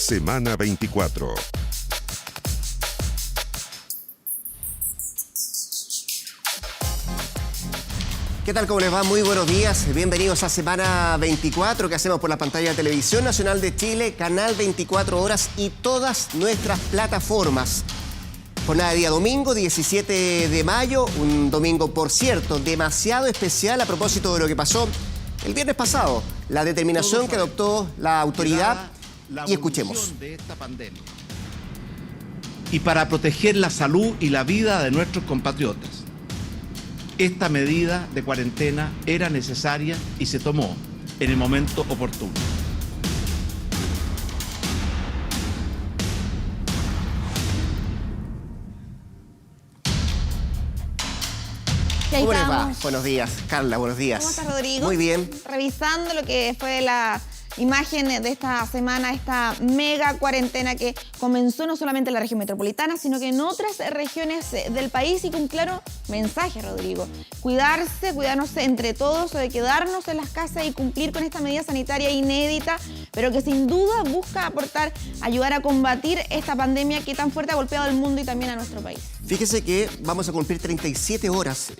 Semana 24. ¿Qué tal? ¿Cómo les va? Muy buenos días. Bienvenidos a Semana 24 que hacemos por la pantalla de Televisión Nacional de Chile, Canal 24 Horas y todas nuestras plataformas. Jornada de día domingo, 17 de mayo, un domingo, por cierto, demasiado especial a propósito de lo que pasó el viernes pasado, la determinación que adoptó la autoridad, y escuchemos. De esta pandemia. Y para proteger la salud y la vida de nuestros compatriotas, esta medida de cuarentena era necesaria y se tomó en el momento oportuno. ¿Cómo les va? Buenos días. Carla, buenos días. ¿Cómo estás, Rodrigo? Muy bien. Revisando lo que fue la imagen de esta semana, esta mega cuarentena que comenzó no solamente en la región metropolitana, sino que en otras regiones del país, y con un claro mensaje, Rodrigo. Cuidarse, cuidarnos entre todos, de quedarnos en las casas y cumplir con esta medida sanitaria inédita, pero que sin duda busca aportar, ayudar a combatir esta pandemia que tan fuerte ha golpeado al mundo y también a nuestro país. Fíjese que vamos a cumplir 37 horas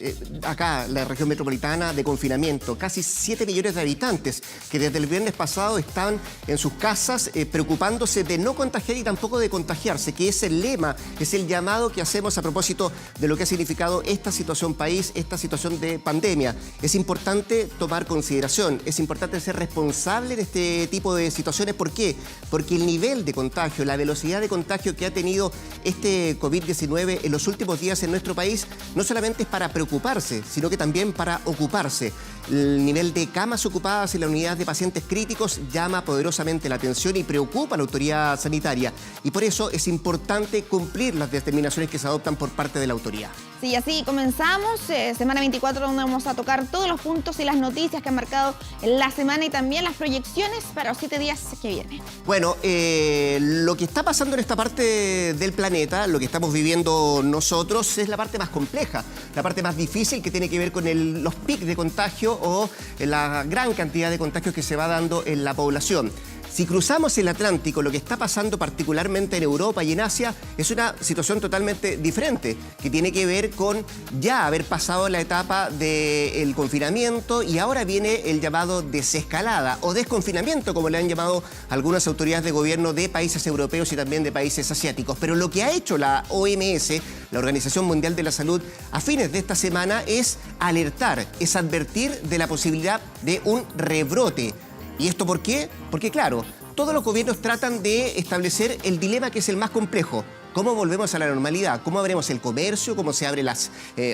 acá, la región metropolitana, de confinamiento. Casi 7 millones de habitantes que desde el viernes pasado están en sus casas preocupándose de no contagiar y tampoco de contagiarse, que es el lema, es el llamado que hacemos a propósito de lo que ha significado esta situación país, esta situación de pandemia. Es importante tomar consideración, es importante ser responsable de este tipo de situaciones. ¿Por qué? Porque el nivel de contagio, la velocidad de contagio que ha tenido este COVID-19 en los últimos días en nuestro país no solamente es para preocuparse, sino que también para ocuparse. El nivel de camas ocupadas en la unidad de pacientes críticos llama poderosamente la atención y preocupa a la autoridad sanitaria. Y por eso es importante cumplir las determinaciones que se adoptan por parte de la autoridad. Sí, así comenzamos, semana 24, donde vamos a tocar todos los puntos y las noticias que han marcado la semana y también las proyecciones para los 7 días que vienen. Bueno, lo que está pasando en esta parte del planeta, lo que estamos viviendo nosotros, es la parte más compleja, la parte más difícil, que tiene que ver con los picos de contagio o la gran cantidad de contagios que se va dando en la población. Si cruzamos el Atlántico, lo que está pasando particularmente en Europa y en Asia es una situación totalmente diferente, que tiene que ver con ya haber pasado la etapa del confinamiento y ahora viene el llamado desescalada o desconfinamiento, como le han llamado algunas autoridades de gobierno de países europeos y también de países asiáticos. Pero lo que ha hecho la OMS, la Organización Mundial de la Salud, a fines de esta semana es alertar, es advertir de la posibilidad de un rebrote. ¿Y esto por qué? Porque claro, todos los gobiernos tratan de establecer el dilema que es el más complejo. ¿Cómo volvemos a la normalidad? ¿Cómo abrimos el comercio? ¿Cómo se abren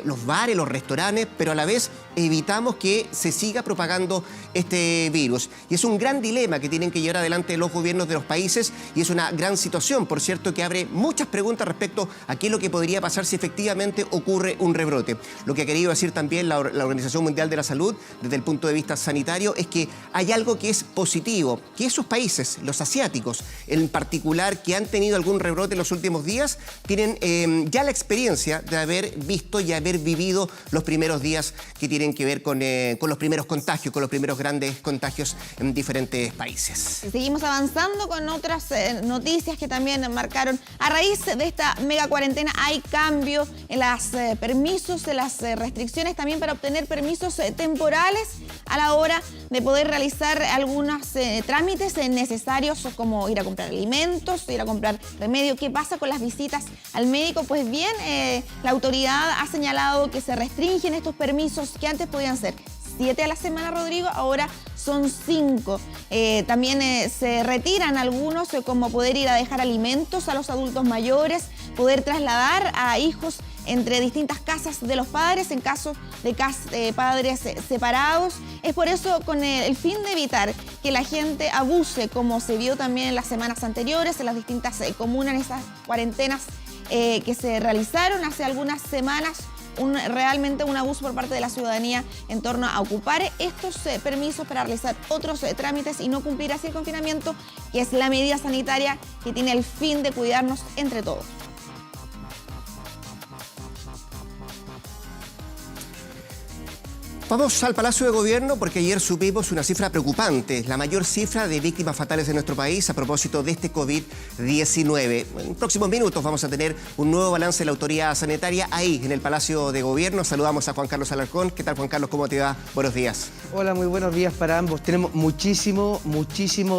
los bares, los restaurantes? Pero a la vez evitamos que se siga propagando este virus. Y es un gran dilema que tienen que llevar adelante los gobiernos de los países y es una gran situación, por cierto, que abre muchas preguntas respecto a qué es lo que podría pasar si efectivamente ocurre un rebrote. Lo que ha querido decir también la Organización Mundial de la Salud, desde el punto de vista sanitario, es que hay algo que es positivo, que esos países, los asiáticos en particular, que han tenido algún rebrote en los últimos días, tienen ya la experiencia de haber visto y haber vivido los primeros días que tienen que ver con los primeros contagios, con los primeros grandes contagios en diferentes países. Seguimos avanzando con otras noticias que también marcaron. A raíz de esta mega cuarentena hay cambio en los permisos, en las restricciones también para obtener permisos temporales a la hora de poder realizar algunos trámites necesarios, como ir a comprar alimentos, ir a comprar remedio. ¿Qué pasa con las visitas al médico? Pues bien, la autoridad ha señalado que se restringen estos permisos que antes podían ser 7 a la semana, Rodrigo, ahora son 5. También se retiran algunos, como poder ir a dejar alimentos a los adultos mayores, poder trasladar a hijos entre distintas casas de los padres en caso de padres separados. Es por eso con el fin de evitar que la gente abuse, como se vio también en las semanas anteriores, en las distintas comunas, en esas cuarentenas que se realizaron hace algunas semanas, realmente un abuso por parte de la ciudadanía en torno a ocupar estos permisos para realizar otros trámites y no cumplir así el confinamiento, que es la medida sanitaria que tiene el fin de cuidarnos entre todos. Vamos al Palacio de Gobierno porque ayer supimos una cifra preocupante, la mayor cifra de víctimas fatales en nuestro país a propósito de este COVID-19. En próximos minutos vamos a tener un nuevo balance de la autoridad sanitaria ahí, en el Palacio de Gobierno. Saludamos a Juan Carlos Alarcón. ¿Qué tal, Juan Carlos? ¿Cómo te va? Buenos días. Hola, muy buenos días para ambos. Tenemos muchísimo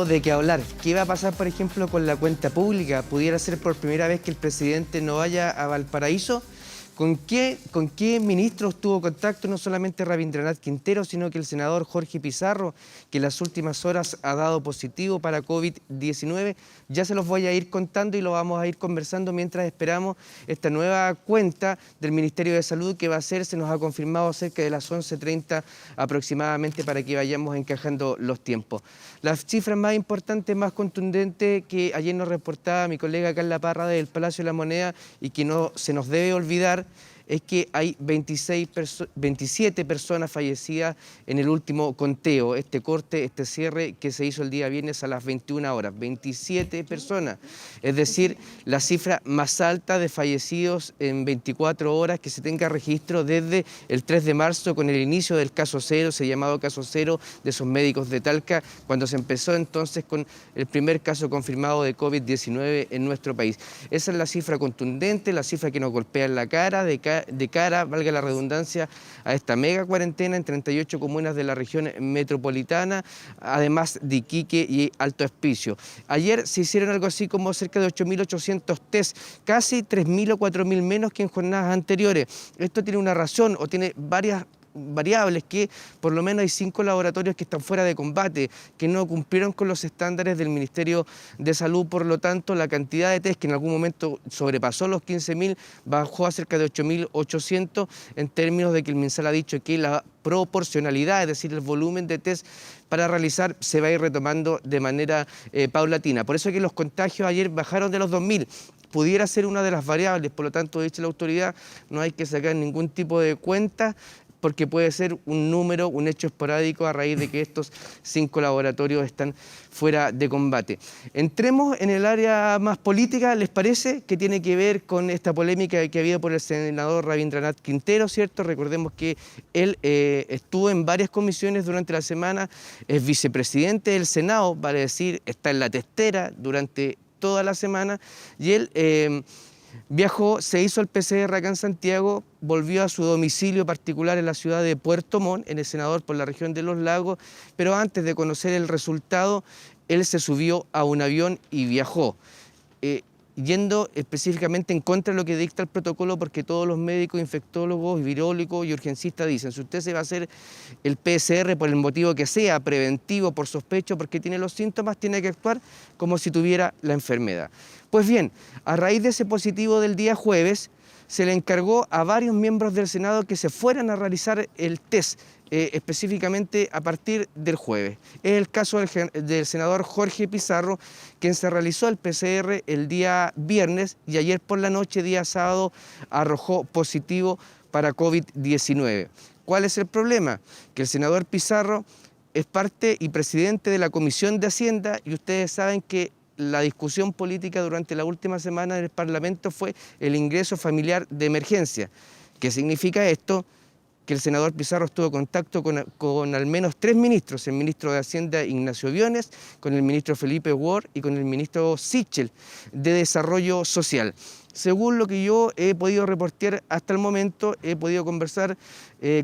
de qué hablar. ¿Qué va a pasar, por ejemplo, con la cuenta pública? ¿Pudiera ser por primera vez que el presidente no vaya a Valparaíso? ¿Con qué ministros tuvo contacto no solamente Rabindranath Quintero, sino que el senador Jorge Pizarro, que en las últimas horas ha dado positivo para COVID-19? Ya se los voy a ir contando y lo vamos a ir conversando mientras esperamos esta nueva cuenta del Ministerio de Salud que va a ser, se nos ha confirmado, cerca de las 11:30 aproximadamente, para que vayamos encajando los tiempos. Las cifras más importantes, más contundentes, que ayer nos reportaba mi colega Carla Parra del Palacio de la Moneda y que no se nos debe olvidar, es que hay 27 personas fallecidas en el último conteo, este corte, este cierre que se hizo el día viernes a las 21 horas. 27 personas, es decir, la cifra más alta de fallecidos en 24 horas que se tenga registro desde el 3 de marzo con el inicio del caso cero, ese llamado caso cero de esos médicos de Talca, cuando se empezó entonces con el primer caso confirmado de COVID-19 en nuestro país. Esa es la cifra contundente, la cifra que nos golpea en la cara, de cara, valga la redundancia, a esta mega cuarentena en 38 comunas de la región metropolitana, además de Iquique y Alto Hospicio. Ayer se hicieron algo así como cerca de 8.800 test, casi 3.000 o 4.000 menos que en jornadas anteriores. Esto tiene una razón o tiene varias variables, que por lo menos hay 5 laboratorios que están fuera de combate, que no cumplieron con los estándares del Ministerio de Salud. Por lo tanto, la cantidad de test, que en algún momento sobrepasó los 15.000, bajó a cerca de 8.800, en términos de que el MinSal ha dicho que la proporcionalidad, es decir, el volumen de test para realizar, se va a ir retomando de manera paulatina. Por eso es que los contagios ayer bajaron de los 2.000. Pudiera ser una de las variables, por lo tanto, dice la autoridad, no hay que sacar ningún tipo de cuenta, porque puede ser un número, un hecho esporádico a raíz de que estos 5 laboratorios están fuera de combate. Entremos en el área más política, ¿les parece? Que tiene que ver con esta polémica que ha habido por el senador Rabindranath Quintero, ¿cierto? Recordemos que él estuvo en varias comisiones durante la semana, es vicepresidente del Senado, vale decir, está en la testera durante toda la semana, y él viajó, se hizo el PCR acá en Santiago, volvió a su domicilio particular en la ciudad de Puerto Montt, en el senador por la región de Los Lagos, pero antes de conocer el resultado, él se subió a un avión y viajó, yendo específicamente en contra de lo que dicta el protocolo, porque todos los médicos, infectólogos, virólogos y urgencistas dicen, si usted se va a hacer el PCR por el motivo que sea, preventivo, por sospecho, porque tiene los síntomas, tiene que actuar como si tuviera la enfermedad. Pues bien, a raíz de ese positivo del día jueves, se le encargó a varios miembros del Senado que se fueran a realizar el test, específicamente a partir del jueves. Es el caso del senador Jorge Pizarro, quien se realizó el PCR el día viernes y ayer por la noche, día sábado, arrojó positivo para COVID-19. ¿Cuál es el problema? Que el senador Pizarro es parte y presidente de la Comisión de Hacienda, y ustedes saben que la discusión política durante la última semana en el Parlamento fue el ingreso familiar de emergencia. ¿Qué significa esto? Que el senador Pizarro estuvo en contacto con al menos 3 ministros, el ministro de Hacienda Ignacio Briones, con el ministro Felipe Ward y con el ministro Sichel de Desarrollo Social. Según lo que yo he podido reportear hasta el momento, he podido conversar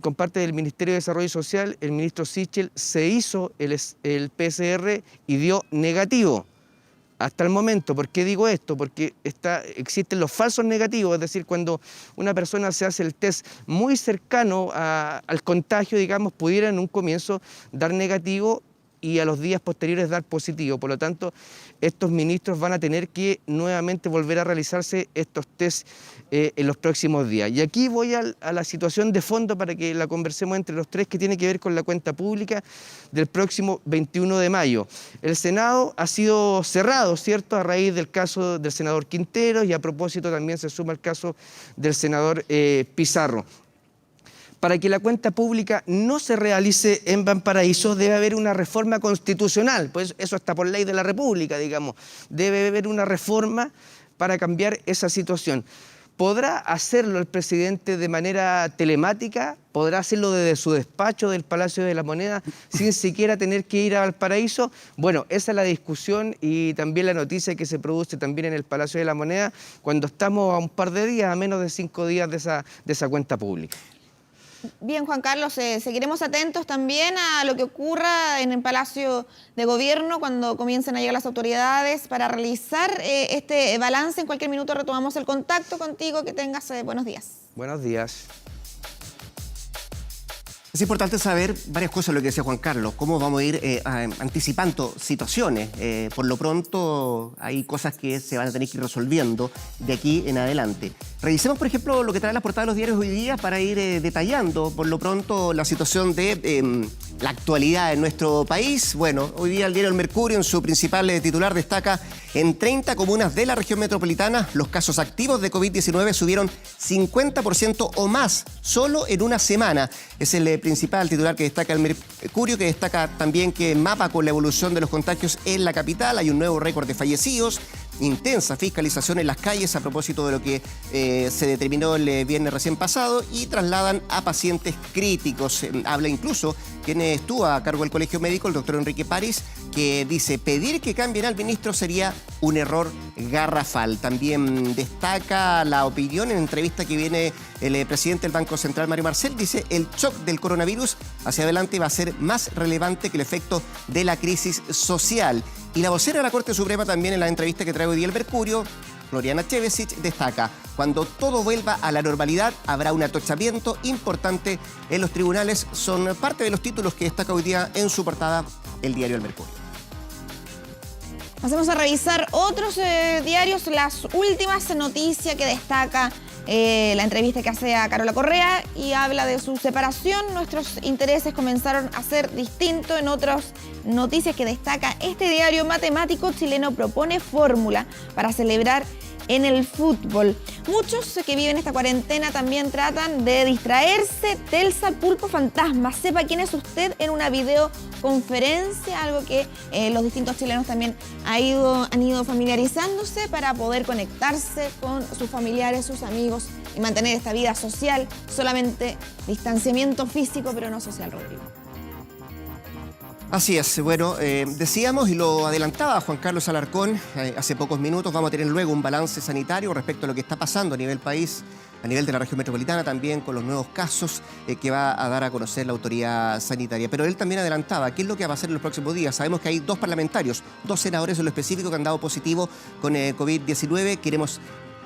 con parte del Ministerio de Desarrollo Social, el ministro Sichel se hizo el PCR y dio negativo. Hasta el momento. ¿Por qué digo esto? Porque existen los falsos negativos, es decir, cuando una persona se hace el test muy cercano al contagio, digamos, pudiera en un comienzo dar negativo y a los días posteriores dar positivo. Por lo tanto, estos ministros van a tener que nuevamente volver a realizarse estos test en los próximos días. Y aquí voy a la situación de fondo para que la conversemos entre los tres, que tiene que ver con la cuenta pública del próximo 21 de mayo. El Senado ha sido cerrado, ¿cierto?, a raíz del caso del senador Quintero, y a propósito también se suma el caso del senador Pizarro. Para que la cuenta pública no se realice en Valparaíso debe haber una reforma constitucional, pues eso está por ley de la República, digamos. Debe haber una reforma para cambiar esa situación. ¿Podrá hacerlo el presidente de manera telemática? ¿Podrá hacerlo desde su despacho del Palacio de la Moneda sin siquiera tener que ir a Valparaíso? Bueno, esa es la discusión y también la noticia que se produce también en el Palacio de la Moneda cuando estamos a un par de días, a menos de 5 días de esa cuenta pública. Bien, Juan Carlos, seguiremos atentos también a lo que ocurra en el Palacio de Gobierno cuando comiencen a llegar las autoridades para realizar este balance. En cualquier minuto retomamos el contacto contigo. Que tengas buenos días. Buenos días. Es importante saber varias cosas, lo que decía Juan Carlos, cómo vamos a ir anticipando situaciones. Por lo pronto hay cosas que se van a tener que ir resolviendo de aquí en adelante. Revisemos, por ejemplo, lo que trae las portadas de los diarios hoy día para ir detallando, por lo pronto, la situación de la actualidad en nuestro país. Bueno, hoy día el diario El Mercurio, en su principal titular, destaca: en 30 comunas de la región metropolitana, los casos activos de COVID-19 subieron 50% o más solo en una semana. Es el principal titular que destaca El Mercurio, que destaca también que mapa con la evolución de los contagios en la capital. Hay un nuevo récord de fallecidos, intensa fiscalización en las calles a propósito de lo que se determinó el viernes recién pasado, y trasladan a pacientes críticos. Habla incluso quien estuvo a cargo del Colegio Médico, el doctor Enrique París, que dice: pedir que cambien al ministro sería un error garrafal. También destaca la opinión en entrevista que viene el presidente del Banco Central, Mario Marcel. Dice: el shock del coronavirus hacia adelante va a ser más relevante que el efecto de la crisis social. Y la vocera de la Corte Suprema también, en la entrevista que trae hoy día El Mercurio, Floriana Chevesic, destaca: cuando todo vuelva a la normalidad habrá un atochamiento importante en los tribunales. Son parte de los títulos que destaca hoy día en su portada el diario El Mercurio. Pasemos a revisar otros diarios, las últimas noticias que destaca la entrevista que hace a Carola Correa, y habla de su separación. Nuestros intereses comenzaron a ser distintos. En otras noticias que destaca este diario: matemático chileno propone fórmula para celebrar en el fútbol. Muchos que viven esta cuarentena también tratan de distraerse. Telsa, el pulpo fantasma. Sepa quién es usted en una videoconferencia, algo que los distintos chilenos también han ido familiarizándose para poder conectarse con sus familiares, sus amigos y mantener esta vida social. Solamente distanciamiento físico, pero no social, Rodrigo. Así es, bueno, decíamos y lo adelantaba Juan Carlos Alarcón hace pocos minutos, vamos a tener luego un balance sanitario respecto a lo que está pasando a nivel país, a nivel de la región metropolitana, también con los nuevos casos que va a dar a conocer la autoridad sanitaria. Pero él también adelantaba qué es lo que va a pasar en los próximos días. Sabemos que hay 2 parlamentarios, 2 senadores en lo específico, que han dado positivo con COVID-19. Queremos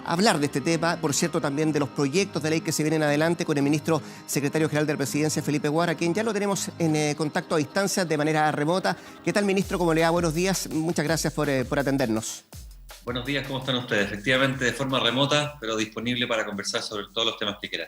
hablar de este tema, por cierto, también de los proyectos de ley que se vienen adelante con el ministro secretario general de la Presidencia, Felipe Guara, quien ya lo tenemos en contacto a distancia de manera remota. ¿Qué tal, ministro? ¿Cómo le va? Buenos días. Muchas gracias por atendernos. Buenos días, ¿cómo están ustedes? Efectivamente, de forma remota, pero disponible para conversar sobre todos los temas que quieran.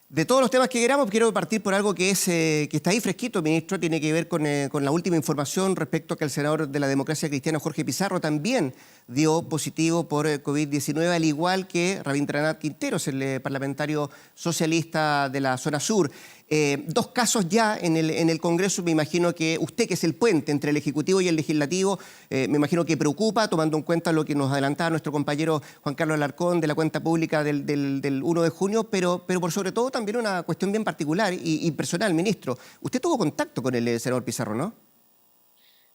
De todos los temas que queramos, quiero partir por algo que está ahí fresquito, ministro. Tiene que ver con la última información respecto a que el senador de la Democracia Cristiana, Jorge Pizarro, también dio positivo por COVID-19, al igual que Rabindranath Quinteros, el parlamentario socialista de la zona sur. 2 casos ya en el Congreso. Me imagino que usted, que es el puente entre el Ejecutivo y el Legislativo, me imagino que preocupa, tomando en cuenta lo que nos adelantaba nuestro compañero Juan Carlos Alarcón de la cuenta pública del 1 de junio, pero por sobre todo también una cuestión bien particular y personal, ministro. Usted tuvo contacto con el senador Pizarro, ¿no?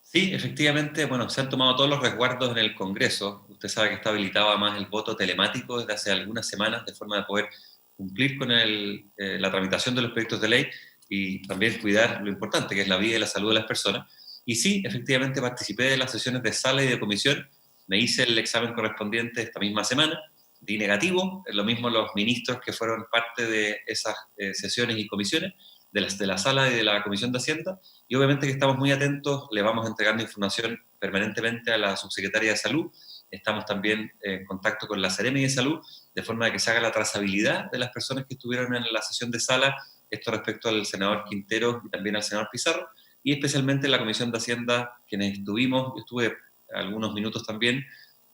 Sí, efectivamente, bueno, se han tomado todos los resguardos en el Congreso. Usted sabe que está habilitado además el voto telemático desde hace algunas semanas, de forma de poder cumplir con la tramitación de los proyectos de ley y también cuidar lo importante, que es la vida y la salud de las personas. Y sí, efectivamente participé de las sesiones de sala y de comisión, me hice el examen correspondiente esta misma semana, di negativo, lo mismo los ministros que fueron parte de esas sesiones y comisiones, de la sala y de la Comisión de Hacienda, y obviamente que estamos muy atentos, le vamos entregando información permanentemente a la subsecretaria de Salud. Estamos también en contacto con la Seremi de Salud, de forma de que se haga la trazabilidad de las personas que estuvieron en la sesión de sala, esto respecto al senador Quintero y también al senador Pizarro, y especialmente en la Comisión de Hacienda, quienes estuvimos, yo estuve algunos minutos también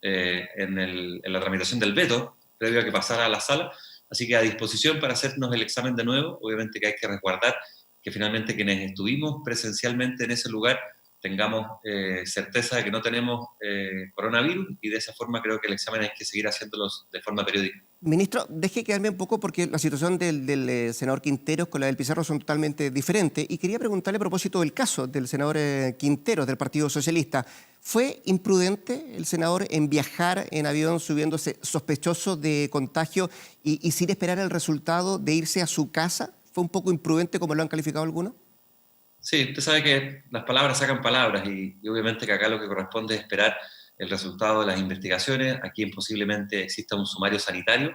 en la tramitación del veto, previo a que pasara a la sala, así que a disposición para hacernos el examen de nuevo. Obviamente que hay que resguardar que finalmente quienes estuvimos presencialmente en ese lugar tengamos certeza de que no tenemos coronavirus, y de esa forma creo que el examen hay que seguir haciéndolos de forma periódica. Ministro, deje quedarme un poco porque la situación del senador Quinteros con la del Pizarro son totalmente diferentes, y quería preguntarle a propósito del caso del senador Quinteros del Partido Socialista. ¿Fue imprudente el senador en viajar en avión subiéndose sospechoso de contagio y sin esperar el resultado de irse a su casa? ¿Fue un poco imprudente como lo han calificado algunos? Sí, usted sabe que las palabras sacan palabras, y obviamente que acá lo que corresponde es esperar el resultado de las investigaciones. Aquí posiblemente exista un sumario sanitario.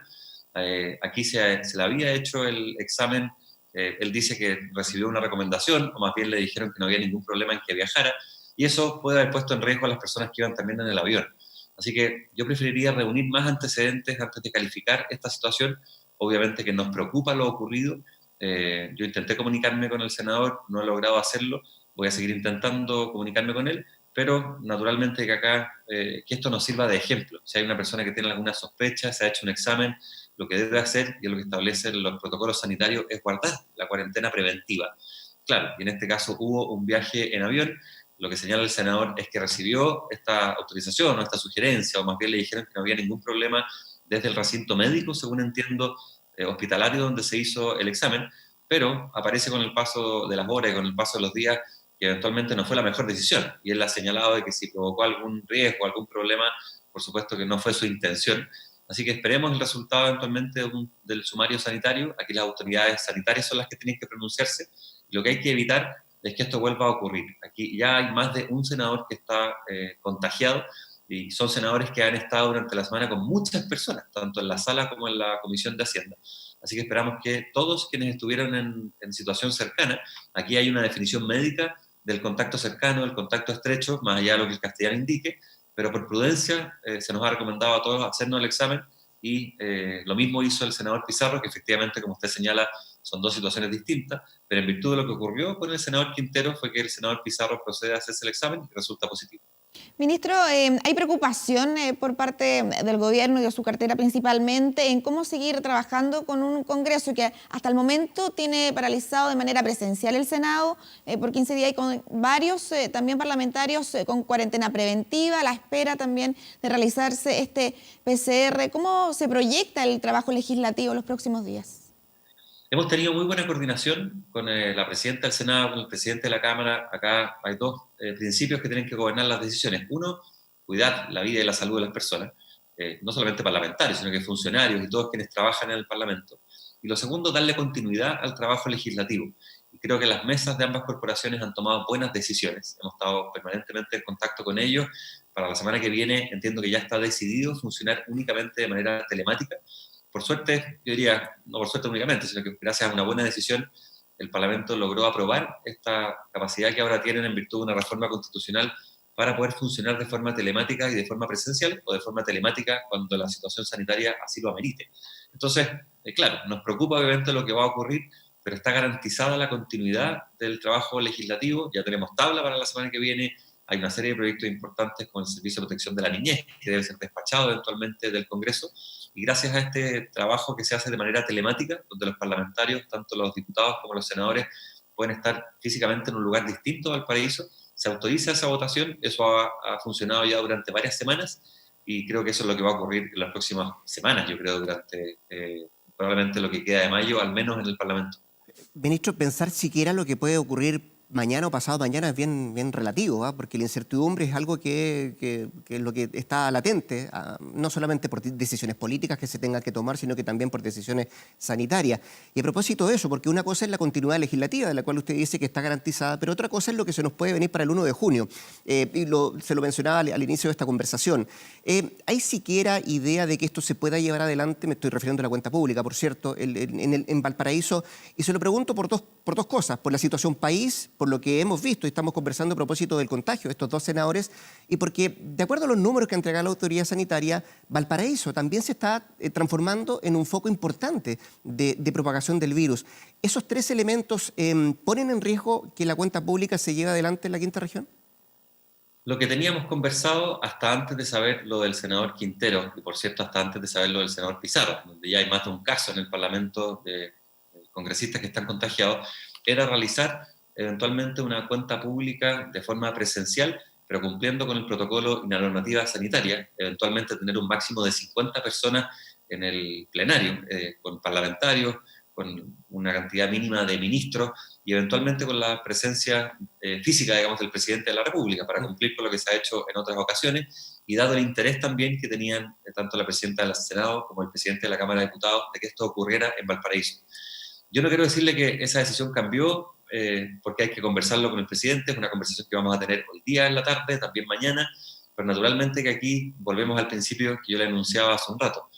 Aquí se le había hecho el examen. Él dice que recibió una recomendación, o más bien le dijeron que no había ningún problema en que viajara, y eso puede haber puesto en riesgo a las personas que iban también en el avión. Así que yo preferiría reunir más antecedentes antes de calificar esta situación. Obviamente que nos preocupa lo ocurrido. Yo intenté comunicarme con el senador, no he logrado hacerlo, voy a seguir intentando comunicarme con él, pero naturalmente que acá, que esto nos sirva de ejemplo. Si hay una persona que tiene alguna sospecha, se ha hecho un examen, lo que debe hacer, y es lo que establecen los protocolos sanitarios, es guardar la cuarentena preventiva. Claro, y en este caso hubo un viaje en avión. Lo que señala el senador es que recibió esta autorización o esta sugerencia, o más bien le dijeron que no había ningún problema desde el recinto médico, según entiendo, hospitalario donde se hizo el examen, pero aparece con el paso de las horas y con el paso de los días que eventualmente no fue la mejor decisión, y él ha señalado de que si provocó algún riesgo, algún problema, por supuesto que no fue su intención. Así que esperemos el resultado eventualmente del sumario sanitario. Aquí las autoridades sanitarias son las que tienen que pronunciarse, y lo que hay que evitar es que esto vuelva a ocurrir. Aquí ya hay más de un senador que está contagiado, y son senadores que han estado durante la semana con muchas personas, tanto en la sala como en la Comisión de Hacienda. Así que esperamos que todos quienes estuvieron en situación cercana, aquí hay una definición médica del contacto cercano, del contacto estrecho, más allá de lo que el castellano indique, pero por prudencia se nos ha recomendado a todos hacernos el examen, y lo mismo hizo el senador Pizarro, que efectivamente, como usted señala, son dos situaciones distintas, pero en virtud de lo que ocurrió con el senador Quintero fue que el senador Pizarro procede a hacerse el examen y resulta positivo. Ministro, ¿hay preocupación por parte del gobierno y de su cartera principalmente en cómo seguir trabajando con un Congreso que hasta el momento tiene paralizado de manera presencial el Senado por 15 días, y con varios también parlamentarios con cuarentena preventiva, a la espera también de realizarse este PCR? ¿Cómo se proyecta el trabajo legislativo los próximos días? Hemos tenido muy buena coordinación con la presidenta del Senado, con el presidente de la Cámara. Acá hay dos principios que tienen que gobernar las decisiones. Uno, cuidar la vida y la salud de las personas, no solamente parlamentarios, sino que funcionarios y todos quienes trabajan en el Parlamento. Y lo segundo, darle continuidad al trabajo legislativo. Y creo que las mesas de ambas corporaciones han tomado buenas decisiones. Hemos estado permanentemente en contacto con ellos. Para la semana que viene entiendo que ya está decidido funcionar únicamente de manera telemática. Por suerte, yo diría, no por suerte únicamente, sino que gracias a una buena decisión, el Parlamento logró aprobar esta capacidad que ahora tienen en virtud de una reforma constitucional para poder funcionar de forma telemática y de forma presencial, o de forma telemática cuando la situación sanitaria así lo amerite. Entonces, claro, nos preocupa obviamente lo que va a ocurrir, pero está garantizada la continuidad del trabajo legislativo. Ya tenemos tabla para la semana que viene. Hay una serie de proyectos importantes como el Servicio de Protección de la Niñez, que debe ser despachado eventualmente del Congreso. Y gracias a este trabajo que se hace de manera telemática, donde los parlamentarios, tanto los diputados como los senadores, pueden estar físicamente en un lugar distinto al Valparaíso, se autoriza esa votación. Eso ha funcionado ya durante varias semanas, y creo que eso es lo que va a ocurrir en las próximas semanas, yo creo, durante probablemente lo que queda de mayo, al menos en el Parlamento. Ministro, pensar siquiera lo que puede ocurrir mañana o pasado mañana es bien relativo, ¿eh? Porque la incertidumbre es algo que es lo que está latente, no solamente por decisiones políticas que se tengan que tomar, sino que también por decisiones sanitarias. Y a propósito de eso, porque una cosa es la continuidad legislativa, de la cual usted dice que está garantizada, pero otra cosa es lo que se nos puede venir para el 1 de junio. Se lo mencionaba al inicio de esta conversación. ¿Hay siquiera idea de que esto se pueda llevar adelante? Me estoy refiriendo a la cuenta pública, por cierto, en Valparaíso. Y se lo pregunto por dos cosas: por la situación país, por lo que hemos visto y estamos conversando a propósito del contagio de estos dos senadores, y porque, de acuerdo a los números que ha entregado la autoridad sanitaria, Valparaíso también se está transformando en un foco importante de propagación del virus. ¿Esos tres elementos ponen en riesgo que la cuenta pública se lleve adelante en la quinta región? Lo que teníamos conversado hasta antes de saber lo del senador Quintero, y por cierto hasta antes de saber lo del senador Pizarro, donde ya hay más de un caso en el Parlamento de congresistas que están contagiados, era realizar eventualmente una cuenta pública de forma presencial, pero cumpliendo con el protocolo y la normativa sanitaria, eventualmente tener un máximo de 50 personas en el plenario, con parlamentarios, con una cantidad mínima de ministros y eventualmente con la presencia física, digamos, del presidente de la República para cumplir con lo que se ha hecho en otras ocasiones y dado el interés también que tenían tanto la presidenta del Senado como el presidente de la Cámara de Diputados de que esto ocurriera en Valparaíso. Yo no quiero decirle que esa decisión cambió porque hay que conversarlo con el presidente, es una conversación que vamos a tener hoy día en la tarde, también mañana, pero naturalmente que aquí volvemos al principio que yo le anunciaba hace un rato.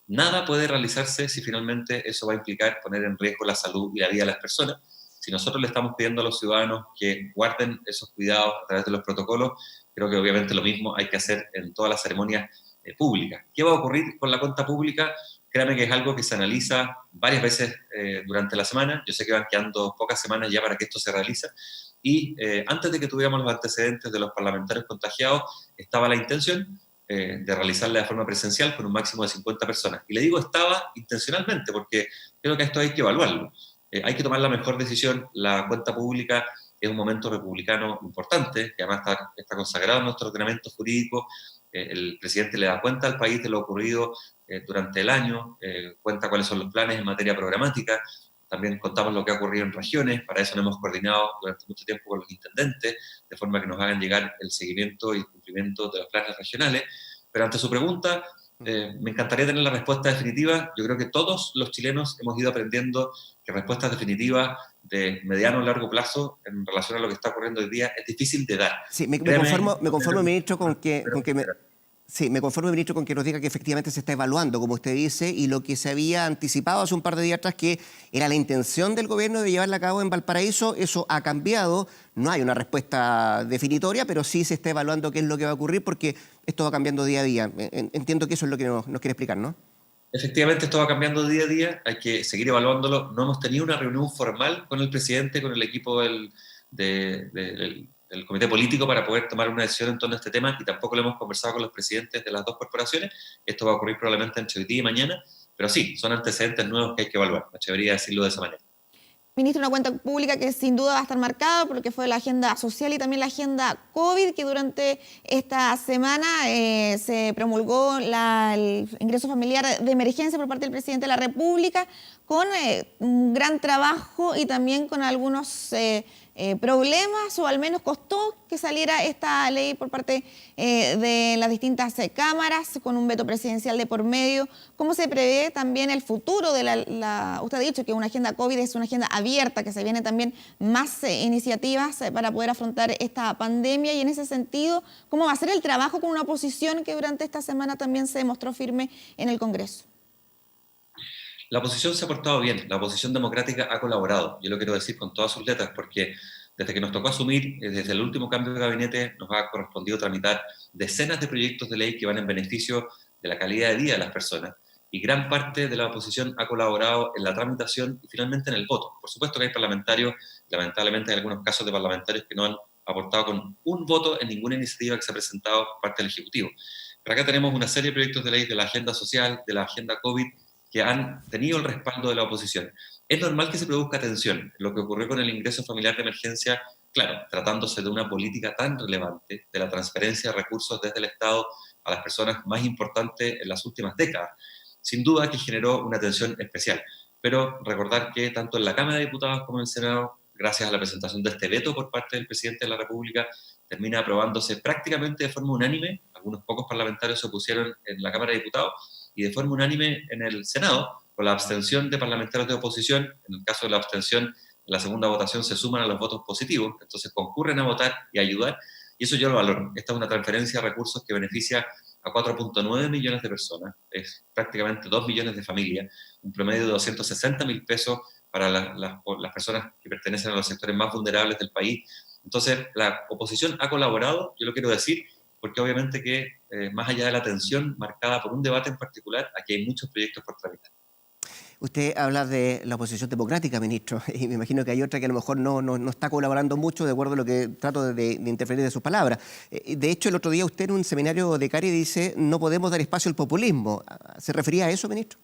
Nada puede realizarse si finalmente eso va a implicar poner en riesgo la salud y la vida de las personas. Si nosotros le estamos pidiendo a los ciudadanos que guarden esos cuidados a través de los protocolos, creo que obviamente lo mismo hay que hacer en todas las ceremonias públicas. ¿Qué va a ocurrir con la cuenta pública? Créame que es algo que se analiza varias veces durante la semana. Yo sé que van quedando pocas semanas ya para que esto se realice. Y antes de que tuviéramos los antecedentes de los parlamentarios contagiados, estaba la intención de realizarla de forma presencial con un máximo de 50 personas. Y le digo estaba intencionalmente porque creo que esto hay que evaluarlo. Hay que tomar la mejor decisión. La cuenta pública es un momento republicano importante, que además está consagrado en nuestro ordenamiento jurídico. El presidente le da cuenta al país de lo ocurrido durante el año, cuenta cuáles son los planes en materia programática, también contamos lo que ha ocurrido en regiones, para eso nos hemos coordinado durante mucho tiempo con los intendentes, de forma que nos hagan llegar el seguimiento y el cumplimiento de los planes regionales. Pero ante su pregunta, me encantaría tener la respuesta definitiva. Yo creo que todos los chilenos hemos ido aprendiendo que respuestas definitivas de mediano o largo plazo en relación a lo que está ocurriendo hoy día es difícil de dar. Sí, me conformo, ministro, me conformo, ministro, con que nos diga que efectivamente se está evaluando, como usted dice, y lo que se había anticipado hace un par de días atrás, que era la intención del gobierno de llevarla a cabo en Valparaíso, eso ha cambiado. No hay una respuesta definitoria, pero sí se está evaluando qué es lo que va a ocurrir, porque esto va cambiando día a día. Entiendo que eso es lo que nos quiere explicar, ¿no? Efectivamente, esto va cambiando día a día, hay que seguir evaluándolo. No hemos tenido una reunión formal con el presidente, con el equipo del comité político para poder tomar una decisión en torno a este tema y tampoco lo hemos conversado con los presidentes de las dos corporaciones. Esto va a ocurrir probablemente entre hoy día y mañana, pero sí, son antecedentes nuevos que hay que evaluar. Me atrevería a decirlo de esa manera. Ministro, una cuenta pública que sin duda va a estar marcada por lo que fue la agenda social y también la agenda COVID, que durante esta semana se promulgó el ingreso familiar de emergencia por parte del presidente de la República, con un gran trabajo y también con algunos problemas, o al menos costó que saliera esta ley por parte de las distintas cámaras, con un veto presidencial de por medio. ¿Cómo se prevé también el futuro de usted ha dicho que una agenda COVID es una agenda abierta, que se vienen también más iniciativas para poder afrontar esta pandemia, y en ese sentido, ¿cómo va a ser el trabajo con una oposición que durante esta semana también se demostró firme en el Congreso? La oposición se ha portado bien, la oposición democrática ha colaborado, yo lo quiero decir con todas sus letras, porque desde que nos tocó asumir, desde el último cambio de gabinete, nos ha correspondido tramitar decenas de proyectos de ley que van en beneficio de la calidad de vida de las personas, y gran parte de la oposición ha colaborado en la tramitación y finalmente en el voto. Por supuesto que hay parlamentarios, lamentablemente hay algunos casos de parlamentarios que no han aportado con un voto en ninguna iniciativa que se ha presentado por parte del Ejecutivo. Pero acá tenemos una serie de proyectos de ley de la agenda social, de la agenda COVID, que han tenido el respaldo de la oposición. Es normal que se produzca tensión. Lo que ocurrió con el ingreso familiar de emergencia, claro, tratándose de una política tan relevante, de la transferencia de recursos desde el Estado a las personas más importantes en las últimas décadas, sin duda que generó una tensión especial. Pero recordar que tanto en la Cámara de Diputados como en el Senado, gracias a la presentación de este veto por parte del presidente de la República, termina aprobándose prácticamente de forma unánime. Algunos pocos parlamentarios se opusieron en la Cámara de Diputados, y de forma unánime en el Senado, con la abstención de parlamentarios de oposición. En el caso de la abstención, en la segunda votación se suman a los votos positivos, entonces concurren a votar y a ayudar, y eso yo lo valoro. Esta es una transferencia de recursos que beneficia a 4.9 millones de personas, es prácticamente 2 millones de familias, un promedio de 260.000 pesos para las personas que pertenecen a los sectores más vulnerables del país. Entonces, la oposición ha colaborado, yo lo quiero decir, porque obviamente que más allá de la tensión marcada por un debate en particular, aquí hay muchos proyectos por tramitar. Usted habla de la oposición democrática, ministro, y me imagino que hay otra que a lo mejor no está colaborando mucho, de acuerdo a lo que trato de interferir de sus palabras. De hecho, el otro día usted en un seminario de CARI dice: no podemos dar espacio al populismo. ¿Se refería a eso, ministro?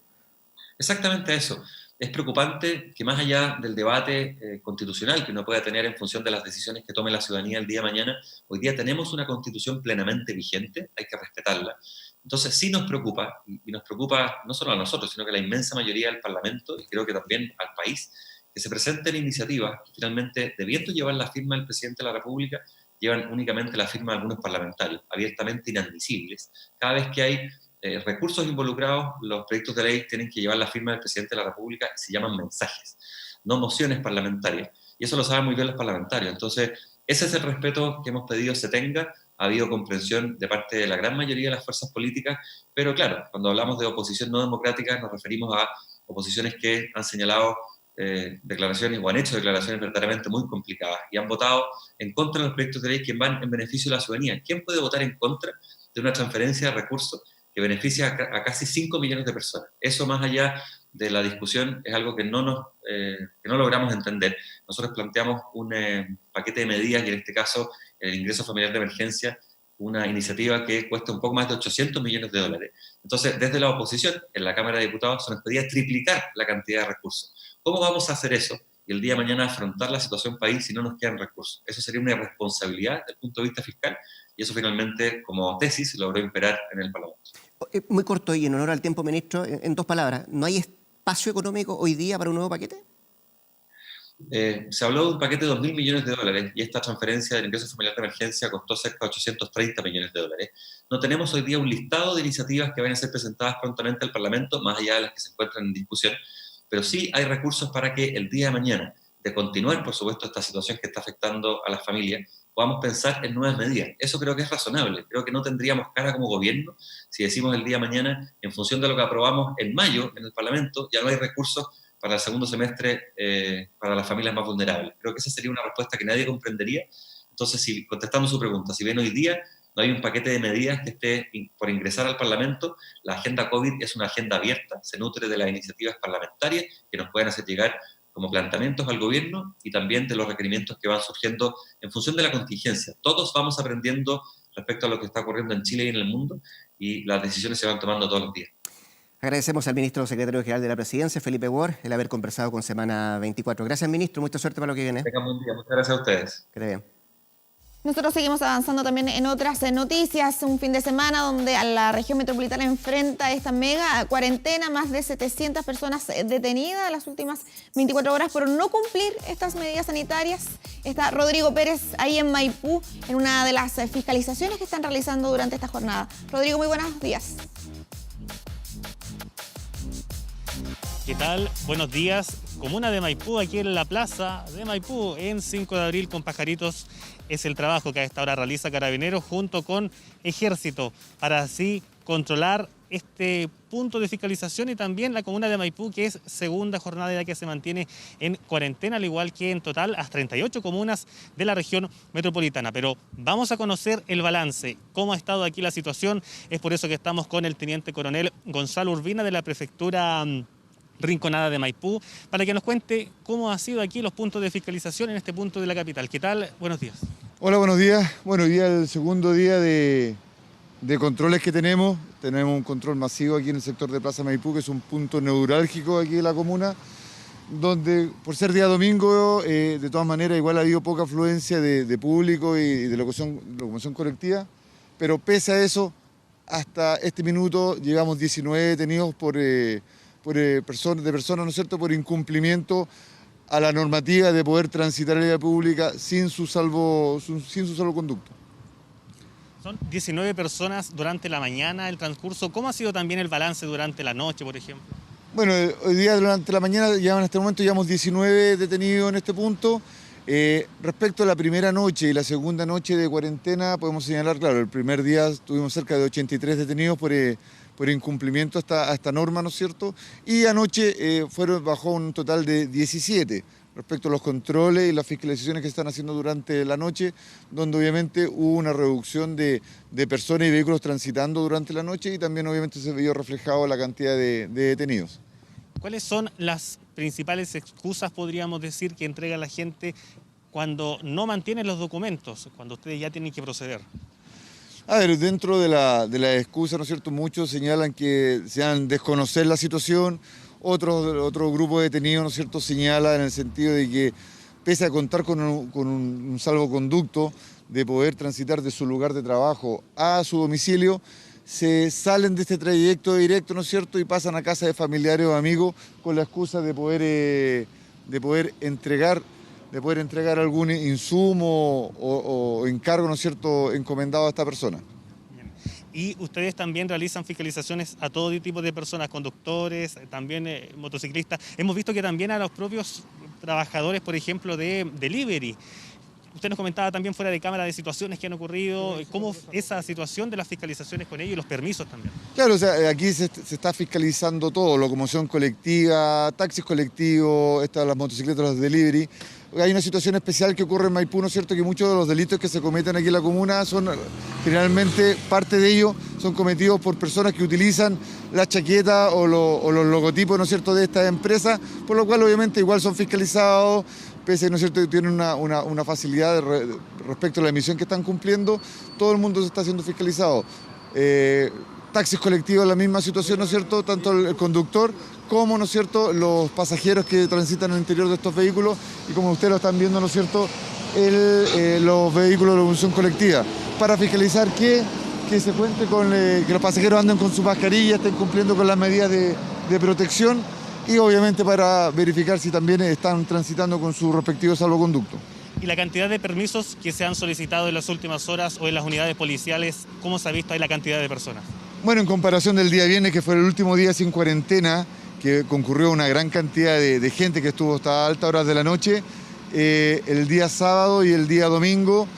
Exactamente a eso. es preocupante que más allá del debate constitucional que uno pueda tener en función de las decisiones que tome la ciudadanía el día de mañana, hoy día tenemos una constitución plenamente vigente, hay que respetarla. Entonces sí nos preocupa, y nos preocupa no solo a nosotros, sino que a la inmensa mayoría del Parlamento, y creo que también al país, que se presenten iniciativas que finalmente, debiendo llevar la firma del presidente de la República, llevan únicamente la firma de algunos parlamentarios, abiertamente inadmisibles. Cada vez que hay recursos involucrados, los proyectos de ley tienen que llevar la firma del presidente de la República, se llaman mensajes, no mociones parlamentarias. Y eso lo saben muy bien los parlamentarios. Entonces, ese es el respeto que hemos pedido se tenga. Ha habido comprensión de parte de la gran mayoría de las fuerzas políticas, pero claro, cuando hablamos de oposición no democrática nos referimos a oposiciones que han señalado declaraciones o han hecho declaraciones verdaderamente muy complicadas y han votado en contra de los proyectos de ley que van en beneficio de la ciudadanía. ¿Quién puede votar en contra de una transferencia de recursos que beneficia a casi 5 millones de personas? Eso, más allá de la discusión, es algo que no logramos entender. Nosotros planteamos un paquete de medidas y en este caso el ingreso familiar de emergencia, una iniciativa que cuesta un poco más de 800 millones de dólares. Entonces, desde la oposición, en la Cámara de Diputados, se nos pedía triplicar la cantidad de recursos. ¿Cómo vamos a hacer eso? Y el día de mañana afrontar la situación país si no nos quedan recursos. Eso sería una irresponsabilidad desde el punto de vista fiscal y eso finalmente, como tesis, logró imperar en el Parlamento. Muy corto y en honor al tiempo, ministro, en 2 palabras, ¿no hay espacio económico hoy día para un nuevo paquete? Se habló de un paquete de 2.000 millones de dólares y esta transferencia del ingreso familiar de emergencia costó cerca de 830 millones de dólares. No tenemos hoy día un listado de iniciativas que vayan a ser presentadas prontamente al Parlamento, más allá de las que se encuentran en discusión, pero sí hay recursos para que el día de mañana, de continuar, por supuesto, esta situación que está afectando a las familias, podamos pensar en nuevas medidas. Eso creo que es razonable. Creo que no tendríamos cara como gobierno si decimos el día de mañana, en función de lo que aprobamos en mayo en el Parlamento, ya no hay recursos para el segundo semestre para las familias más vulnerables. Creo que esa sería una respuesta que nadie comprendería. Entonces, si contestando su pregunta, si bien hoy día no hay un paquete de medidas que esté por ingresar al Parlamento, la agenda COVID es una agenda abierta, se nutre de las iniciativas parlamentarias que nos pueden hacer llegar como planteamientos al gobierno y también de los requerimientos que van surgiendo en función de la contingencia. Todos vamos aprendiendo respecto a lo que está ocurriendo en Chile y en el mundo y las decisiones se van tomando todos los días. Agradecemos al ministro secretario general de la Presidencia, Felipe Ward, el haber conversado con Semana 24. Gracias, ministro. Mucha suerte para lo que viene. Tengan buen día. Muchas gracias a ustedes. Que esté bien. Nosotros seguimos avanzando también en otras noticias. Un fin de semana donde a la región metropolitana enfrenta esta mega cuarentena, más de 700 personas detenidas en las últimas 24 horas por no cumplir estas medidas sanitarias. Está Rodrigo Pérez ahí en Maipú en una de las fiscalizaciones que están realizando durante esta jornada. Rodrigo, muy buenos días. ¿Qué tal? Buenos días. Comuna de Maipú, aquí en la plaza de Maipú, en 5 de abril con pajaritos. Es el trabajo que a esta hora realiza Carabineros junto con Ejército para así controlar este punto de fiscalización y también la comuna de Maipú, que es segunda jornada ya que se mantiene en cuarentena, al igual que en total las 38 comunas de la región metropolitana. Pero vamos a conocer el balance, cómo ha estado aquí la situación. Es por eso que estamos con el teniente coronel Gonzalo Urbina de la prefectura Rinconada de Maipú, para que nos cuente cómo ha sido aquí los puntos de fiscalización en este punto de la capital. ¿Qué tal? Buenos días. Hola, buenos días. Bueno, hoy día es el segundo día de controles que tenemos. Tenemos un control masivo aquí en el sector de Plaza Maipú, que es un punto neurálgico aquí de la comuna, donde por ser día domingo, de todas maneras, igual ha habido poca afluencia de público y de locomoción colectiva, pero pese a eso, hasta este minuto llevamos 19 detenidos por personas, ¿no es cierto?, por incumplimiento a la normativa de poder transitar en la vía pública sin su salvoconducto. Son 19 personas durante la mañana, el transcurso. ¿Cómo ha sido también el balance durante la noche, por ejemplo? Bueno, hoy día durante la mañana, ya en este momento llevamos 19 detenidos en este punto. Respecto a la primera noche y la segunda noche de cuarentena, podemos señalar, claro, el primer día tuvimos cerca de 83 detenidos por incumplimiento a esta norma, ¿no es cierto? Y anoche bajó un total de 17 respecto a los controles y las fiscalizaciones que se están haciendo durante la noche, donde obviamente hubo una reducción de personas y vehículos transitando durante la noche y también obviamente se vio reflejado la cantidad de detenidos. ¿Cuáles son las principales excusas, podríamos decir, que entrega la gente cuando no mantiene los documentos, cuando ustedes ya tienen que proceder? A ver, dentro de la excusa, ¿no es cierto?, muchos señalan que se han desconocer la situación, Otro grupo de detenidos, ¿no es cierto?, señala en el sentido de que pese a contar con un salvoconducto de poder transitar de su lugar de trabajo a su domicilio, se salen de este trayecto directo, ¿no es cierto?, y pasan a casa de familiares o amigos con la excusa de poder entregar algún insumo o encargo, ¿no es cierto?, encomendado a esta persona. Y ustedes también realizan fiscalizaciones a todo tipo de personas, conductores, también motociclistas. Hemos visto que también a los propios trabajadores, por ejemplo, de delivery. Usted nos comentaba también fuera de cámara de situaciones que han ocurrido, cómo esa situación de las fiscalizaciones con ellos y los permisos también. Claro, o sea, aquí se está fiscalizando todo, locomoción colectiva, taxis colectivos, las motocicletas, los delivery. Hay una situación especial que ocurre en Maipú, ¿no es cierto?, que muchos de los delitos que se cometen aquí en la comuna son, generalmente, parte de ellos son cometidos por personas que utilizan la chaqueta o los logotipos, ¿no es cierto?, de estas empresas, por lo cual obviamente igual son fiscalizados, pese a, ¿no es cierto?, que tienen una facilidad respecto a la misión que están cumpliendo, todo el mundo se está siendo fiscalizado. Taxis colectivos, la misma situación, ¿no es cierto?, tanto el conductor como, ¿no es cierto?, los pasajeros que transitan en el interior de estos vehículos y, como ustedes lo están viendo, ¿no es cierto?, los vehículos de locomoción colectiva, para fiscalizar que se cuente con que los pasajeros anden con su mascarilla, estén cumpliendo con las medidas de protección y obviamente para verificar si también están transitando con su respectivo salvoconducto. Y la cantidad de permisos que se han solicitado en las últimas horas o en las unidades policiales, ¿cómo se ha visto ahí la cantidad de personas? Bueno, en comparación del día viernes, que fue el último día sin cuarentena, que concurrió una gran cantidad de gente que estuvo hasta altas horas de la noche, el día sábado y el día domingo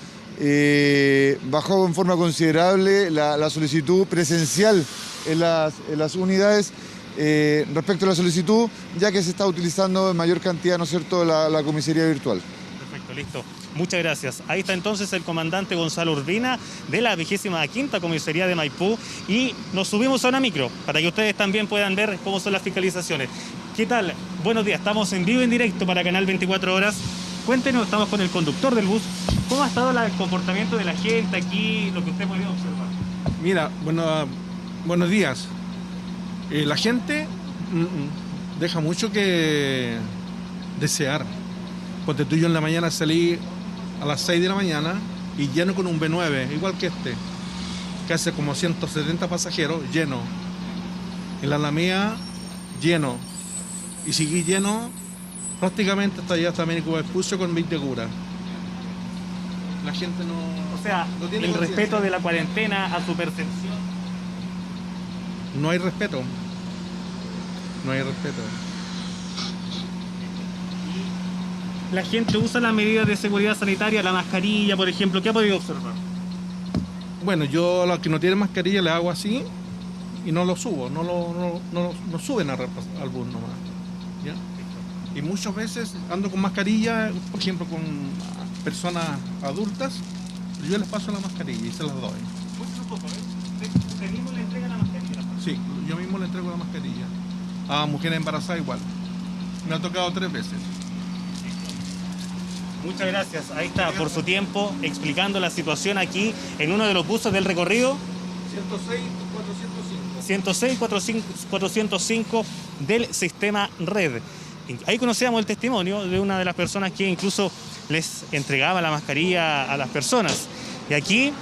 bajó en forma considerable la solicitud presencial en las unidades respecto a la solicitud, ya que se está utilizando en mayor cantidad, ¿no es cierto?, la comisaría virtual. Perfecto, listo. Muchas gracias. Ahí está entonces el comandante Gonzalo Urbina de la 25ª Comisaría de Maipú y nos subimos a una micro para que ustedes también puedan ver cómo son las fiscalizaciones. ¿Qué tal? Buenos días, estamos en vivo en directo para Canal 24 Horas. Cuéntenos, estamos con el conductor del bus. ¿Cómo ha estado el comportamiento de la gente aquí, lo que usted ha podido observar? Mira, buenos días. La gente deja mucho que desear. Porque tú y yo en la mañana salí a las 6 de la mañana y lleno con un B9, igual que este, que hace como 170 pasajeros, lleno. En la Alameda, lleno. Y seguí lleno prácticamente hasta allá, hasta Américo Vespucio con 20 curas. La gente no... O sea, no tiene el conciencia. respeto de la cuarentena a su percepción. No hay respeto. No hay respeto. La gente usa las medidas de seguridad sanitaria, la mascarilla, por ejemplo. ¿Qué ha podido observar? Bueno, yo a los que no tienen mascarilla le hago así y no lo subo, no suben al bus nomás. ¿Ya? Y muchas veces ando con mascarilla, por ejemplo con personas adultas, yo les paso la mascarilla y se las doy. Cuéntanos un poco, ¿Usted mismo le entrega la mascarilla? Sí, yo mismo le entrego la mascarilla. A mujeres embarazadas igual. Me ha tocado 3 veces. Muchas gracias. Ahí está, por su tiempo, explicando la situación aquí en uno de los buses del recorrido. 106-405 del sistema Red. Ahí conocíamos el testimonio de una de las personas que incluso les entregaba la mascarilla a las personas. Y aquí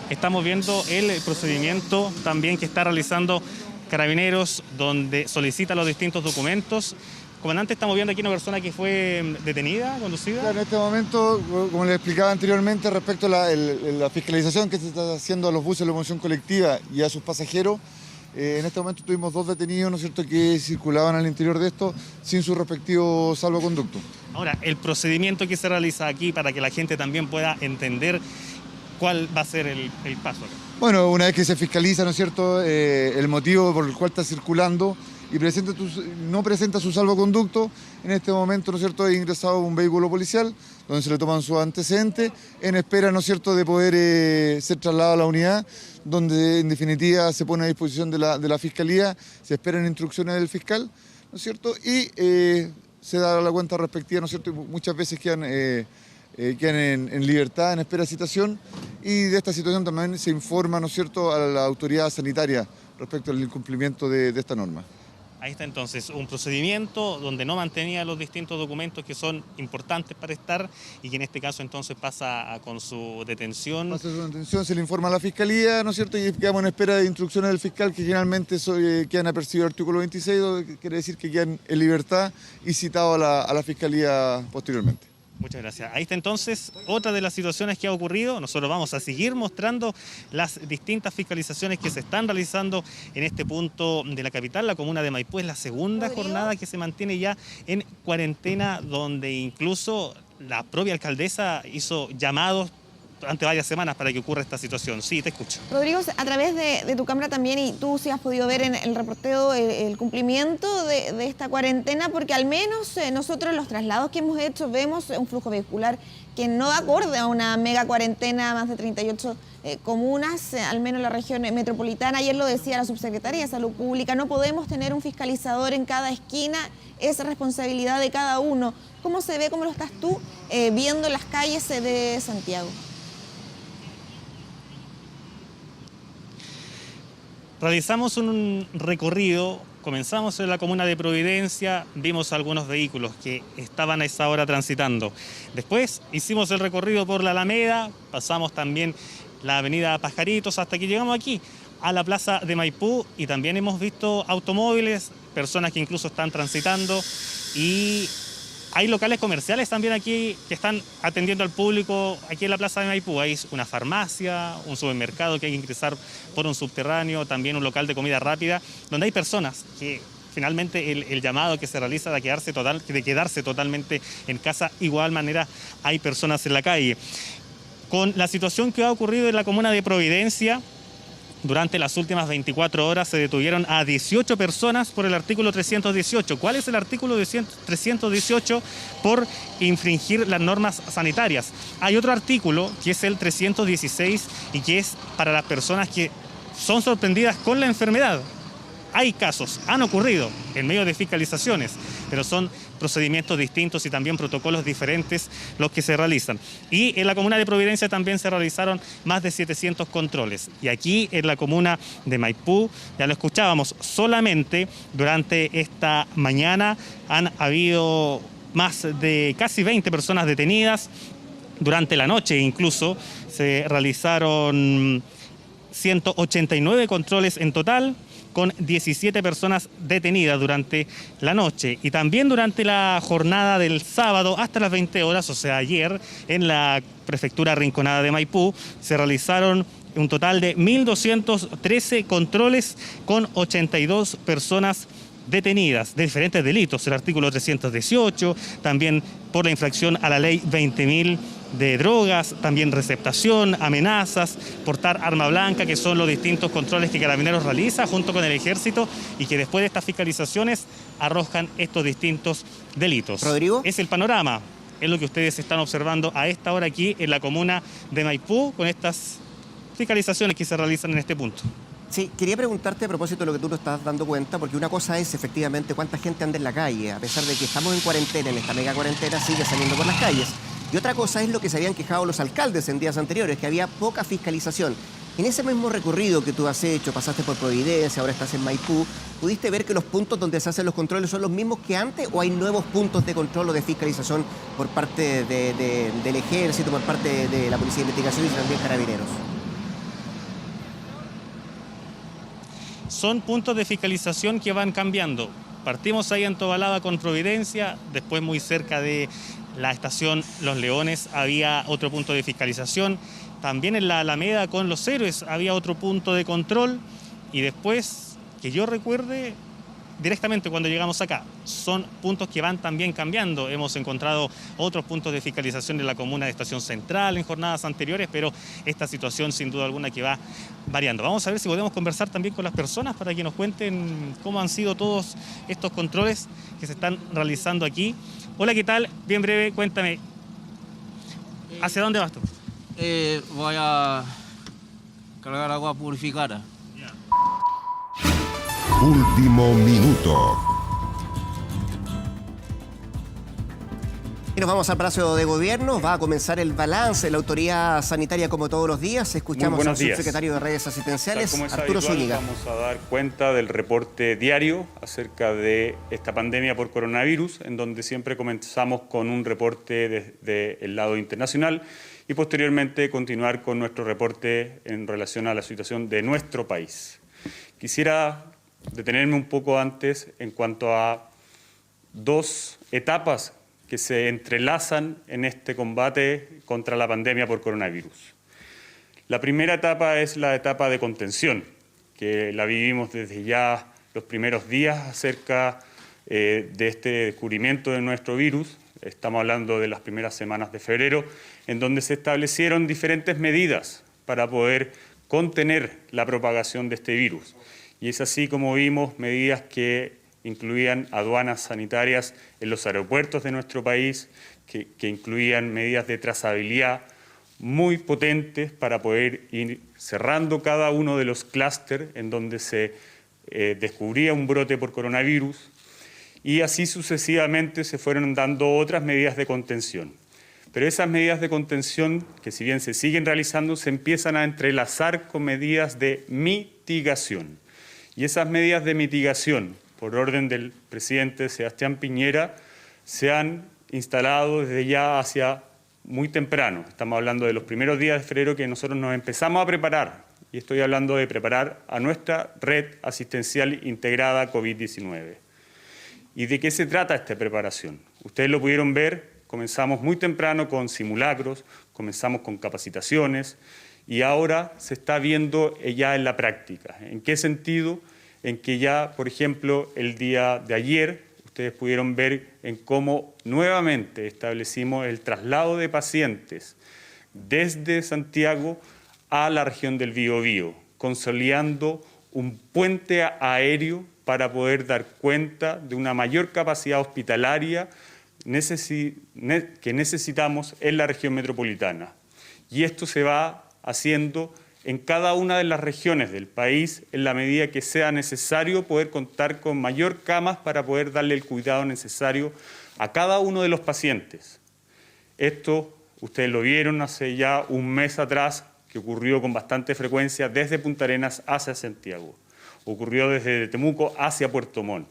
estamos viendo el procedimiento también que está realizando Carabineros, donde solicita los distintos documentos. Comandante, estamos viendo aquí una persona que fue detenida, conducida. Claro, en este momento, como les explicaba anteriormente, respecto a la fiscalización que se está haciendo a los buses de locomoción colectiva y a sus pasajeros, en este momento tuvimos 2 detenidos, ¿no es cierto?, que circulaban al interior de esto sin su respectivo salvoconducto. Ahora, el procedimiento que se realiza aquí para que la gente también pueda entender cuál va a ser el paso acá. Bueno, una vez que se fiscaliza, ¿no es cierto?, el motivo por el cual está circulando y no presenta su salvoconducto, en este momento, ¿no es cierto?, es ingresado a un vehículo policial donde se le toman sus antecedentes en espera, ¿no es cierto?, de poder ser trasladado a la unidad, donde en definitiva se pone a disposición de la Fiscalía, se esperan instrucciones del fiscal, ¿no es cierto?, y se da la cuenta respectiva, ¿no es cierto?, y muchas veces quedan en libertad, en espera de citación, y de esta situación también se informa, ¿no es cierto?, a la autoridad sanitaria respecto al incumplimiento de esta norma. Ahí está entonces un procedimiento donde no mantenía los distintos documentos que son importantes para estar y que en este caso entonces pasa con su detención. Pasa su detención, se le informa a la Fiscalía, ¿no es cierto? Y quedamos en espera de instrucciones del fiscal que generalmente quedan apercibidos al artículo 26, que quiere decir que quedan en libertad y citados a la Fiscalía posteriormente. Muchas gracias. Ahí está entonces otra de las situaciones que ha ocurrido. Nosotros vamos a seguir mostrando las distintas fiscalizaciones que se están realizando en este punto de la capital. La comuna de Maipú es la segunda jornada que se mantiene ya en cuarentena, donde incluso la propia alcaldesa hizo llamados durante varias semanas para que ocurra esta situación. Sí, te escucho. Rodrigo, a través de tu cámara también, y tú sí has podido ver en el reporteo el cumplimiento de esta cuarentena, porque al menos nosotros los traslados que hemos hecho vemos un flujo vehicular que no va acorde a una mega cuarentena, más de 38 comunas, al menos en la región metropolitana. Ayer lo decía la subsecretaria de Salud Pública, no podemos tener un fiscalizador en cada esquina, es responsabilidad de cada uno. ¿Cómo se ve, cómo lo estás tú viendo las calles de Santiago? Realizamos un recorrido, comenzamos en la comuna de Providencia, vimos algunos vehículos que estaban a esa hora transitando. Después hicimos el recorrido por la Alameda, pasamos también la avenida Pajaritos hasta que llegamos aquí a la plaza de Maipú y también hemos visto automóviles, personas que incluso están transitando y hay locales comerciales también aquí que están atendiendo al público aquí en la plaza de Maipú. Hay una farmacia, un supermercado que hay que ingresar por un subterráneo, también un local de comida rápida, donde hay personas que finalmente el llamado que se realiza de quedarse totalmente en casa, igual manera hay personas en la calle. Con la situación que ha ocurrido en la comuna de Providencia, durante las últimas 24 horas se detuvieron a 18 personas por el artículo 318. ¿Cuál es el artículo 318? Por infringir las normas sanitarias. Hay otro artículo que es el 316 y que es para las personas que son sorprendidas con la enfermedad. Hay casos, han ocurrido en medio de fiscalizaciones, pero son procedimientos distintos y también protocolos diferentes los que se realizan. Y en la comuna de Providencia también se realizaron más de 700 controles. Y aquí en la comuna de Maipú, ya lo escuchábamos, solamente durante esta mañana han habido más de casi 20 personas detenidas. Durante la noche incluso se realizaron 189 controles en total, con 17 personas detenidas durante la noche. Y también durante la jornada del sábado hasta las 20 horas, o sea, ayer, en la prefectura Rinconada de Maipú, se realizaron un total de 1.213 controles con 82 personas detenidas de diferentes delitos, el artículo 318, también por la infracción a la ley 20.000 de drogas, también receptación, amenazas, portar arma blanca, que son los distintos controles que Carabineros realiza junto con el Ejército y que después de estas fiscalizaciones arrojan estos distintos delitos. Rodrigo. Es el panorama, es lo que ustedes están observando a esta hora aquí en la comuna de Maipú con estas fiscalizaciones que se realizan en este punto. Sí, quería preguntarte a propósito de lo que tú nos estás dando cuenta, porque una cosa es efectivamente cuánta gente anda en la calle, a pesar de que estamos en cuarentena, en esta mega cuarentena, sigue saliendo por las calles. Y otra cosa es lo que se habían quejado los alcaldes en días anteriores, que había poca fiscalización. En ese mismo recorrido que tú has hecho, pasaste por Providencia, ahora estás en Maipú, ¿pudiste ver que los puntos donde se hacen los controles son los mismos que antes o hay nuevos puntos de control o de fiscalización por parte del Ejército, por parte de la Policía de Investigación y también Carabineros? Son puntos de fiscalización que van cambiando. Partimos ahí en Tobalaba con Providencia, después muy cerca de la estación Los Leones había otro punto de fiscalización, también en la Alameda con Los Héroes había otro punto de control y después, que yo recuerde, directamente cuando llegamos acá, son puntos que van también cambiando. Hemos encontrado otros puntos de fiscalización en la comuna de Estación Central en jornadas anteriores, pero esta situación sin duda alguna que va variando. Vamos a ver si podemos conversar también con las personas para que nos cuenten cómo han sido todos estos controles que se están realizando aquí. Hola, ¿qué tal? Bien breve, cuéntame. ¿Hacia dónde vas tú? Voy a cargar agua purificada. Último minuto. Y nos vamos al Palacio de Gobierno. Va a comenzar el balance de la autoridad sanitaria como todos los días. Escuchamos al subsecretario de Redes Asistenciales, Arturo Zúñiga. Vamos a dar cuenta del reporte diario acerca de esta pandemia por coronavirus, en donde siempre comenzamos con un reporte desde el lado internacional y posteriormente continuar con nuestro reporte en relación a la situación de nuestro país. Quisiera detenerme un poco antes en cuanto a dos etapas que se entrelazan en este combate contra la pandemia por coronavirus. La primera etapa es la etapa de contención, que la vivimos desde ya los primeros días acerca de este descubrimiento de nuestro virus. Estamos hablando de las primeras semanas de febrero, en donde se establecieron diferentes medidas para poder contener la propagación de este virus. Y es así como vimos medidas que incluían aduanas sanitarias en los aeropuertos de nuestro país, que incluían medidas de trazabilidad muy potentes para poder ir cerrando cada uno de los clústeres en donde se descubría un brote por coronavirus, y así sucesivamente se fueron dando otras medidas de contención. Pero esas medidas de contención, que si bien se siguen realizando, se empiezan a entrelazar con medidas de mitigación. Y esas medidas de mitigación, por orden del presidente Sebastián Piñera, se han instalado desde ya hacia muy temprano. Estamos hablando de los primeros días de febrero que nosotros nos empezamos a preparar, y estoy hablando de preparar a nuestra red asistencial integrada COVID-19. ¿Y de qué se trata esta preparación? Ustedes lo pudieron ver, comenzamos muy temprano con simulacros, comenzamos con capacitaciones, y ahora se está viendo ya en la práctica. ¿En qué sentido? En que ya, por ejemplo, el día de ayer, ustedes pudieron ver en cómo nuevamente establecimos el traslado de pacientes desde Santiago a la región del Biobío, consolidando un puente aéreo para poder dar cuenta de una mayor capacidad hospitalaria que necesitamos en la región metropolitana. Y esto se va haciendo en cada una de las regiones del país en la medida que sea necesario poder contar con mayor camas para poder darle el cuidado necesario a cada uno de los pacientes. Esto ustedes lo vieron hace ya un mes atrás, que ocurrió con bastante frecuencia desde Punta Arenas hacia Santiago. Ocurrió desde Temuco hacia Puerto Montt.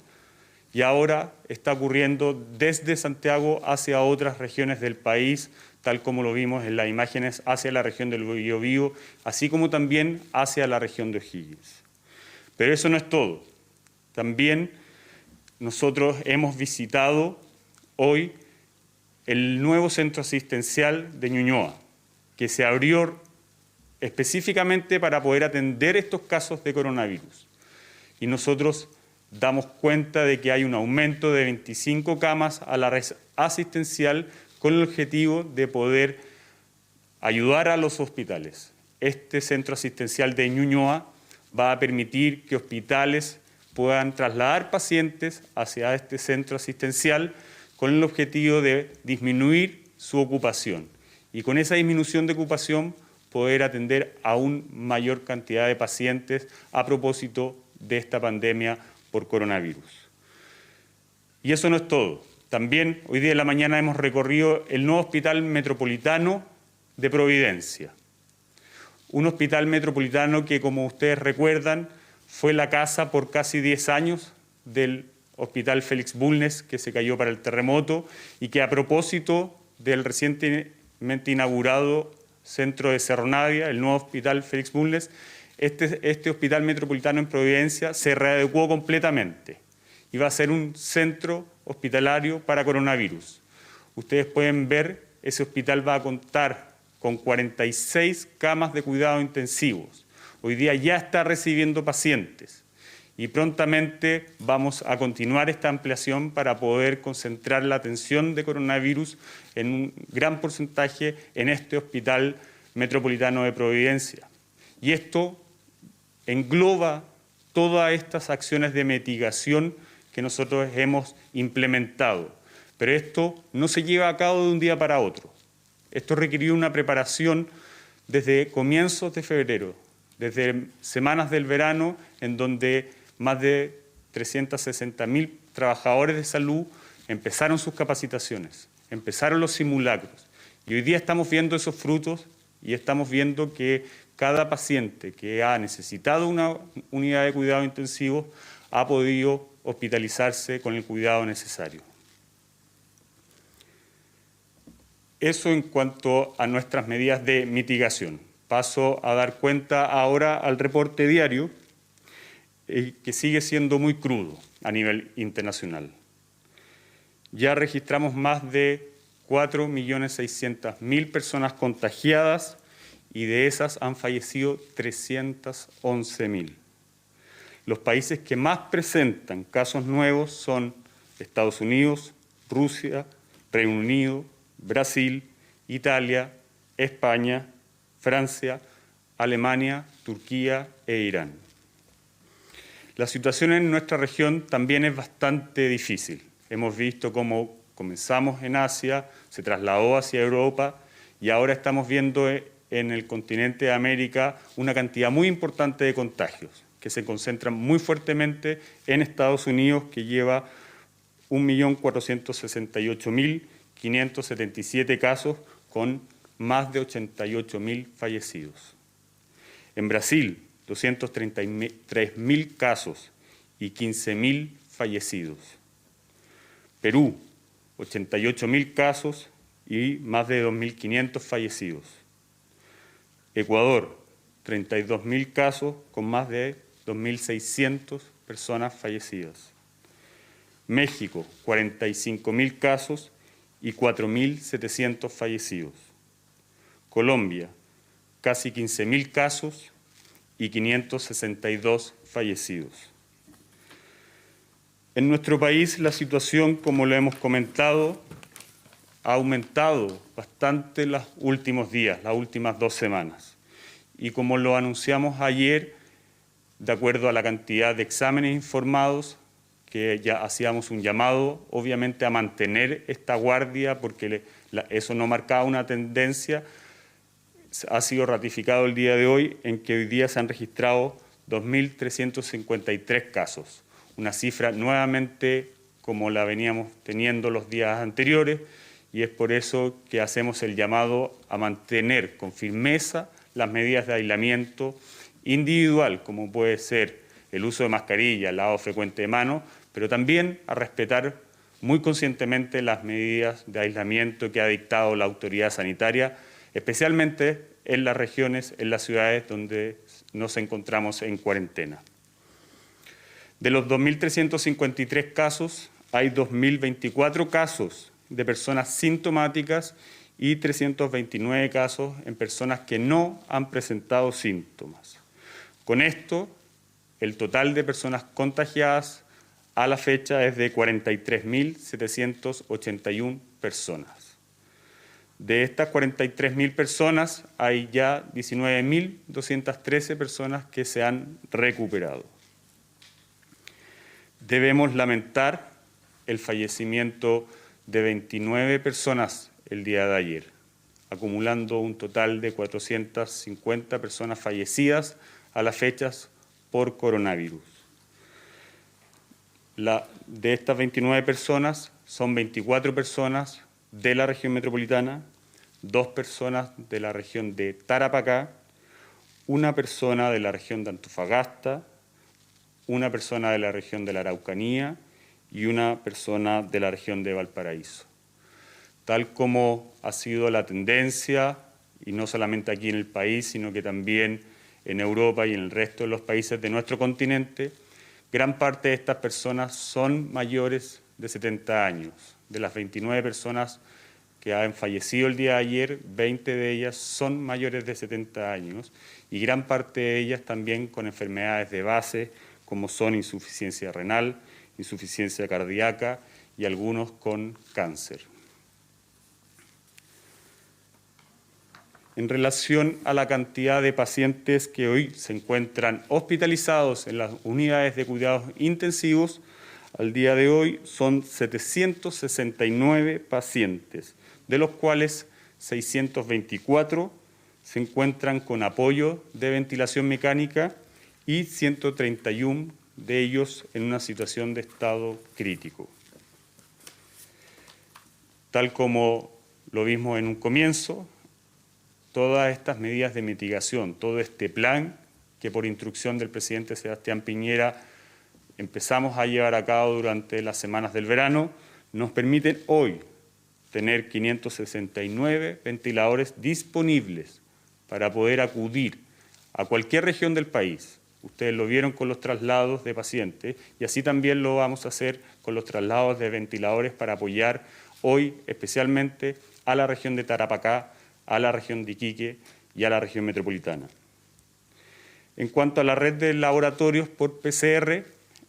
Y ahora está ocurriendo desde Santiago hacia otras regiones del país, tal como lo vimos en las imágenes, hacia la región del Biobío, así como también hacia la región de O'Higgins. Pero eso no es todo. También nosotros hemos visitado hoy el nuevo centro asistencial de Ñuñoa, que se abrió específicamente para poder atender estos casos de coronavirus. Y nosotros damos cuenta de que hay un aumento de 25 camas a la red asistencial con el objetivo de poder ayudar a los hospitales. Este centro asistencial de Ñuñoa va a permitir que hospitales puedan trasladar pacientes hacia este centro asistencial con el objetivo de disminuir su ocupación. Y con esa disminución de ocupación poder atender a aún mayor cantidad de pacientes a propósito de esta pandemia por coronavirus. Y eso no es todo. También hoy día en la mañana hemos recorrido el nuevo Hospital Metropolitano de Providencia. Un hospital metropolitano que, como ustedes recuerdan, fue la casa por casi 10 años del Hospital Félix Bulnes, que se cayó para el terremoto, y que a propósito del recientemente inaugurado centro de Cerro Navia, el nuevo Hospital Félix Bulnes, este Hospital Metropolitano en Providencia se readecuó completamente y va a ser un centro hospitalario para coronavirus. Ustedes pueden ver, ese hospital va a contar con 46 camas de cuidados intensivos. Hoy día ya está recibiendo pacientes y prontamente vamos a continuar esta ampliación para poder concentrar la atención de coronavirus en un gran porcentaje en este Hospital Metropolitano de Providencia. Y esto engloba todas estas acciones de mitigación que nosotros hemos implementado. Pero esto no se lleva a cabo de un día para otro. Esto requirió una preparación desde comienzos de febrero, desde semanas del verano, en donde más de 360.000 trabajadores de salud empezaron sus capacitaciones. empezaron los simulacros. Y hoy día estamos viendo esos frutos y estamos viendo que cada paciente que ha necesitado una unidad de cuidado intensivo ha podido hospitalizarse con el cuidado necesario. Eso en cuanto a nuestras medidas de mitigación. Paso a dar cuenta ahora al reporte diario, que sigue siendo muy crudo a nivel internacional. Ya registramos más de 4.600.000 personas contagiadas y de esas han fallecido 311.000. Los países que más presentan casos nuevos son Estados Unidos, Rusia, Reino Unido, Brasil, Italia, España, Francia, Alemania, Turquía e Irán. La situación en nuestra región también es bastante difícil. Hemos visto cómo comenzamos en Asia, se trasladó hacia Europa y ahora estamos viendo en el continente de América una cantidad muy importante de contagios que se concentran muy fuertemente en Estados Unidos, que lleva 1.468.577 casos con más de 88.000 fallecidos. En Brasil, 233.000 casos y 15.000 fallecidos. Perú, 88.000 casos y más de 2.500 fallecidos. Ecuador, 32.000 casos con más de 2.600 personas fallecidas. México, 45.000 casos y 4.700 fallecidos. Colombia, casi 15.000 casos y 562 fallecidos. En nuestro país la situación, como lo hemos comentado, ha aumentado bastante los últimos días, las últimas 2 semanas. Y como lo anunciamos ayer, de acuerdo a la cantidad de exámenes informados, que ya hacíamos un llamado, obviamente, a mantener esta guardia, porque eso no marcaba una tendencia, ha sido ratificado el día de hoy, en que hoy día se han registrado 2.353 casos, una cifra nuevamente como la veníamos teniendo los días anteriores, y es por eso que hacemos el llamado a mantener con firmeza las medidas de aislamiento individual, como puede ser el uso de mascarilla, el lavado frecuente de manos, pero también a respetar muy conscientemente las medidas de aislamiento que ha dictado la autoridad sanitaria, especialmente en las regiones, en las ciudades donde nos encontramos en cuarentena. De los 2.353 casos, hay 2.024 casos de personas sintomáticas y 329 casos en personas que no han presentado síntomas. Con esto, el total de personas contagiadas a la fecha es de 43.781 personas. De estas 43.000 personas, hay ya 19.213 personas que se han recuperado. Debemos lamentar el fallecimiento de 29 personas el día de ayer, acumulando un total de 450 personas fallecidas a las fechas por coronavirus. De estas 29 personas, son 24 personas de la región metropolitana, 2 personas de la región de Tarapacá, 1 persona de la región de Antofagasta, 1 persona de la región de la Araucanía y 1 persona de la región de Valparaíso. Tal como ha sido la tendencia, y no solamente aquí en el país, sino que también en Europa y en el resto de los países de nuestro continente, gran parte de estas personas son mayores de 70 años. De las 29 personas que han fallecido el día de ayer, 20 de ellas son mayores de 70 años y gran parte de ellas también con enfermedades de base, como son insuficiencia renal, insuficiencia cardíaca y algunos con cáncer. En relación a la cantidad de pacientes que hoy se encuentran hospitalizados en las unidades de cuidados intensivos, al día de hoy son 769 pacientes, de los cuales 624 se encuentran con apoyo de ventilación mecánica y 131 de ellos en una situación de estado crítico. Tal como lo vimos en un comienzo, todas estas medidas de mitigación, todo este plan que por instrucción del presidente Sebastián Piñera empezamos a llevar a cabo durante las semanas del verano, nos permiten hoy tener 569 ventiladores disponibles para poder acudir a cualquier región del país. Ustedes lo vieron con los traslados de pacientes y así también lo vamos a hacer con los traslados de ventiladores para apoyar hoy especialmente a la región de Tarapacá, a la región de Iquique y a la región metropolitana. En cuanto a la red de laboratorios por PCR,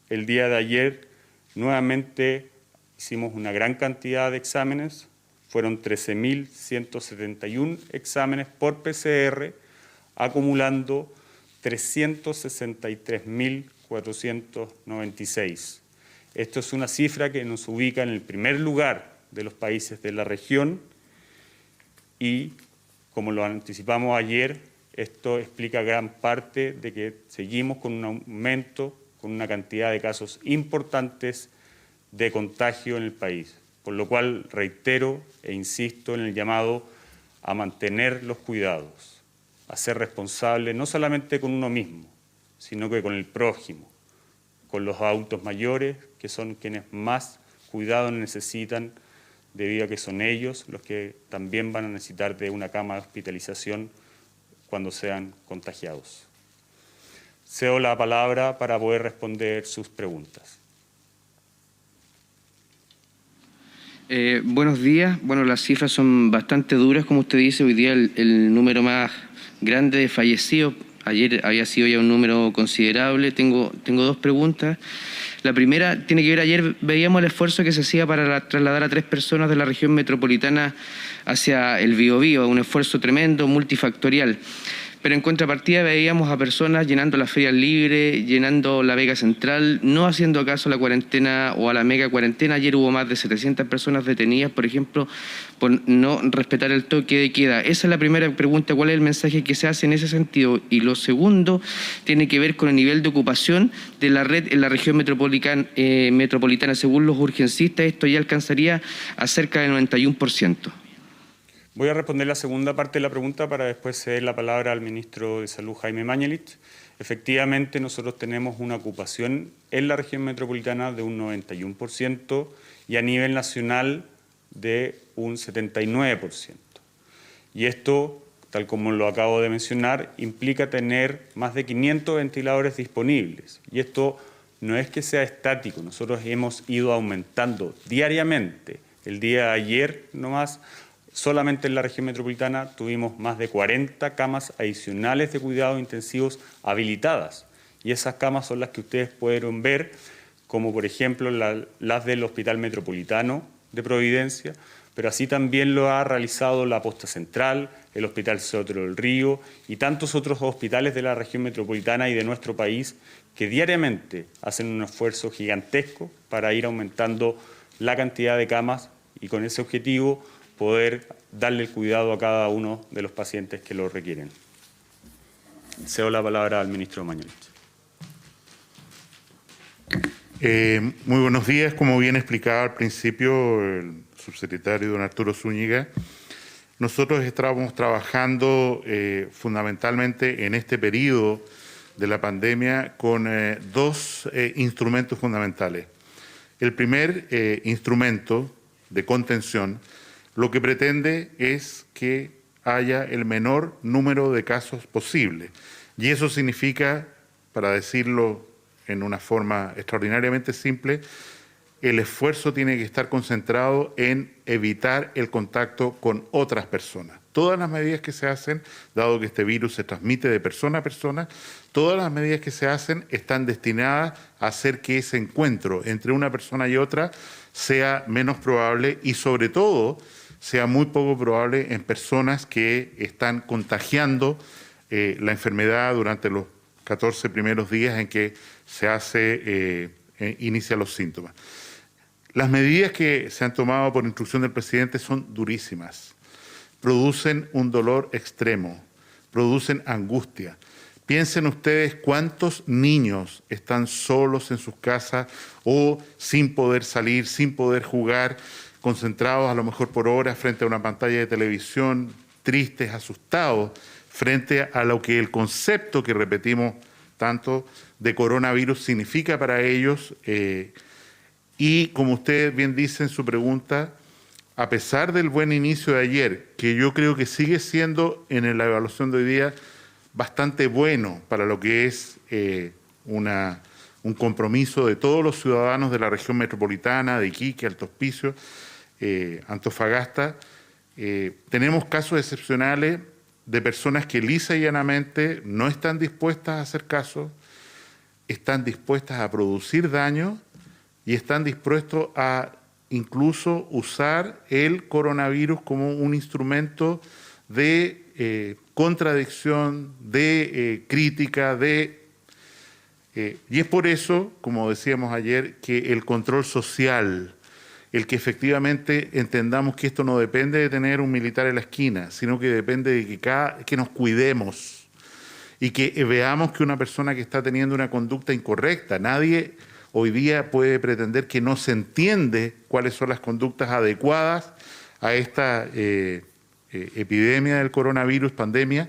el día de ayer nuevamente hicimos una gran cantidad de exámenes, fueron 13.171 exámenes por PCR, acumulando 363.496. Esto es una cifra que nos ubica en el primer lugar de los países de la región y, como lo anticipamos ayer, esto explica gran parte de que seguimos con un aumento, con una cantidad de casos importantes de contagio en el país. Por lo cual reitero e insisto en el llamado a mantener los cuidados, a ser responsable no solamente con uno mismo, sino que con el prójimo, con los adultos mayores, que son quienes más cuidado necesitan, debido a que son ellos los que también van a necesitar de una cama de hospitalización cuando sean contagiados. Cedo la palabra para poder responder sus preguntas. Buenos días. Bueno, las cifras son bastante duras, como usted dice. Hoy día el número más grande de fallecidos, ayer había sido ya un número considerable. Tengo dos preguntas. La primera tiene que ver, ayer veíamos el esfuerzo que se hacía para trasladar a 3 personas de la región metropolitana hacia el Biobío, un esfuerzo tremendo, multifactorial. Pero en contrapartida veíamos a personas llenando las ferias libres, llenando la Vega Central, no haciendo caso a la cuarentena o a la mega cuarentena. Ayer hubo más de 700 personas detenidas, por ejemplo, por no respetar el toque de queda. Esa es la primera pregunta, ¿cuál es el mensaje que se hace en ese sentido? Y lo segundo tiene que ver con el nivel de ocupación de la red en la región metropolitana. Según los urgencistas, esto ya alcanzaría a cerca del 91%. Voy a responder la segunda parte de la pregunta para después ceder la palabra al ministro de Salud, Jaime Mañalich. Efectivamente, nosotros tenemos una ocupación en la región metropolitana de un 91% y a nivel nacional de un 79%. Y esto, tal como lo acabo de mencionar, implica tener más de 500 ventiladores disponibles. Y esto no es que sea estático, nosotros hemos ido aumentando diariamente. El día de ayer nomás, solamente en la región metropolitana tuvimos más de 40 camas adicionales de cuidados intensivos habilitadas. Y esas camas son las que ustedes pudieron ver, como por ejemplo las del Hospital Metropolitano de Providencia, pero así también lo ha realizado la Posta Central, el Hospital Sotero del Río y tantos otros hospitales de la región metropolitana y de nuestro país que diariamente hacen un esfuerzo gigantesco para ir aumentando la cantidad de camas y con ese objetivo poder darle el cuidado a cada uno de los pacientes que lo requieren. Cedo la palabra al ministro Mañalich. Muy buenos días. Como bien explicaba al principio el subsecretario don Arturo Zúñiga, nosotros estábamos trabajando fundamentalmente en este periodo de la pandemia con 2 instrumentos fundamentales. El primer instrumento de contención lo que pretende es que haya el menor número de casos posible. Y eso significa, para decirlo en una forma extraordinariamente simple, el esfuerzo tiene que estar concentrado en evitar el contacto con otras personas. Todas las medidas que se hacen, dado que este virus se transmite de persona a persona, todas las medidas que se hacen están destinadas a hacer que ese encuentro entre una persona y otra sea menos probable y, sobre todo, sea muy poco probable en personas que están contagiando la enfermedad durante los 14 primeros días en que se inicia los síntomas. Las medidas que se han tomado por instrucción del presidente son durísimas, producen un dolor extremo, producen angustia. Piensen ustedes cuántos niños están solos en sus casas o sin poder salir, sin poder jugar, concentrados a lo mejor por horas frente a una pantalla de televisión, tristes, asustados, frente a lo que el concepto que repetimos tanto de coronavirus significa para ellos. Y como usted bien dice en su pregunta, a pesar del buen inicio de ayer, que yo creo que sigue siendo en la evaluación de hoy día bastante bueno para lo que es un compromiso de todos los ciudadanos de la región metropolitana, de Iquique, Alto Hospicio, Antofagasta, tenemos casos excepcionales de personas que lisa y llanamente no están dispuestas a hacer caso, están dispuestas a producir daño y están dispuestos a incluso usar el coronavirus como un instrumento de contradicción, de crítica, y es por eso, como decíamos ayer, que el control social, el que efectivamente entendamos que esto no depende de tener un militar en la esquina, sino que depende de que nos cuidemos y que veamos que una persona que está teniendo una conducta incorrecta, nadie hoy día puede pretender que no se entiende cuáles son las conductas adecuadas a esta epidemia del coronavirus, pandemia.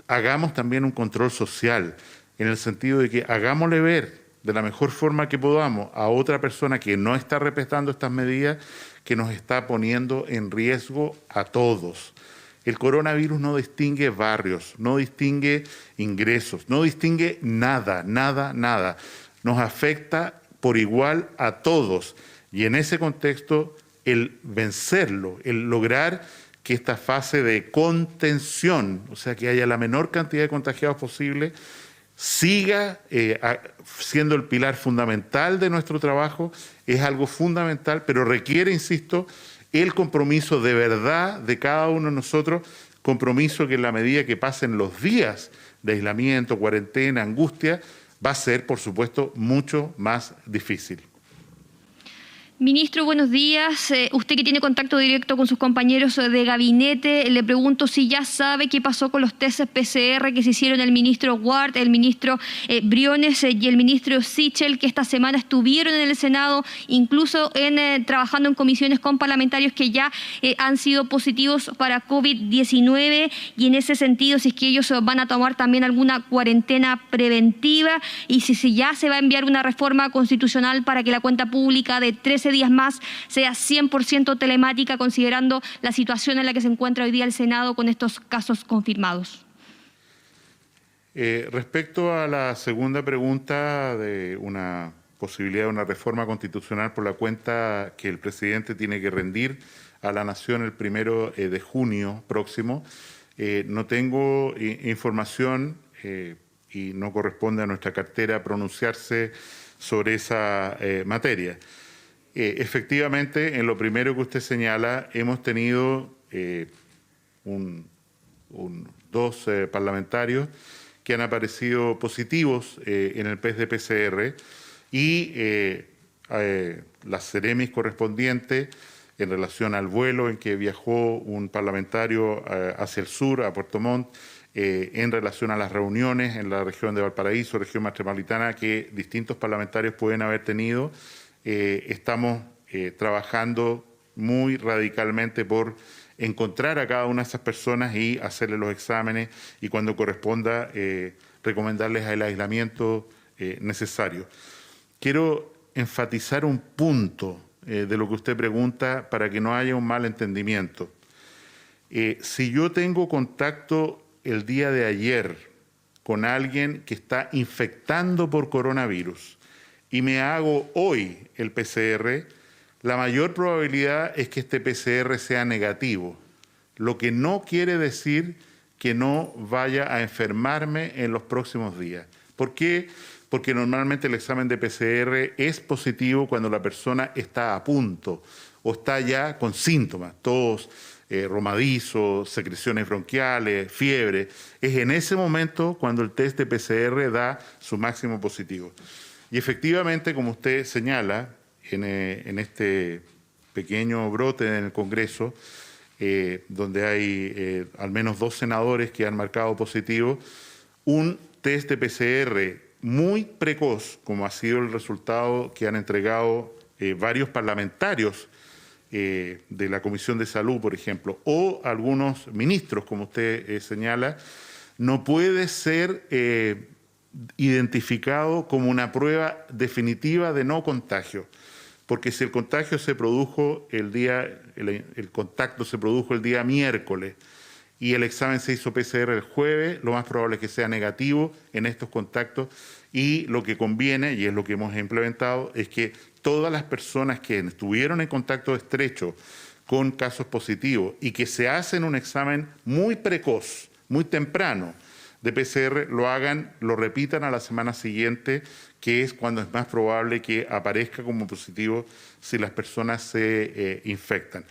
Hagamos también un control social, en el sentido de que hagámosle ver de la mejor forma que podamos a otra persona que no está respetando estas medidas, que nos está poniendo en riesgo a todos. El coronavirus no distingue barrios, no distingue ingresos, no distingue nada, nada, nada. Nos afecta por igual a todos. Y en ese contexto, el vencerlo, el lograr que esta fase de contención, o sea, que haya la menor cantidad de contagiados posible, siga siendo el pilar fundamental de nuestro trabajo, es algo fundamental, pero requiere, insisto, el compromiso de verdad de cada uno de nosotros, compromiso que en la medida que pasen los días de aislamiento, cuarentena, angustia, va a ser, por supuesto, mucho más difícil. Ministro, buenos días. Usted que tiene contacto directo con sus compañeros de gabinete, le pregunto si ya sabe qué pasó con los tests PCR que se hicieron el ministro Ward, el ministro Briones y el ministro Sichel, que esta semana estuvieron en el Senado, incluso trabajando en comisiones con parlamentarios que ya han sido positivos para COVID-19, y en ese sentido, si es que ellos van a tomar también alguna cuarentena preventiva, y si ya se va a enviar una reforma constitucional para que la cuenta pública de 13 días más sea 100% telemática, considerando la situación en la que se encuentra hoy día el Senado con estos casos confirmados. Respecto a la segunda pregunta de una posibilidad de una reforma constitucional por la cuenta que el presidente tiene que rendir a la Nación el 1 de junio próximo, no tengo información y no corresponde a nuestra cartera pronunciarse sobre esa materia. Efectivamente, en lo primero que usted señala, hemos tenido dos parlamentarios que han aparecido positivos en el test de PCR y las seremis correspondientes en relación al vuelo en que viajó un parlamentario hacia el sur, a Puerto Montt, en relación a las reuniones en la región de Valparaíso, región metropolitana, que distintos parlamentarios pueden haber tenido. Estamos trabajando muy radicalmente por encontrar a cada una de esas personas y hacerle los exámenes y cuando corresponda recomendarles el aislamiento necesario. Quiero enfatizar un punto de lo que usted pregunta para que no haya un mal entendimiento. Si yo tengo contacto el día de ayer con alguien que está infectando por coronavirus y me hago hoy el PCR, la mayor probabilidad es que este PCR sea negativo, lo que no quiere decir que no vaya a enfermarme en los próximos días. ¿Por qué? Porque normalmente el examen de PCR es positivo cuando la persona está a punto o está ya con síntomas, tos, romadizo, secreciones bronquiales, fiebre. Es en ese momento cuando el test de PCR da su máximo positivo. Y efectivamente, como usted señala, en este pequeño brote en el Congreso, donde hay al menos 2 senadores que han marcado positivo, un test de PCR muy precoz, como ha sido el resultado que han entregado varios parlamentarios de la Comisión de Salud, por ejemplo, o algunos ministros, como usted señala, no puede ser identificado como una prueba definitiva de no contagio, porque si el contagio se produjo el contacto se produjo el día miércoles y el examen se hizo PCR el jueves, lo más probable es que sea negativo en estos contactos, y lo que conviene, y es lo que hemos implementado, es que todas las personas que estuvieron en contacto estrecho con casos positivos y que se hacen un examen muy precoz, muy temprano, de PCR, lo repitan a la semana siguiente, que es cuando es más probable que aparezca como positivo si las personas se infectan.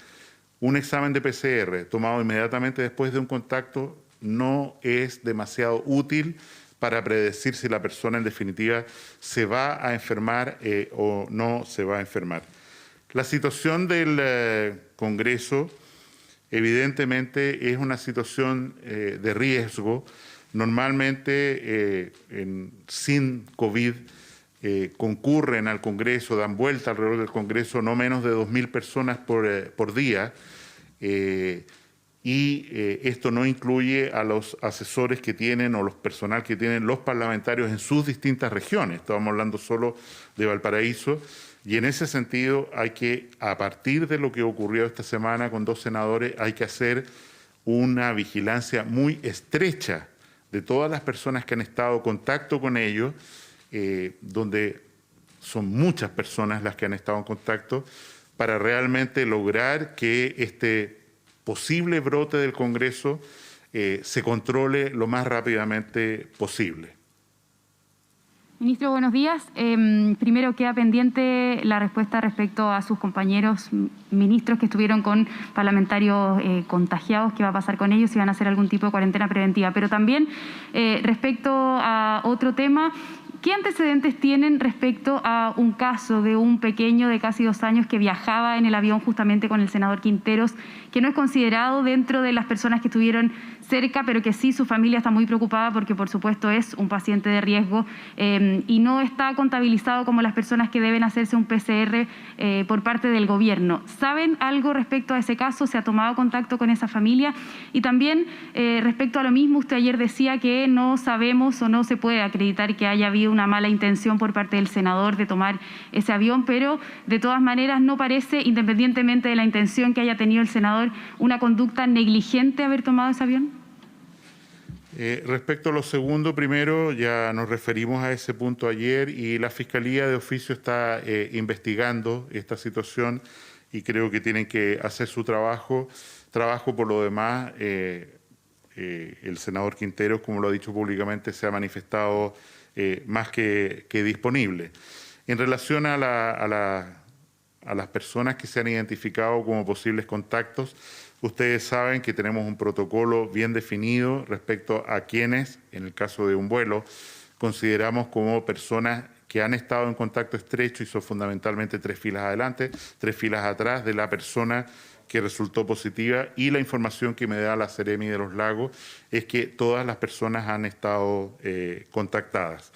Un examen de PCR tomado inmediatamente después de un contacto no es demasiado útil para predecir si la persona en definitiva se va a enfermar o no se va a enfermar. La situación del Congreso evidentemente es una situación de riesgo. Normalmente sin COVID concurren al Congreso, dan vuelta alrededor del Congreso no menos de 2.000 personas por día, y esto no incluye a los asesores que tienen o los personal que tienen los parlamentarios en sus distintas regiones. Estábamos hablando solo de Valparaíso, y en ese sentido hay que, a partir de lo que ocurrió esta semana con 2 senadores, hay que hacer una vigilancia muy estrecha de todas las personas que han estado en contacto con ellos, donde son muchas personas las que han estado en contacto, para realmente lograr que este posible brote del Congreso se controle lo más rápidamente posible. Ministro, buenos días. Primero queda pendiente la respuesta respecto a sus compañeros ministros que estuvieron con parlamentarios contagiados. ¿Qué va a pasar con ellos? Si van a hacer algún tipo de cuarentena preventiva. Pero también respecto a otro tema, ¿qué antecedentes tienen respecto a un caso de un pequeño de casi 2 años que viajaba en el avión justamente con el senador Quinteros, que no es considerado dentro de las personas que estuvieron cerca, pero que sí su familia está muy preocupada porque por supuesto es un paciente de riesgo y no está contabilizado como las personas que deben hacerse un PCR por parte del gobierno? ¿Saben algo respecto a ese caso? ¿Se ha tomado contacto con esa familia? Y también respecto a lo mismo, usted ayer decía que no sabemos o no se puede acreditar que haya habido una mala intención por parte del senador de tomar ese avión, pero de todas maneras no parece, independientemente de la intención que haya tenido el senador, una conducta negligente haber tomado ese avión. Respecto a lo segundo, primero ya nos referimos a ese punto ayer y la Fiscalía de Oficio está investigando esta situación y creo que tienen que hacer su trabajo. Por lo demás, el senador Quinteros, como lo ha dicho públicamente, se ha manifestado más que disponible. En relación a las personas que se han identificado como posibles contactos, ustedes saben que tenemos un protocolo bien definido respecto a quienes, en el caso de un vuelo, consideramos como personas que han estado en contacto estrecho, y son fundamentalmente 3 filas adelante, 3 filas atrás de la persona que resultó positiva, y la información que me da la Seremi de los Lagos es que todas las personas han estado contactadas.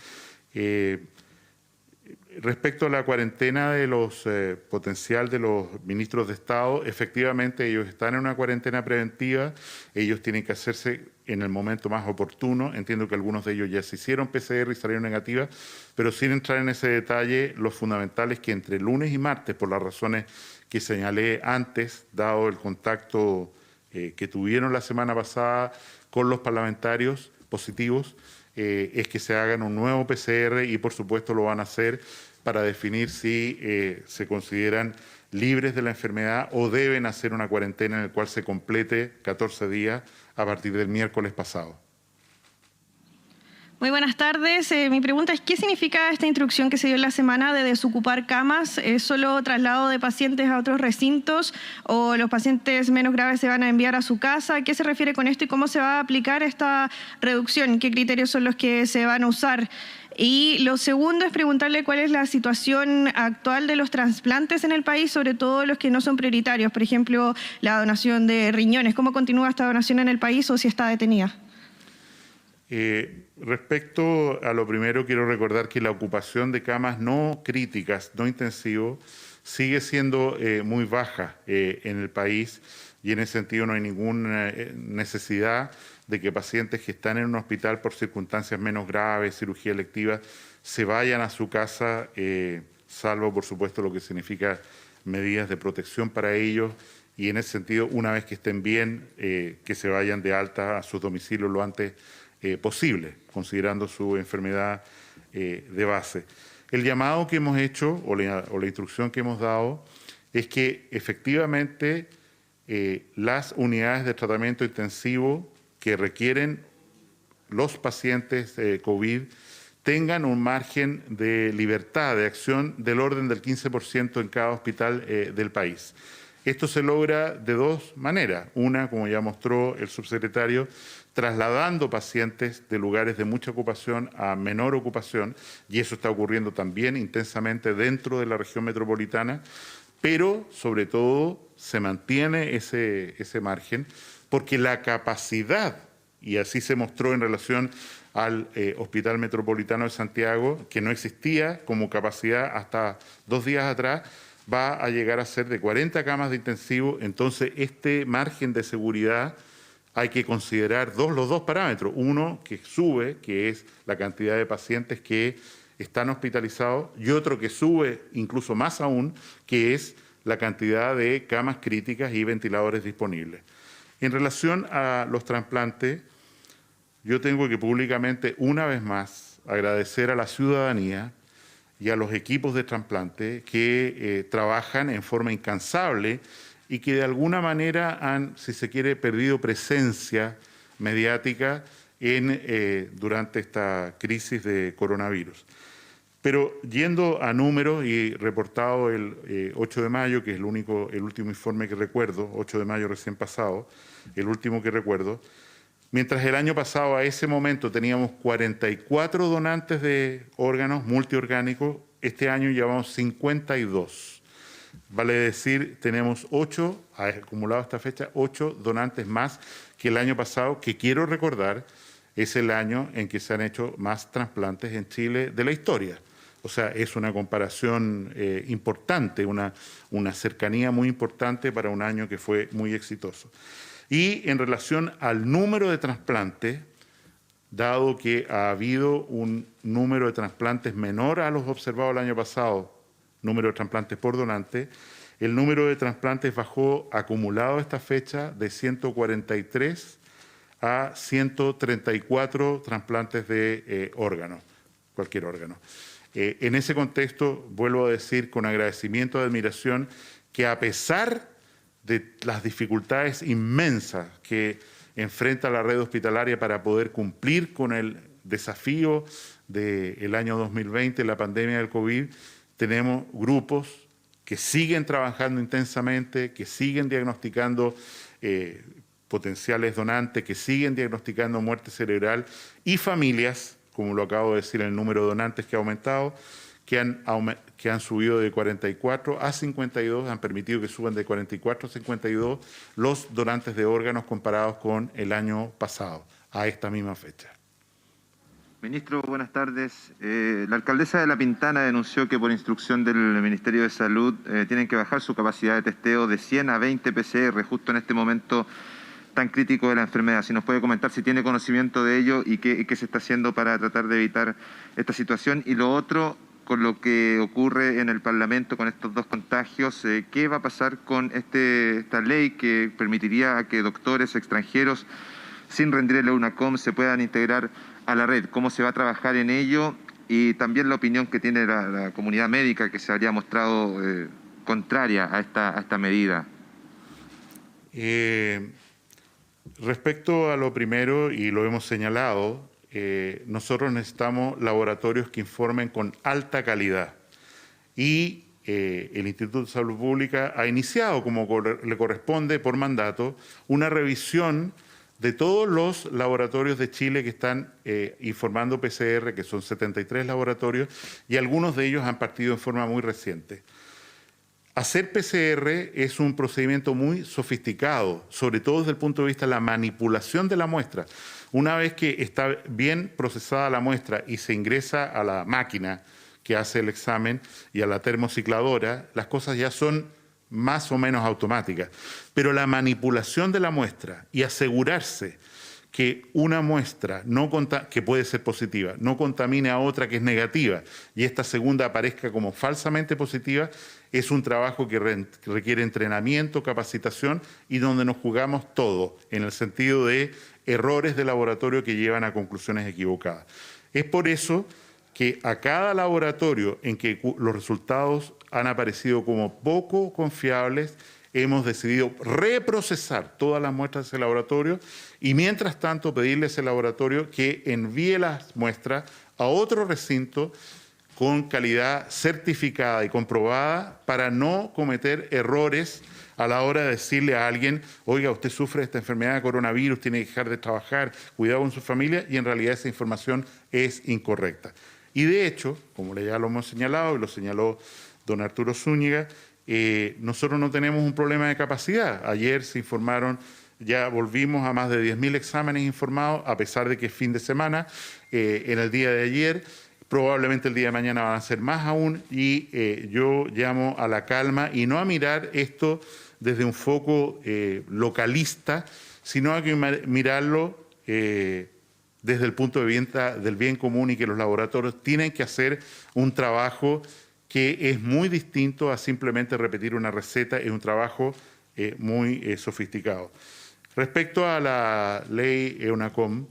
Respecto a la cuarentena de los potencial de los ministros de Estado, efectivamente ellos están en una cuarentena preventiva, ellos tienen que hacerse en el momento más oportuno. Entiendo que algunos de ellos ya se hicieron PCR y salieron negativas, pero sin entrar en ese detalle, lo fundamental es que entre lunes y martes, por las razones que señalé antes, dado el contacto que tuvieron la semana pasada con los parlamentarios positivos, es que se hagan un nuevo PCR y por supuesto lo van a hacer para definir si se consideran libres de la enfermedad o deben hacer una cuarentena en la cual se complete 14 días a partir del miércoles pasado. Muy buenas tardes. Mi pregunta es, ¿qué significa esta instrucción que se dio en la semana de desocupar camas? ¿Es solo traslado de pacientes a otros recintos o los pacientes menos graves se van a enviar a su casa? ¿A qué se refiere con esto y cómo se va a aplicar esta reducción? ¿Qué criterios son los que se van a usar? Y lo segundo es preguntarle cuál es la situación actual de los trasplantes en el país, sobre todo los que no son prioritarios, por ejemplo, la donación de riñones. ¿Cómo continúa esta donación en el país o si está detenida? Respecto a lo primero, quiero recordar que la ocupación de camas no críticas, no intensivos, sigue siendo muy baja en el país, y en ese sentido no hay ninguna necesidad de que pacientes que están en un hospital por circunstancias menos graves, cirugía electiva, se vayan a su casa, salvo por supuesto lo que significa medidas de protección para ellos, y en ese sentido, una vez que estén bien, que se vayan de alta a sus domicilios lo antes posible, considerando su enfermedad de base. El llamado que hemos hecho o la instrucción que hemos dado es que efectivamente las unidades de tratamiento intensivo que requieren los pacientes COVID tengan un margen de libertad de acción del orden del 15% en cada hospital del país. Esto se logra de dos maneras. Una, como ya mostró el subsecretario, trasladando pacientes de lugares de mucha ocupación a menor ocupación, y eso está ocurriendo también intensamente dentro de la región metropolitana, pero sobre todo se mantiene ese margen porque la capacidad, y así se mostró en relación al Hospital Metropolitano de Santiago, que no existía como capacidad hasta 2 días atrás, va a llegar a ser de 40 camas de intensivo. Entonces, este margen de seguridad hay que considerar los dos parámetros. Uno, que sube, que es la cantidad de pacientes que están hospitalizados, y otro que sube incluso más aún, que es la cantidad de camas críticas y ventiladores disponibles. En relación a los trasplantes, yo tengo que públicamente, una vez más, agradecer a la ciudadanía y a los equipos de trasplante que trabajan en forma incansable y que de alguna manera han, si se quiere, perdido presencia mediática durante esta crisis de coronavirus. Pero yendo a números y reportado el 8 de mayo, que es el último informe que recuerdo, 8 de mayo recién pasado, el último que recuerdo, mientras el año pasado a ese momento teníamos 44 donantes de órganos multiorgánicos, este año llevamos 52. Vale decir, tenemos 8, acumulado esta fecha, 8 donantes más que el año pasado, que quiero recordar es el año en que se han hecho más trasplantes en Chile de la historia. O sea, es una comparación importante, una cercanía muy importante para un año que fue muy exitoso. Y en relación al número de trasplantes, dado que ha habido un número de trasplantes menor a los observados el año pasado, número de trasplantes por donante, el número de trasplantes bajó acumulado a esta fecha de 143 a 134 trasplantes de órganos, cualquier órgano. En ese contexto, vuelvo a decir con agradecimiento y admiración que a pesar de las dificultades inmensas que enfrenta la red hospitalaria para poder cumplir con el desafío del año 2020, la pandemia del COVID, tenemos grupos que siguen trabajando intensamente, que siguen diagnosticando potenciales donantes, que siguen diagnosticando muerte cerebral, y familias, como lo acabo de decir, el número de donantes que ha aumentado, que han subido de 44 a 52, han permitido que suban de 44 a 52 los donantes de órganos comparados con el año pasado, a esta misma fecha. Ministro, buenas tardes. La alcaldesa de La Pintana denunció que por instrucción del Ministerio de Salud tienen que bajar su capacidad de testeo de 100 a 20 PCR justo en este momento tan crítico de la enfermedad. Si nos puede comentar si tiene conocimiento de ello y qué se está haciendo para tratar de evitar esta situación. Y lo otro, con lo que ocurre en el Parlamento con estos dos contagios, ¿qué va a pasar con esta ley que permitiría a que doctores extranjeros, sin rendir el UNACOM, se puedan integrar a la red? ¿Cómo se va a trabajar en ello? Y también la opinión que tiene la comunidad médica, que se habría mostrado contraria a esta medida. Respecto a lo primero, y lo hemos señalado, nosotros necesitamos laboratorios que informen con alta calidad. Y el Instituto de Salud Pública ha iniciado, como le corresponde por mandato, una revisión de todos los laboratorios de Chile que están informando PCR, que son 73 laboratorios, y algunos de ellos han partido en forma muy reciente. Hacer PCR es un procedimiento muy sofisticado, sobre todo desde el punto de vista de la manipulación de la muestra. Una vez que está bien procesada la muestra y se ingresa a la máquina, que hace el examen y a la termocicladora, las cosas ya son más o menos automáticas. Pero la manipulación de la muestra y asegurarse que una muestra que puede ser positiva no contamine a otra que es negativa y esta segunda aparezca como falsamente positiva, es un trabajo que requiere entrenamiento, capacitación y donde nos jugamos todo en el sentido de errores de laboratorio que llevan a conclusiones equivocadas. Es por eso que a cada laboratorio en que los resultados han aparecido como poco confiables, hemos decidido reprocesar todas las muestras de ese laboratorio y mientras tanto pedirle a ese laboratorio que envíe las muestras a otro recinto con calidad certificada y comprobada para no cometer errores a la hora de decirle a alguien, oiga, usted sufre de esta enfermedad de coronavirus, tiene que dejar de trabajar, cuidado con su familia, y en realidad esa información es incorrecta. Y de hecho, como ya lo hemos señalado y lo señaló don Arturo Zúñiga, nosotros no tenemos un problema de capacidad. Ayer se informaron, ya volvimos a más de 10.000 exámenes informados, a pesar de que es fin de semana, en el día de ayer. Probablemente el día de mañana van a ser más aún y yo llamo a la calma y no a mirar esto desde un foco localista, sino a que mirarlo desde el punto de vista del bien común y que los laboratorios tienen que hacer un trabajo que es muy distinto a simplemente repetir una receta, es un trabajo muy sofisticado. Respecto a la ley EUNACOM,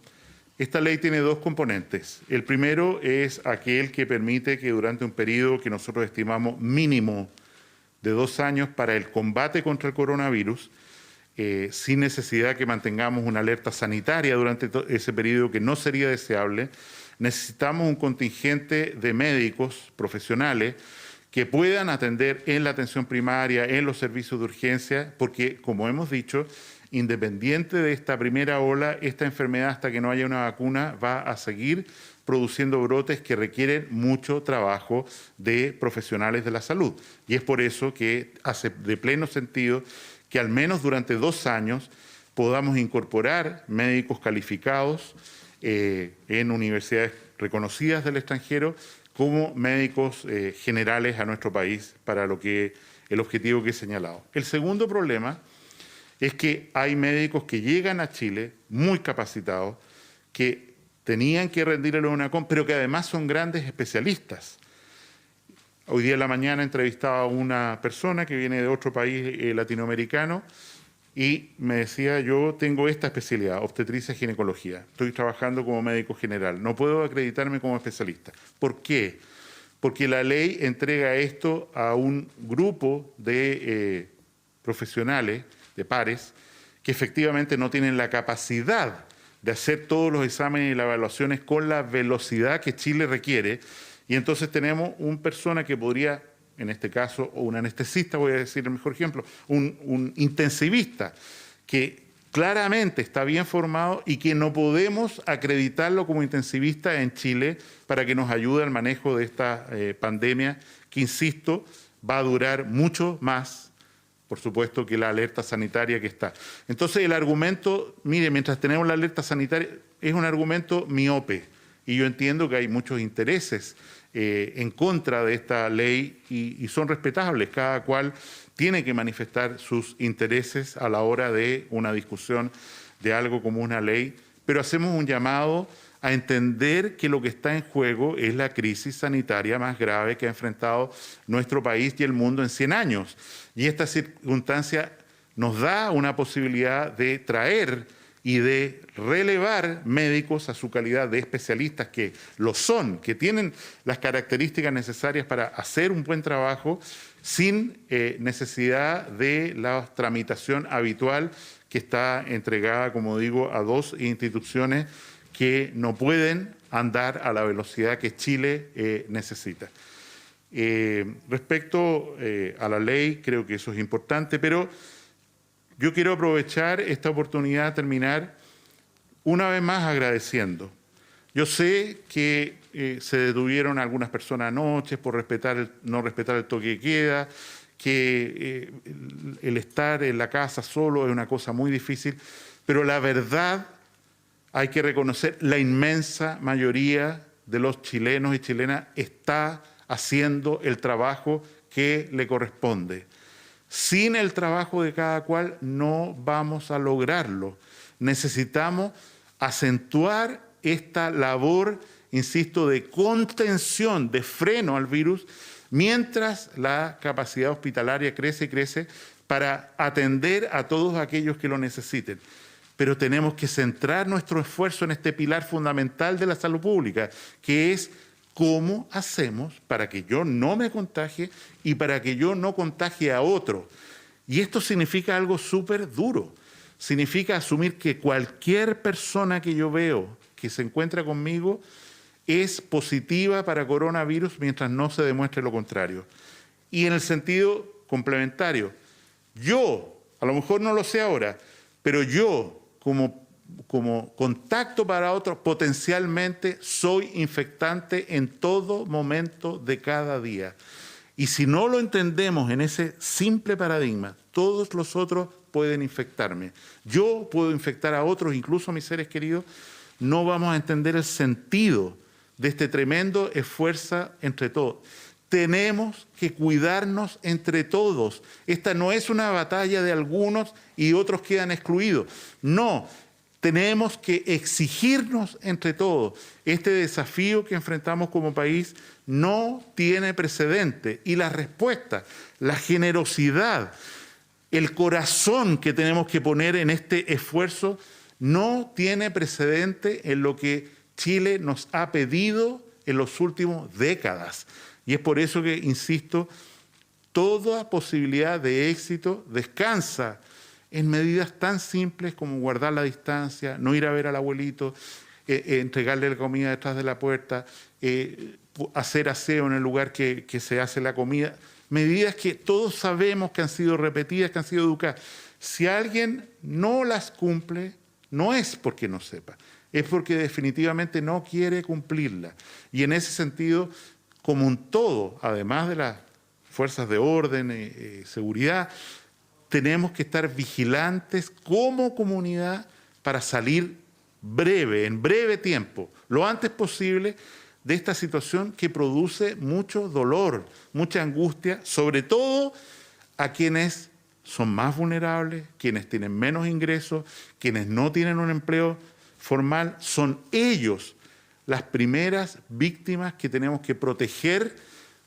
esta ley tiene dos componentes. El primero es aquel que permite que durante un periodo que nosotros estimamos mínimo de 2 años para el combate contra el coronavirus, sin necesidad que mantengamos una alerta sanitaria durante ese periodo que no sería deseable, necesitamos un contingente de médicos profesionales que puedan atender en la atención primaria, en los servicios de urgencia, porque, como hemos dicho, independiente de esta primera ola, esta enfermedad, hasta que no haya una vacuna, va a seguir produciendo brotes que requieren mucho trabajo de profesionales de la salud. Y es por eso que hace de pleno sentido que al menos durante 2 años podamos incorporar médicos calificados en universidades reconocidas del extranjero como médicos generales a nuestro país para el objetivo que he señalado. El segundo problema es que hay médicos que llegan a Chile muy capacitados, que tenían que rendir el EUNACOM, pero que además son grandes especialistas. Hoy día en la mañana entrevistaba a una persona que viene de otro país latinoamericano y me decía, yo tengo esta especialidad, obstetricia y ginecología. Estoy trabajando como médico general, no puedo acreditarme como especialista. ¿Por qué? Porque la ley entrega esto a un grupo de profesionales, de pares, que efectivamente no tienen la capacidad de hacer todos los exámenes y las evaluaciones con la velocidad que Chile requiere. Y entonces tenemos una persona que podría, en este caso, o un anestesista, voy a decir el mejor ejemplo, un intensivista, que claramente está bien formado y que no podemos acreditarlo como intensivista en Chile para que nos ayude al manejo de esta pandemia, que, insisto, va a durar mucho más, por supuesto, que la alerta sanitaria que está. Entonces, el argumento, mire, mientras tenemos la alerta sanitaria, es un argumento miope. Y yo entiendo que hay muchos intereses en contra de esta ley y son respetables. Cada cual tiene que manifestar sus intereses a la hora de una discusión de algo como una ley, pero hacemos un llamado a entender que lo que está en juego es la crisis sanitaria más grave que ha enfrentado nuestro país y el mundo en 100 años. Y esta circunstancia nos da una posibilidad de traer y de relevar médicos a su calidad de especialistas, que lo son, que tienen las características necesarias para hacer un buen trabajo sin necesidad de la tramitación habitual que está entregada, como digo, a 2 instituciones que no pueden andar a la velocidad que Chile necesita. Respecto a la ley, creo que eso es importante, pero yo quiero aprovechar esta oportunidad de terminar una vez más agradeciendo. Yo sé que se detuvieron algunas personas anoche por no respetar el toque de queda, que el estar en la casa solo es una cosa muy difícil, pero la verdad hay que reconocer, la inmensa mayoría de los chilenos y chilenas está haciendo el trabajo que le corresponde. Sin el trabajo de cada cual no vamos a lograrlo. Necesitamos acentuar esta labor, insisto, de contención, de freno al virus, mientras la capacidad hospitalaria crece y crece para atender a todos aquellos que lo necesiten. Pero tenemos que centrar nuestro esfuerzo en este pilar fundamental de la salud pública, que es cómo hacemos para que yo no me contagie y para que yo no contagie a otro. Y esto significa algo súper duro. Significa asumir que cualquier persona que yo veo que se encuentra conmigo es positiva para coronavirus mientras no se demuestre lo contrario. Y en el sentido complementario, yo, a lo mejor no lo sé ahora, pero yo como contacto para otros, potencialmente soy infectante en todo momento de cada día. Y si no lo entendemos en ese simple paradigma, todos los otros pueden infectarme. Yo puedo infectar a otros, incluso a mis seres queridos. No vamos a entender el sentido de este tremendo esfuerzo entre todos. Tenemos que cuidarnos entre todos. Esta no es una batalla de algunos y otros quedan excluidos. No, tenemos que exigirnos entre todos. Este desafío que enfrentamos como país no tiene precedente. Y la respuesta, la generosidad, el corazón que tenemos que poner en este esfuerzo no tiene precedente en lo que Chile nos ha pedido en las últimas décadas. Y es por eso que, insisto, toda posibilidad de éxito descansa en medidas tan simples como guardar la distancia, no ir a ver al abuelito, entregarle la comida detrás de la puerta, hacer aseo en el lugar que se hace la comida. Medidas que todos sabemos que han sido repetidas, que han sido educadas. Si alguien no las cumple, no es porque no sepa, es porque definitivamente no quiere cumplirla. Y en ese sentido, como un todo, además de las fuerzas de orden, seguridad, tenemos que estar vigilantes como comunidad para salir en breve tiempo, lo antes posible, de esta situación que produce mucho dolor, mucha angustia, sobre todo a quienes son más vulnerables, quienes tienen menos ingresos, quienes no tienen un empleo formal. Son ellos las primeras víctimas que tenemos que proteger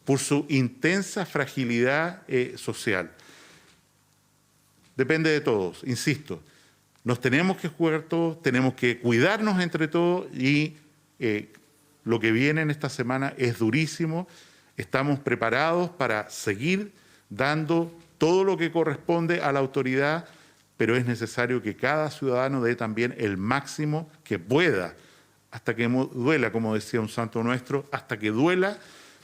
por su intensa fragilidad social. Depende de todos, insisto. Nos tenemos que jugar todos, tenemos que cuidarnos entre todos y lo que viene en esta semana es durísimo. Estamos preparados para seguir dando todo lo que corresponde a la autoridad, pero es necesario que cada ciudadano dé también el máximo que pueda, hasta que duela, como decía un santo nuestro, hasta que duela,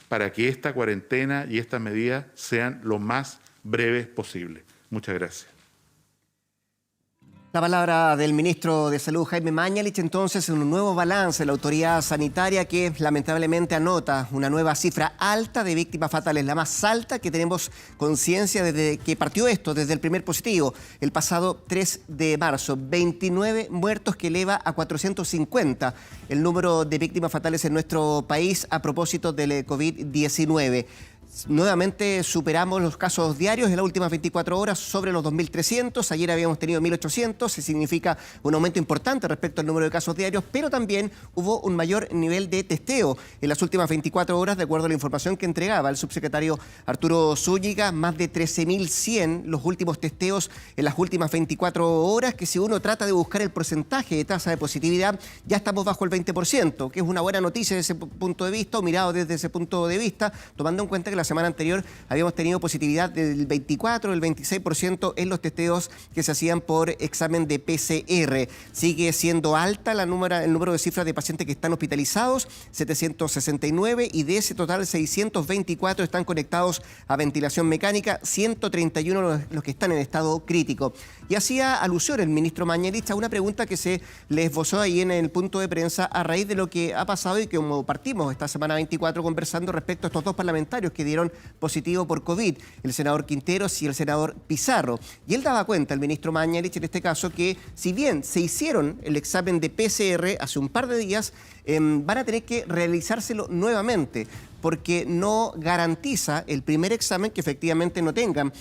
para que esta cuarentena y estas medidas sean lo más breves posible. Muchas gracias. La palabra del ministro de Salud, Jaime Mañalich, entonces en un nuevo balance de la autoridad sanitaria que lamentablemente anota una nueva cifra alta de víctimas fatales, la más alta que tenemos conciencia desde que partió esto, desde el primer positivo, el pasado 3 de marzo. 29 muertos que eleva a 450 el número de víctimas fatales en nuestro país a propósito del COVID-19. Nuevamente superamos los casos diarios en las últimas 24 horas sobre los 2.300. Ayer habíamos tenido 1.800. Se significa un aumento importante respecto al número de casos diarios, pero también hubo un mayor nivel de testeo en las últimas 24 horas, de acuerdo a la información que entregaba el subsecretario Arturo Zúñiga. Más de 13.100 los últimos testeos en las últimas 24 horas, que si uno trata de buscar el porcentaje de tasa de positividad, ya estamos bajo el 20%, que es una buena noticia desde ese punto de vista, o mirado desde ese punto de vista, tomando en cuenta que la semana anterior habíamos tenido positividad del 24, del 26% en los testeos que se hacían por examen de PCR. Sigue siendo alta el número de cifras de pacientes que están hospitalizados, 769, y de ese total 624 están conectados a ventilación mecánica, 131 los que están en estado crítico. Y hacía alusión el ministro Mañalich a una pregunta que se le esbozó ahí en el punto de prensa a raíz de lo que ha pasado y que como partimos esta semana 24 conversando respecto a estos dos parlamentarios que dieron positivo por COVID, el senador Quinteros y el senador Pizarro. Y él daba cuenta, el ministro Mañalich en este caso, que si bien se hicieron el examen de PCR hace un par de días, van a tener que realizárselo nuevamente. porque no garantiza el primer examen que efectivamente no tengan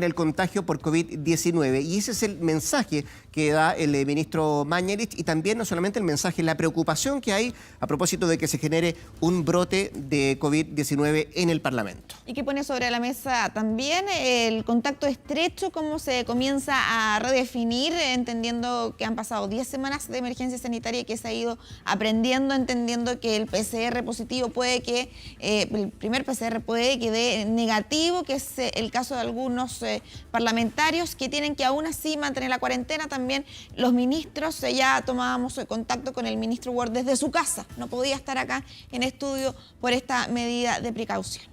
el contagio por COVID-19. Y ese es el mensaje que da el ministro Mañalich, y también no solamente el mensaje, la preocupación que hay a propósito de que se genere un brote de COVID-19 en el Parlamento. Y que pone sobre la mesa también el contacto estrecho, cómo se comienza a redefinir, entendiendo que han pasado 10 semanas de emergencia sanitaria y que se ha ido aprendiendo, entendiendo que el PCR positivo puede que, el primer PCR puede que dé negativo, que es el caso de algunos parlamentarios que tienen que aún así mantener la cuarentena. También los ministros, ya tomábamos contacto con el ministro Ward desde su casa, no podía estar acá en estudio por esta medida de precaución.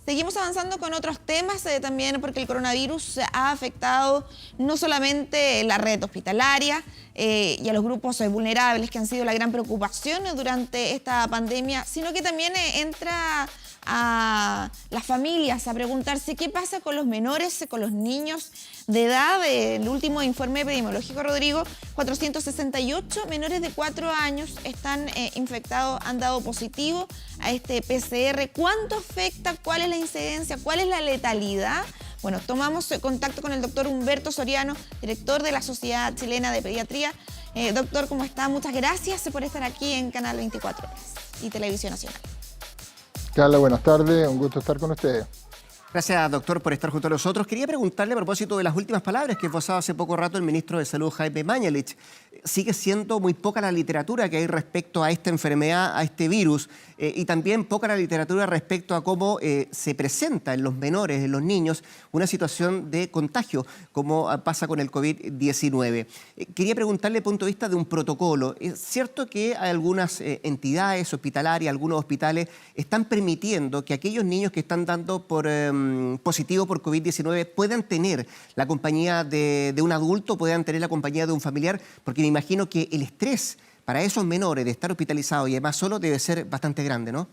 Seguimos avanzando con otros temas también, porque el coronavirus ha afectado no solamente la red hospitalaria y a los grupos vulnerables, que han sido la gran preocupación durante esta pandemia, sino que también entra a las familias a preguntarse qué pasa con los menores, con los niños de edad. El último informe epidemiológico, Rodrigo, 468 menores de 4 años están infectados, han dado positivo a este PCR. ¿Cuánto afecta? ¿Cuál es la incidencia? ¿Cuál es la letalidad? Bueno, tomamos contacto con el doctor Humberto Soriano, director de la Sociedad Chilena de Pediatría. Doctor, ¿cómo está? Muchas gracias por estar aquí en Canal 24 Horas y Televisión Nacional. Carla, buenas tardes, un gusto estar con ustedes. Gracias, doctor, por estar junto a nosotros. Quería preguntarle a propósito de las últimas palabras que esbozaba hace poco rato el ministro de Salud, Jaime Mañalich. Sigue siendo muy poca la literatura que hay respecto a esta enfermedad, a este virus, y también poca la literatura respecto a cómo se presenta en los menores, en los niños, una situación de contagio, como pasa con el COVID-19. Quería preguntarle desde el punto de vista de un protocolo. ¿Es cierto que hay algunas entidades hospitalarias, algunos hospitales, están permitiendo que aquellos niños que están dando por positivo por COVID-19 puedan tener la compañía de un adulto, puedan tener la compañía de un familiar? Porque me imagino que el estrés para esos menores de estar hospitalizados y además solo debe ser bastante grande, ¿no?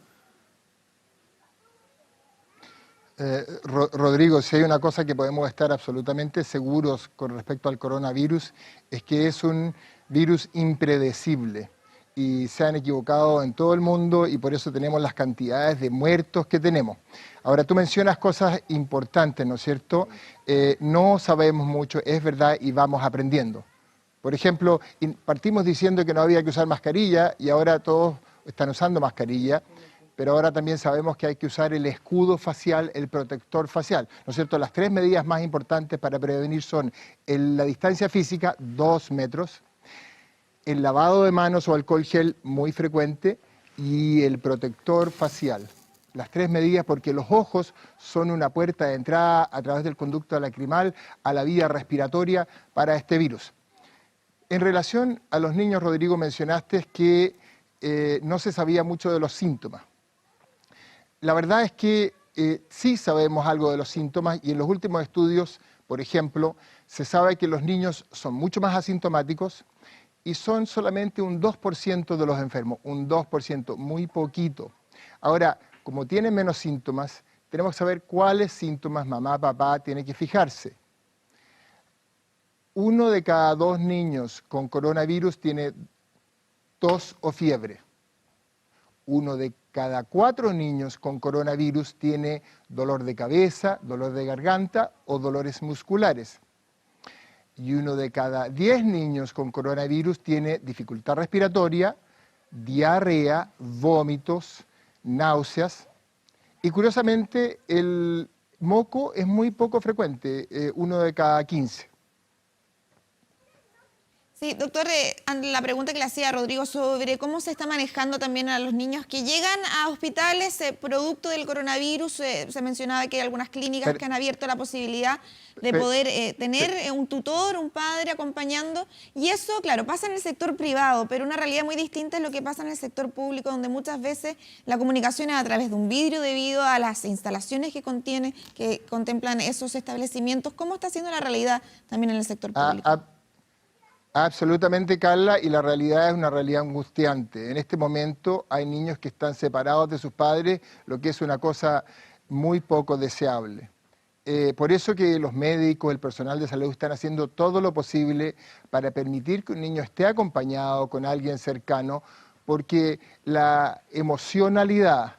Rodrigo, si hay una cosa que podemos estar absolutamente seguros con respecto al coronavirus, es que es un virus impredecible. Y se han equivocado en todo el mundo y por eso tenemos las cantidades de muertos que tenemos. Ahora, tú mencionas cosas importantes, ¿no es cierto? No sabemos mucho, es verdad, y vamos aprendiendo. Por ejemplo, partimos diciendo que no había que usar mascarilla y ahora todos están usando mascarilla, pero ahora también sabemos que hay que usar el escudo facial, el protector facial, ¿no es cierto? Las 3 medidas más importantes para prevenir son la distancia física, 2 metros, el lavado de manos o alcohol gel muy frecuente y el protector facial. Las 3 medidas, porque los ojos son una puerta de entrada a través del conducto lacrimal a la vía respiratoria para este virus. En relación a los niños, Rodrigo, mencionaste que no se sabía mucho de los síntomas. La verdad es que sí sabemos algo de los síntomas y en los últimos estudios, por ejemplo, se sabe que los niños son mucho más asintomáticos y son solamente un 2% de los enfermos, un 2%, muy poquito. Ahora, como tienen menos síntomas, tenemos que saber cuáles síntomas mamá, papá tiene que fijarse. 1 de cada 2 niños con coronavirus tiene tos o fiebre. 1 de cada 4 niños con coronavirus tiene dolor de cabeza, dolor de garganta o dolores musculares. Y 1 de cada 10 niños con coronavirus tiene dificultad respiratoria, diarrea, vómitos, náuseas. Y curiosamente el moco es muy poco frecuente, 1 de cada 15. Sí, doctor, la pregunta que le hacía a Rodrigo sobre cómo se está manejando también a los niños que llegan a hospitales producto del coronavirus. Se mencionaba que hay algunas clínicas que han abierto la posibilidad de poder tener un tutor, un padre acompañando. Y eso, claro, pasa en el sector privado, pero una realidad muy distinta es lo que pasa en el sector público, donde muchas veces la comunicación es a través de un vidrio debido a las instalaciones que contemplan esos establecimientos. ¿Cómo está siendo la realidad también en el sector público? Absolutamente, Carla, y la realidad es una realidad angustiante. En este momento hay niños que están separados de sus padres, lo que es una cosa muy poco deseable. Por eso que los médicos, el personal de salud están haciendo todo lo posible para permitir que un niño esté acompañado con alguien cercano, porque la emocionalidad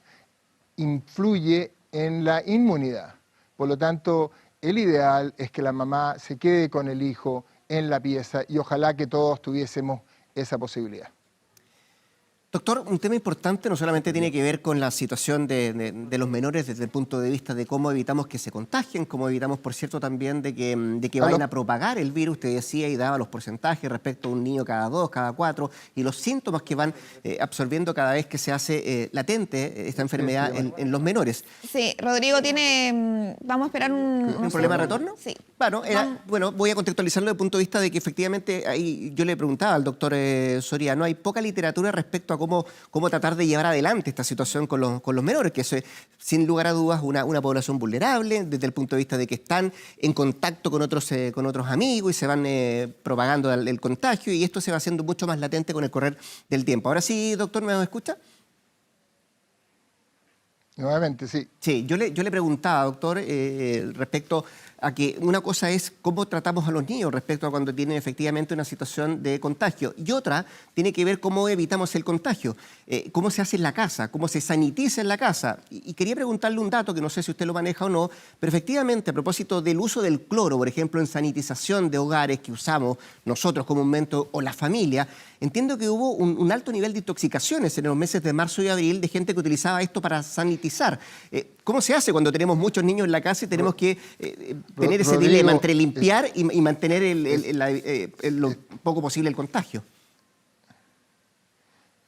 influye en la inmunidad. Por lo tanto, el ideal es que la mamá se quede con el hijo en la pieza y ojalá que todos tuviésemos esa posibilidad. Doctor, un tema importante no solamente tiene que ver con la situación de los menores desde el punto de vista de cómo evitamos que se contagien, cómo evitamos, por cierto, también de que vayan a propagar el virus. Usted decía y daba los porcentajes respecto a un niño cada 2, cada 4, y los síntomas que van absorbiendo cada vez que se hace latente esta enfermedad en los menores. Sí, Rodrigo vamos a esperar ¿Un problema de retorno? Sí. Bueno, voy a contextualizarlo desde el punto de vista de que efectivamente, ahí yo le preguntaba al doctor Soriano, hay poca literatura respecto a cómo tratar de llevar adelante esta situación con los menores, que es, sin lugar a dudas, una población vulnerable desde el punto de vista de que están en contacto con otros amigos y se van propagando el contagio, y esto se va haciendo mucho más latente con el correr del tiempo. Ahora sí, doctor, ¿me escucha? Nuevamente, sí. Sí, yo le preguntaba, doctor, respecto a que una cosa es cómo tratamos a los niños respecto a cuando tienen efectivamente una situación de contagio, y otra tiene que ver cómo evitamos el contagio, cómo se hace en la casa, cómo se sanitiza en la casa. Y quería preguntarle un dato que no sé si usted lo maneja o no, pero efectivamente a propósito del uso del cloro, por ejemplo, en sanitización de hogares que usamos nosotros comúnmente o la familia, entiendo que hubo un alto nivel de intoxicaciones en los meses de marzo y abril de gente que utilizaba esto para sanitizar. ¿Cómo se hace cuando tenemos muchos niños en la casa y tenemos que tener ese dilema entre limpiar y mantener lo poco posible el contagio?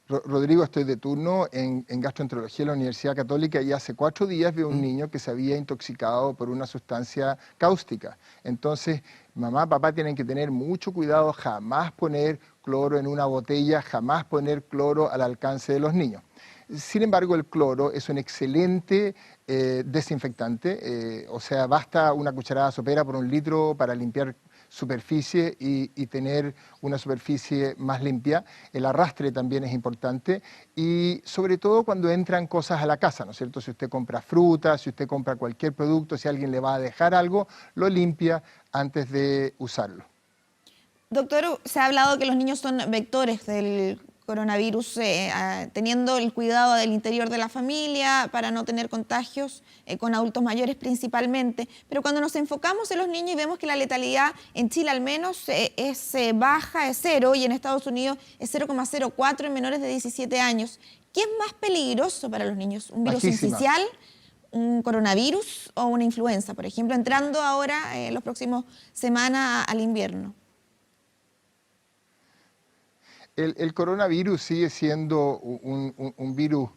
Rodrigo, estoy de turno en gastroenterología de la Universidad Católica y hace 4 días vi a un niño que se había intoxicado por una sustancia cáustica. Entonces, mamá, papá tienen que tener mucho cuidado, jamás poner cloro en una botella, jamás poner cloro al alcance de los niños. Sin embargo, el cloro es un excelente desinfectante, o sea, basta una cucharada sopera por 1 litro para limpiar superficie y tener una superficie más limpia. El arrastre también es importante y sobre todo cuando entran cosas a la casa, ¿no es cierto? Si usted compra fruta, si usted compra cualquier producto, si alguien le va a dejar algo, lo limpia antes de usarlo. Doctor, se ha hablado que los niños son vectores del coronavirus, teniendo el cuidado del interior de la familia para no tener contagios con adultos mayores principalmente. Pero cuando nos enfocamos en los niños y vemos que la letalidad en Chile al menos es baja, es 0, y en Estados Unidos es 0,04 en menores de 17 años. ¿Qué es más peligroso para los niños? ¿Un virus sincicial, un coronavirus o una influenza, por ejemplo, entrando ahora en las próximas semanas al invierno? El coronavirus sigue siendo un virus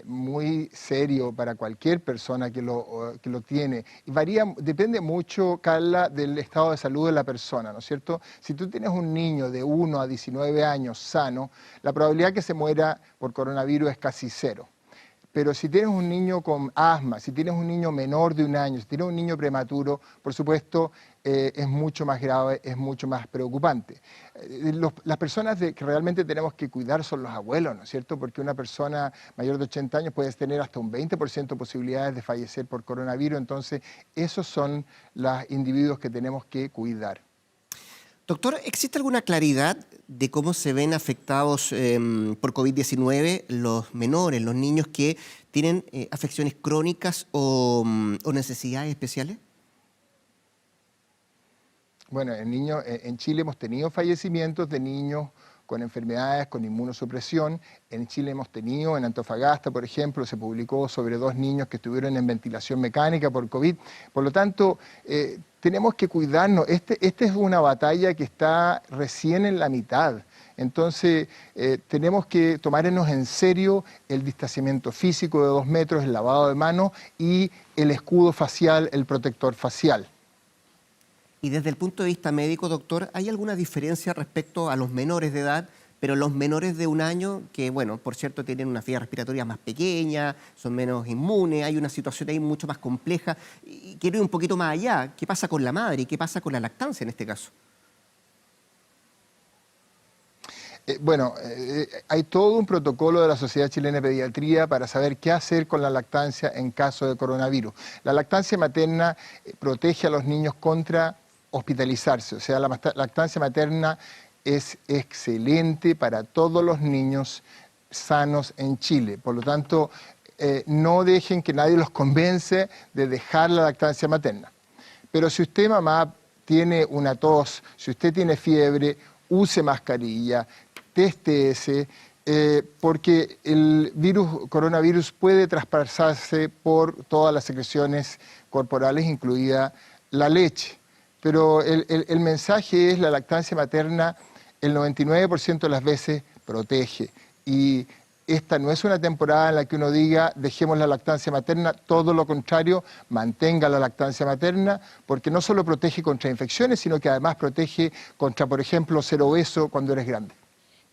muy serio para cualquier persona que lo tiene. Y depende mucho, Carla, del estado de salud de la persona, ¿no es cierto? Si tú tienes un niño de 1 a 19 años sano, la probabilidad que se muera por coronavirus es casi 0. Pero si tienes un niño con asma, si tienes un niño menor de 1 año, si tienes un niño prematuro, por supuesto, es mucho más grave, es mucho más preocupante. Las personas que realmente tenemos que cuidar son los abuelos, ¿no es cierto? Porque una persona mayor de 80 años puede tener hasta un 20% de posibilidades de fallecer por coronavirus, entonces esos son los individuos que tenemos que cuidar. Doctor, ¿existe alguna claridad de cómo se ven afectados por COVID-19 los menores, los niños que tienen afecciones crónicas o necesidades especiales? Bueno, en Chile hemos tenido fallecimientos de niños con enfermedades, con inmunosupresión. En Chile hemos tenido, en Antofagasta, por ejemplo, se publicó sobre 2 niños que estuvieron en ventilación mecánica por COVID. Por lo tanto, tenemos que cuidarnos. Esta es una batalla que está recién en la mitad. Entonces, tenemos que tomarnos en serio el distanciamiento físico de 2 metros, el lavado de manos y el escudo facial, el protector facial. Y desde el punto de vista médico, doctor, ¿hay alguna diferencia respecto a los menores de edad, pero los menores de 1 año, que, bueno, por cierto, tienen una vía respiratoria más pequeña, son menos inmunes, hay una situación ahí mucho más compleja? Y quiero ir un poquito más allá. ¿Qué pasa con la madre y qué pasa con la lactancia en este caso? Hay todo un protocolo de la Sociedad Chilena de Pediatría para saber qué hacer con la lactancia en caso de coronavirus. La lactancia materna protege a los niños contra hospitalizarse, o sea, la lactancia materna es excelente para todos los niños sanos en Chile. Por lo tanto, no dejen que nadie los convence de dejar la lactancia materna. Pero si usted, mamá, tiene una tos, si usted tiene fiebre, use mascarilla, téstese, porque el coronavirus puede traspasarse por todas las secreciones corporales, incluida la leche. Pero el mensaje es: la lactancia materna el 99% de las veces protege. Y esta no es una temporada en la que uno diga dejemos la lactancia materna, todo lo contrario, mantenga la lactancia materna, porque no solo protege contra infecciones, sino que además protege contra, por ejemplo, ser obeso cuando eres grande.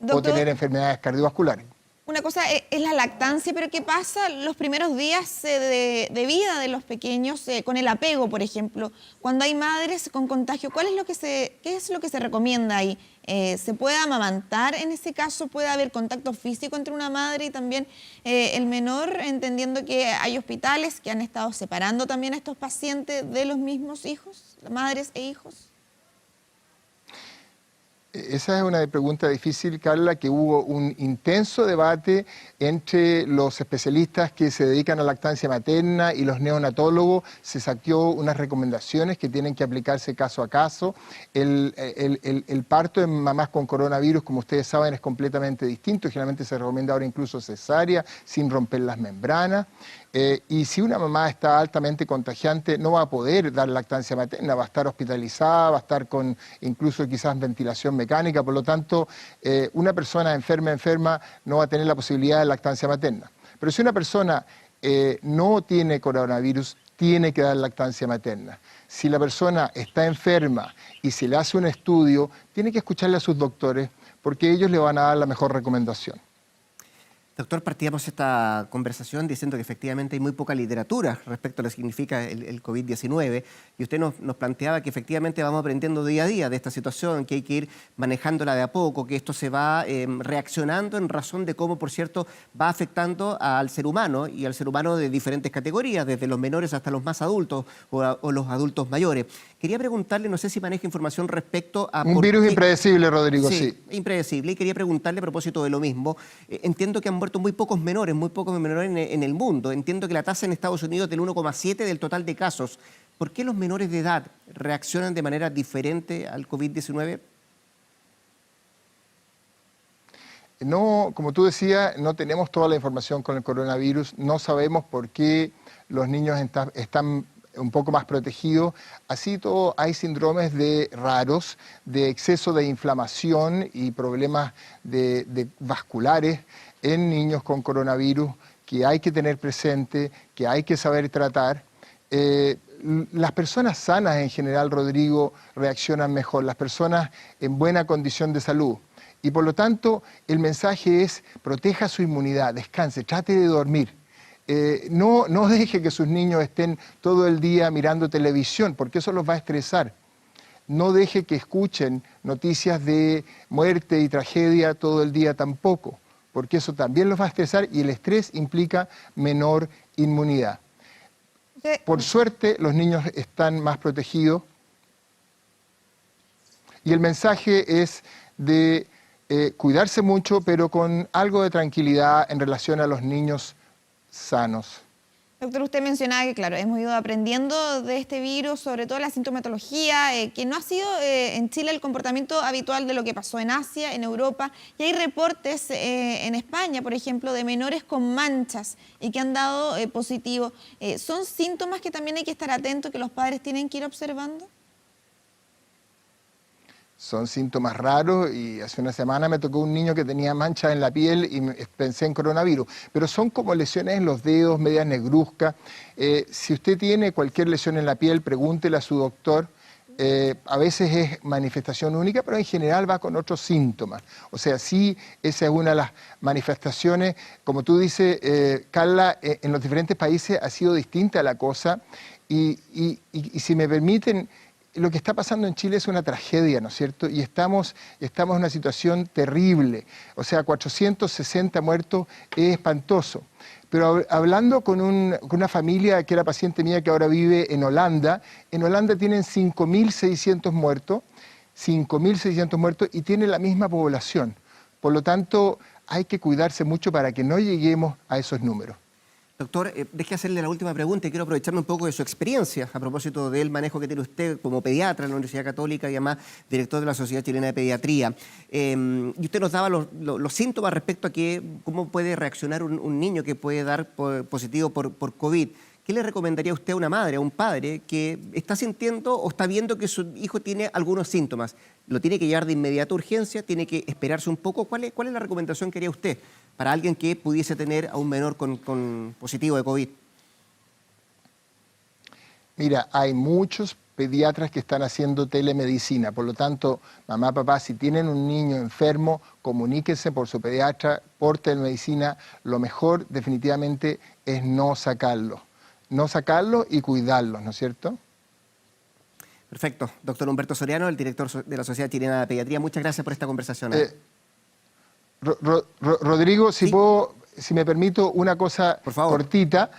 Doctor, o tener enfermedades cardiovasculares. Una cosa es la lactancia, pero ¿qué pasa los primeros días de vida de los pequeños con el apego, por ejemplo? Cuando hay madres con contagio, ¿qué es lo que se recomienda ahí? ¿Se puede amamantar en ese caso? ¿Puede haber contacto físico entre una madre y también el menor, entendiendo que hay hospitales que han estado separando también a estos pacientes de los mismos hijos, madres e hijos? Esa es una pregunta difícil, Carla, que hubo un intenso debate entre los especialistas que se dedican a lactancia materna y los neonatólogos. Se sacó unas recomendaciones que tienen que aplicarse caso a caso. El parto en mamás con coronavirus, como ustedes saben, es completamente distinto. Generalmente se recomienda ahora incluso cesárea, sin romper las membranas. Y si una mamá está altamente contagiante, no va a poder dar lactancia materna, va a estar hospitalizada, va a estar con incluso quizás ventilación mecánica. Por lo tanto, una persona enferma no va a tener la posibilidad de lactancia materna. Pero si una persona no tiene coronavirus, tiene que dar lactancia materna. Si la persona está enferma y se le hace un estudio, tiene que escucharle a sus doctores, porque ellos le van a dar la mejor recomendación. Doctor, partíamos esta conversación diciendo que efectivamente hay muy poca literatura respecto a lo que significa el COVID-19 y usted nos planteaba que efectivamente vamos aprendiendo día a día de esta situación, que hay que ir manejándola de a poco, que esto se va reaccionando en razón de cómo, por cierto, va afectando al ser humano y al ser humano de diferentes categorías, desde los menores hasta los más adultos o los adultos mayores. Quería preguntarle, no sé si maneja información respecto a... Un virus impredecible, Rodrigo, sí. Impredecible. Y quería preguntarle a propósito de lo mismo. Entiendo que han muerto muy pocos menores en el mundo. Entiendo que la tasa en Estados Unidos es del 1,7 del total de casos. ¿Por qué los menores de edad reaccionan de manera diferente al COVID-19? No, como tú decías, no tenemos toda la información con el coronavirus. No sabemos por qué los niños están un poco más protegidos. Así todo, hay síndromes raros de exceso de inflamación y problemas de vasculares en niños con coronavirus que hay que tener presente, que hay que saber tratar. Las personas sanas en general, Rodrigo, reaccionan mejor, las personas en buena condición de salud. Y por lo tanto, el mensaje es: proteja su inmunidad, descanse, trate de dormir. No deje que sus niños estén todo el día mirando televisión, porque eso los va a estresar. No deje que escuchen noticias de muerte y tragedia todo el día tampoco, porque eso también los va a estresar y el estrés implica menor inmunidad. Por suerte, los niños están más protegidos y el mensaje es de cuidarse mucho, pero con algo de tranquilidad en relación a los niños sanos. Doctor, usted mencionaba que, claro, hemos ido aprendiendo de este virus, sobre todo la sintomatología, que no ha sido en Chile el comportamiento habitual de lo que pasó en Asia, en Europa, y hay reportes en España, por ejemplo, de menores con manchas y que han dado positivo. ¿Son síntomas que también hay que estar atentos, que los padres tienen que ir observando? Son síntomas raros y hace una semana me tocó un niño que tenía manchas en la piel y pensé en coronavirus. Pero son como lesiones en los dedos, medias negruzcas. Si usted tiene cualquier lesión en la piel, pregúntele a su doctor. A veces es manifestación única, pero en general va con otros síntomas. O sea, sí, esa es una de las manifestaciones. Como tú dices, Carla, en los diferentes países ha sido distinta la cosa. Y si me permiten, lo que está pasando en Chile es una tragedia, ¿no es cierto? Y estamos en una situación terrible. O sea, 460 muertos es espantoso. Pero hablando con una familia que era paciente mía que ahora vive en Holanda tienen 5.600 muertos, y tienen la misma población. Por lo tanto, hay que cuidarse mucho para que no lleguemos a esos números. Doctor, deje hacerle la última pregunta y quiero aprovecharme un poco de su experiencia a propósito del manejo que tiene usted como pediatra en la Universidad Católica y además director de la Sociedad Chilena de Pediatría. Y usted nos daba los síntomas respecto a cómo puede reaccionar un niño que puede dar positivo por COVID. ¿Qué le recomendaría usted a una madre, a un padre que está sintiendo o está viendo que su hijo tiene algunos síntomas? ¿Lo tiene que llevar de inmediato a urgencia? ¿Tiene que esperarse un poco? ¿Cuál es la recomendación que haría usted para alguien que pudiese tener a un menor con positivo de COVID? Mira, hay muchos pediatras que están haciendo telemedicina, por lo tanto, mamá, papá, si tienen un niño enfermo, comuníquense por su pediatra, por telemedicina. Lo mejor definitivamente es no sacarlo y cuidarlos, ¿no es cierto? Perfecto. Doctor Humberto Soriano, el director de la Sociedad Chilena de Pediatría, muchas gracias por esta conversación. Rodrigo, si me permito una cosa cortita.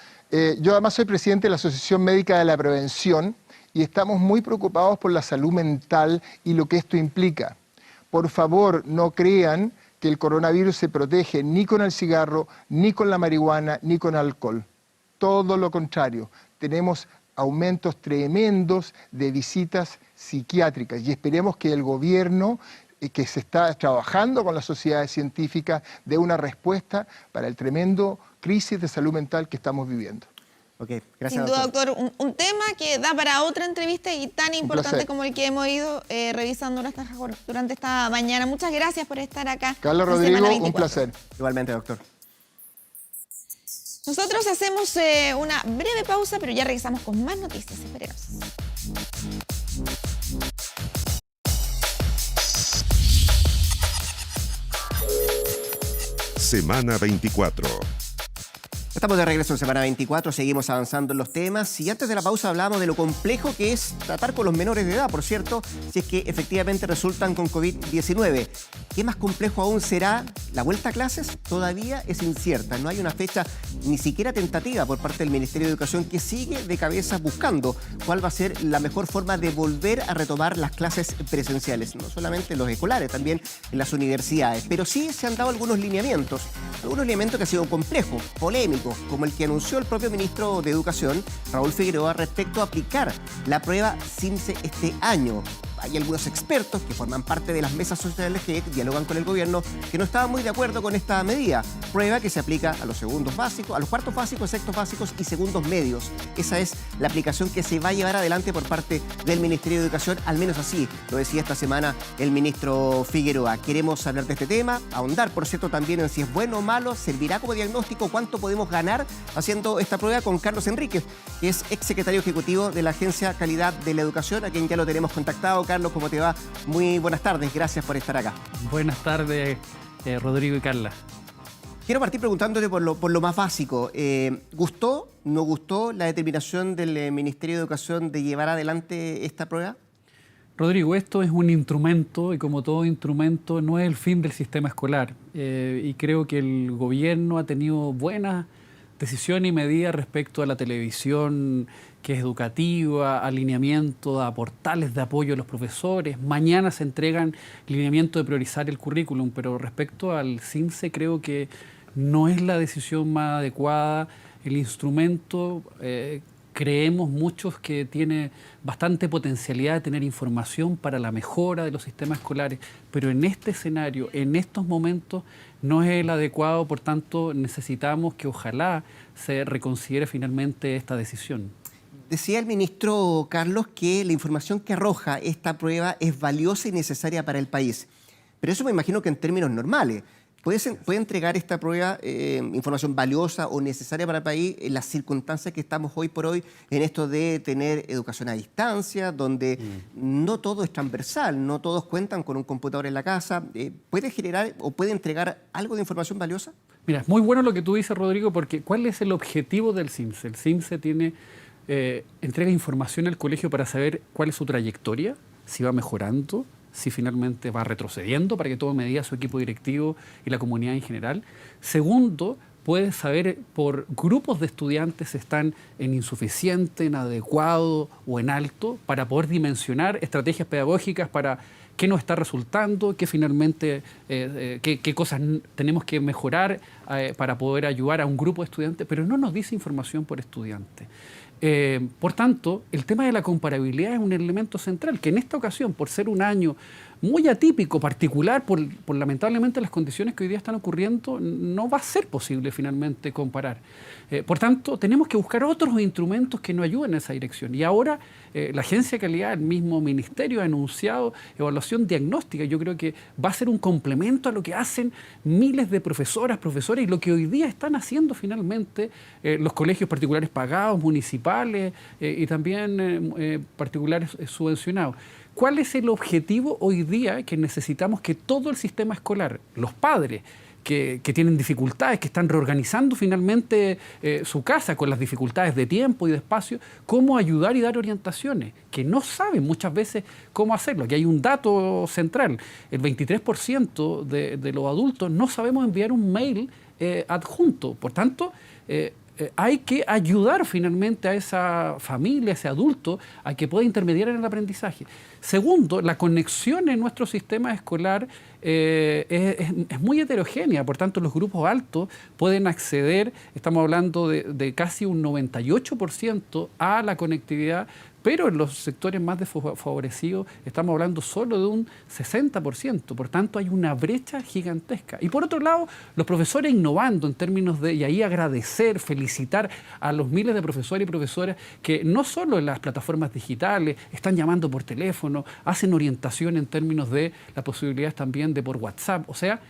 Yo además soy presidente de la Asociación Médica de la Prevención y estamos muy preocupados por la salud mental y lo que esto implica. Por favor, no crean que el coronavirus se protege ni con el cigarro, ni con la marihuana, ni con alcohol. Todo lo contrario, tenemos aumentos tremendos de visitas psiquiátricas y esperemos que el gobierno, que se está trabajando con las sociedades científicas, dé una respuesta para el tremendo crisis de salud mental que estamos viviendo. Okay, gracias, sin duda, doctor, un tema que da para otra entrevista y tan importante como el que hemos ido revisando durante esta mañana. Muchas gracias por estar acá. Carlos Rodrigo, un placer. Igualmente, doctor. Nosotros hacemos una breve pausa, pero ya regresamos con más noticias. Esperemos. Semana 24. Estamos de regreso en Semana 24, seguimos avanzando en los temas y antes de la pausa hablábamos de lo complejo que es tratar con los menores de edad, por cierto, si es que efectivamente resultan con COVID-19. ¿Qué más complejo aún será la vuelta a clases? Todavía es incierta, no hay una fecha ni siquiera tentativa por parte del Ministerio de Educación que sigue de cabeza buscando cuál va a ser la mejor forma de volver a retomar las clases presenciales, no solamente en los escolares, también en las universidades, pero sí se han dado algunos lineamientos que han sido complejos, polémicos, como el que anunció el propio ministro de Educación, Raúl Figueroa, respecto a aplicar la prueba CIMSE este año. Hay algunos expertos que forman parte de las mesas sociales que dialogan con el gobierno que no estaban muy de acuerdo con esta medida. Prueba que se aplica a los segundos básicos, a los cuartos básicos, sextos básicos y segundos medios. Esa es la aplicación que se va a llevar adelante por parte del Ministerio de Educación, al menos así lo decía esta semana el ministro Figueroa. Queremos hablar de este tema, ahondar, por cierto, también en si es bueno o malo, servirá como diagnóstico, cuánto podemos ganar haciendo esta prueba con Carlos Enríquez, que es exsecretario ejecutivo de la Agencia Calidad de la Educación, a quien ya lo tenemos contactado. Carlos, ¿cómo te va? Muy buenas tardes, gracias por estar acá. Buenas tardes, Rodrigo y Carla. Quiero partir preguntándote por lo más básico. ¿Gustó, no gustó la determinación del Ministerio de Educación de llevar adelante esta prueba? Rodrigo, esto es un instrumento y como todo instrumento no es el fin del sistema escolar. Y creo que el gobierno ha tenido buenas decisiones y medidas respecto a la televisión que es educativa, alineamiento a portales de apoyo a los profesores. Mañana se entregan lineamiento de priorizar el currículum, pero respecto al CIMSE creo que no es la decisión más adecuada. El instrumento, creemos muchos que tiene bastante potencialidad de tener información para la mejora de los sistemas escolares, pero en este escenario, en estos momentos, no es el adecuado, por tanto necesitamos que ojalá se reconsidere finalmente esta decisión. Decía el ministro Carlos que la información que arroja esta prueba es valiosa y necesaria para el país. Pero eso me imagino que en términos normales. ¿Puede entregar esta prueba información valiosa o necesaria para el país en las circunstancias que estamos hoy por hoy en esto de tener educación a distancia, donde no todo es transversal, no todos cuentan con un computador en la casa? ¿Puede generar o puede entregar algo de información valiosa? Mira, es muy bueno lo que tú dices, Rodrigo, porque ¿cuál es el objetivo del CIMSE? El CIMSE entrega información al colegio para saber cuál es su trayectoria, si va mejorando, si finalmente va retrocediendo, para que tome medidas su equipo directivo y la comunidad en general. Segundo, puede saber por grupos de estudiantes si están en insuficiente, en adecuado o en alto, para poder dimensionar estrategias pedagógicas para qué nos está resultando, qué finalmente, qué cosas tenemos que mejorar para poder ayudar a un grupo de estudiantes, pero no nos dice información por estudiante. Por tanto, el tema de la comparabilidad es un elemento central, que en esta ocasión, por ser un año muy atípico, particular, por lamentablemente las condiciones que hoy día están ocurriendo, no va a ser posible finalmente comparar. Por tanto, tenemos que buscar otros instrumentos que nos ayuden en esa dirección. Y ahora la Agencia de Calidad, el mismo Ministerio, ha anunciado evaluación diagnóstica. Yo creo que va a ser un complemento a lo que hacen miles de profesoras, profesores, y lo que hoy día están haciendo finalmente los colegios particulares pagados, municipales y también particulares subvencionados. ¿Cuál es el objetivo hoy día que necesitamos que todo el sistema escolar, los padres que tienen dificultades, que están reorganizando finalmente su casa con las dificultades de tiempo y de espacio, cómo ayudar y dar orientaciones, que no saben muchas veces cómo hacerlo? Aquí hay un dato central, el 23% de los adultos no sabemos enviar un mail adjunto. Por tanto, hay que ayudar finalmente a esa familia, a ese adulto, a que pueda intermediar en el aprendizaje. Segundo, la conexión en nuestro sistema escolar es muy heterogénea, por tanto los grupos altos pueden acceder, estamos hablando de casi un 98% a la conectividad, pero en los sectores más desfavorecidos estamos hablando solo de un 60%, por tanto hay una brecha gigantesca. Y por otro lado, los profesores innovando en términos de, y ahí agradecer, felicitar a los miles de profesores y profesoras que no solo en las plataformas digitales están llamando por teléfono, hacen orientación en términos de las posibilidades también de por WhatsApp, o sea,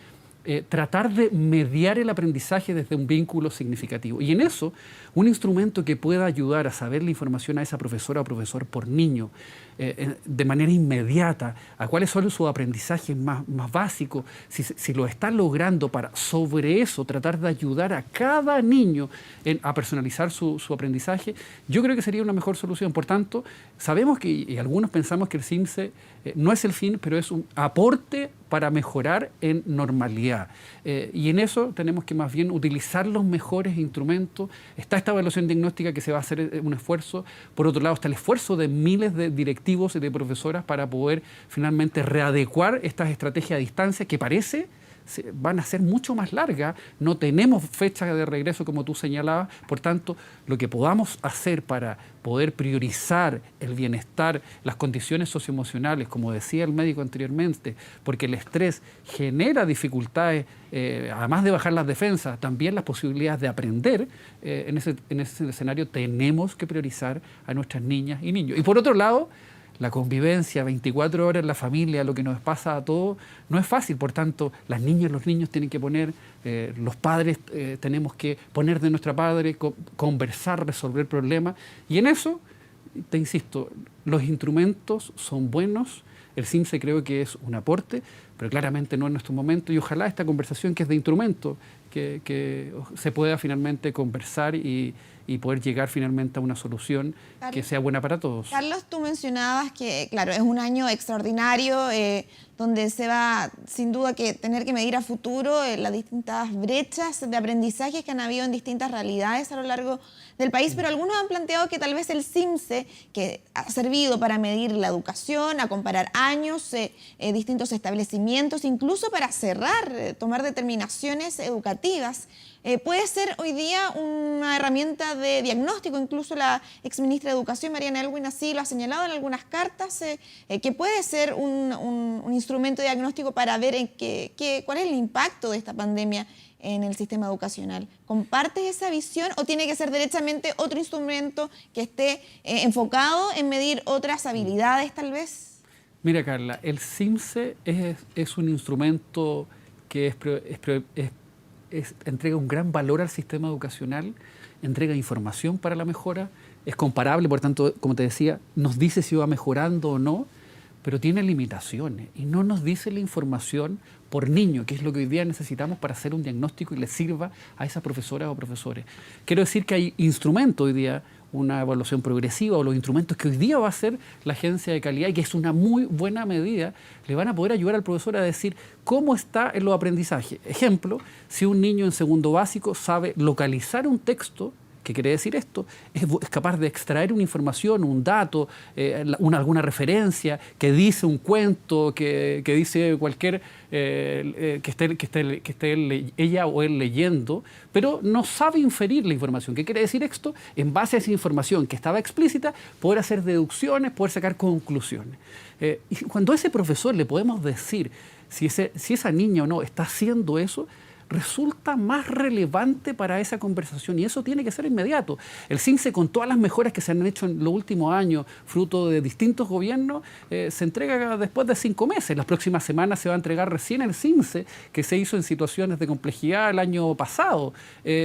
tratar de mediar el aprendizaje desde un vínculo significativo. Y en eso, un instrumento que pueda ayudar a saber la información a esa profesora o profesor por niño, de manera inmediata, a cuáles son sus aprendizajes más básicos, si lo está logrando, para sobre eso tratar de ayudar a cada niño a personalizar su aprendizaje, yo creo que sería una mejor solución. Por tanto, sabemos que, y algunos pensamos que el CIMSE no es el fin, pero es un aporte para mejorar en normalidad. Y en eso tenemos que más bien utilizar los mejores instrumentos. Está esta evaluación diagnóstica que se va a hacer un esfuerzo. Por otro lado, está el esfuerzo de miles de directivos y de profesoras para poder finalmente readecuar estas estrategias a distancia que parece van a ser mucho más largas. No tenemos fecha de regreso como tú señalabas. Por tanto, lo que podamos hacer para poder priorizar el bienestar, las condiciones socioemocionales, como decía el médico anteriormente, porque el estrés genera dificultades, además de bajar las defensas, también las posibilidades de aprender. En ese escenario tenemos que priorizar a nuestras niñas y niños. Y por otro lado, la convivencia 24 horas en la familia, lo que nos pasa a todos, no es fácil. Por tanto, las niñas y los niños tienen que poner, los padres tenemos que poner de nuestra parte, conversar, resolver problemas. Y en eso, te insisto, los instrumentos son buenos. El CIMSE creo que es un aporte, pero claramente no en nuestro momento. Y ojalá esta conversación que es de instrumento, que se pueda finalmente conversar y poder llegar finalmente a una solución que sea buena para todos. Carlos, tú mencionabas que, claro, es un año extraordinario donde se va sin duda que tener que medir a futuro las distintas brechas de aprendizaje que han habido en distintas realidades a lo largo del país, pero algunos han planteado que tal vez el CIMSE, que ha servido para medir la educación, a comparar años, distintos establecimientos, incluso para cerrar, tomar determinaciones educativas, puede ser hoy día una herramienta de diagnóstico. Incluso la exministra de Educación, Mariana Elwin, así lo ha señalado en algunas cartas, que puede ser un instrumento de diagnóstico para ver cuál es el impacto de esta pandemia en el sistema educacional. ¿Compartes esa visión o tiene que ser derechamente otro instrumento que esté enfocado en medir otras habilidades tal vez? Mira, Carla, el CIMSE es un instrumento que entrega un gran valor al sistema educacional, entrega información para la mejora, es comparable, por tanto, como te decía, nos dice si va mejorando o no, pero tiene limitaciones y no nos dice la información por niño, que es lo que hoy día necesitamos para hacer un diagnóstico y le sirva a esas profesoras o profesores. Quiero decir que hay instrumentos hoy día, una evaluación progresiva o los instrumentos que hoy día va a hacer la Agencia de Calidad y que es una muy buena medida, le van a poder ayudar al profesor a decir cómo está en los aprendizajes. Ejemplo, si un niño en segundo básico sabe localizar un texto ¿Qué quiere decir esto? Es capaz de extraer una información, un dato, alguna referencia que dice un cuento, que dice cualquier que esté ella o él leyendo, pero no sabe inferir la información. ¿Qué quiere decir esto? En base a esa información que estaba explícita, poder hacer deducciones, poder sacar conclusiones. Y cuando a ese profesor le podemos decir si esa niña o no está haciendo eso, resulta más relevante para esa conversación, y eso tiene que ser inmediato. El CINSE, con todas las mejoras que se han hecho en los últimos años, fruto de distintos gobiernos, se entrega después de 5 meses. Las próximas semanas se va a entregar recién el CINSE, que se hizo en situaciones de complejidad el año pasado,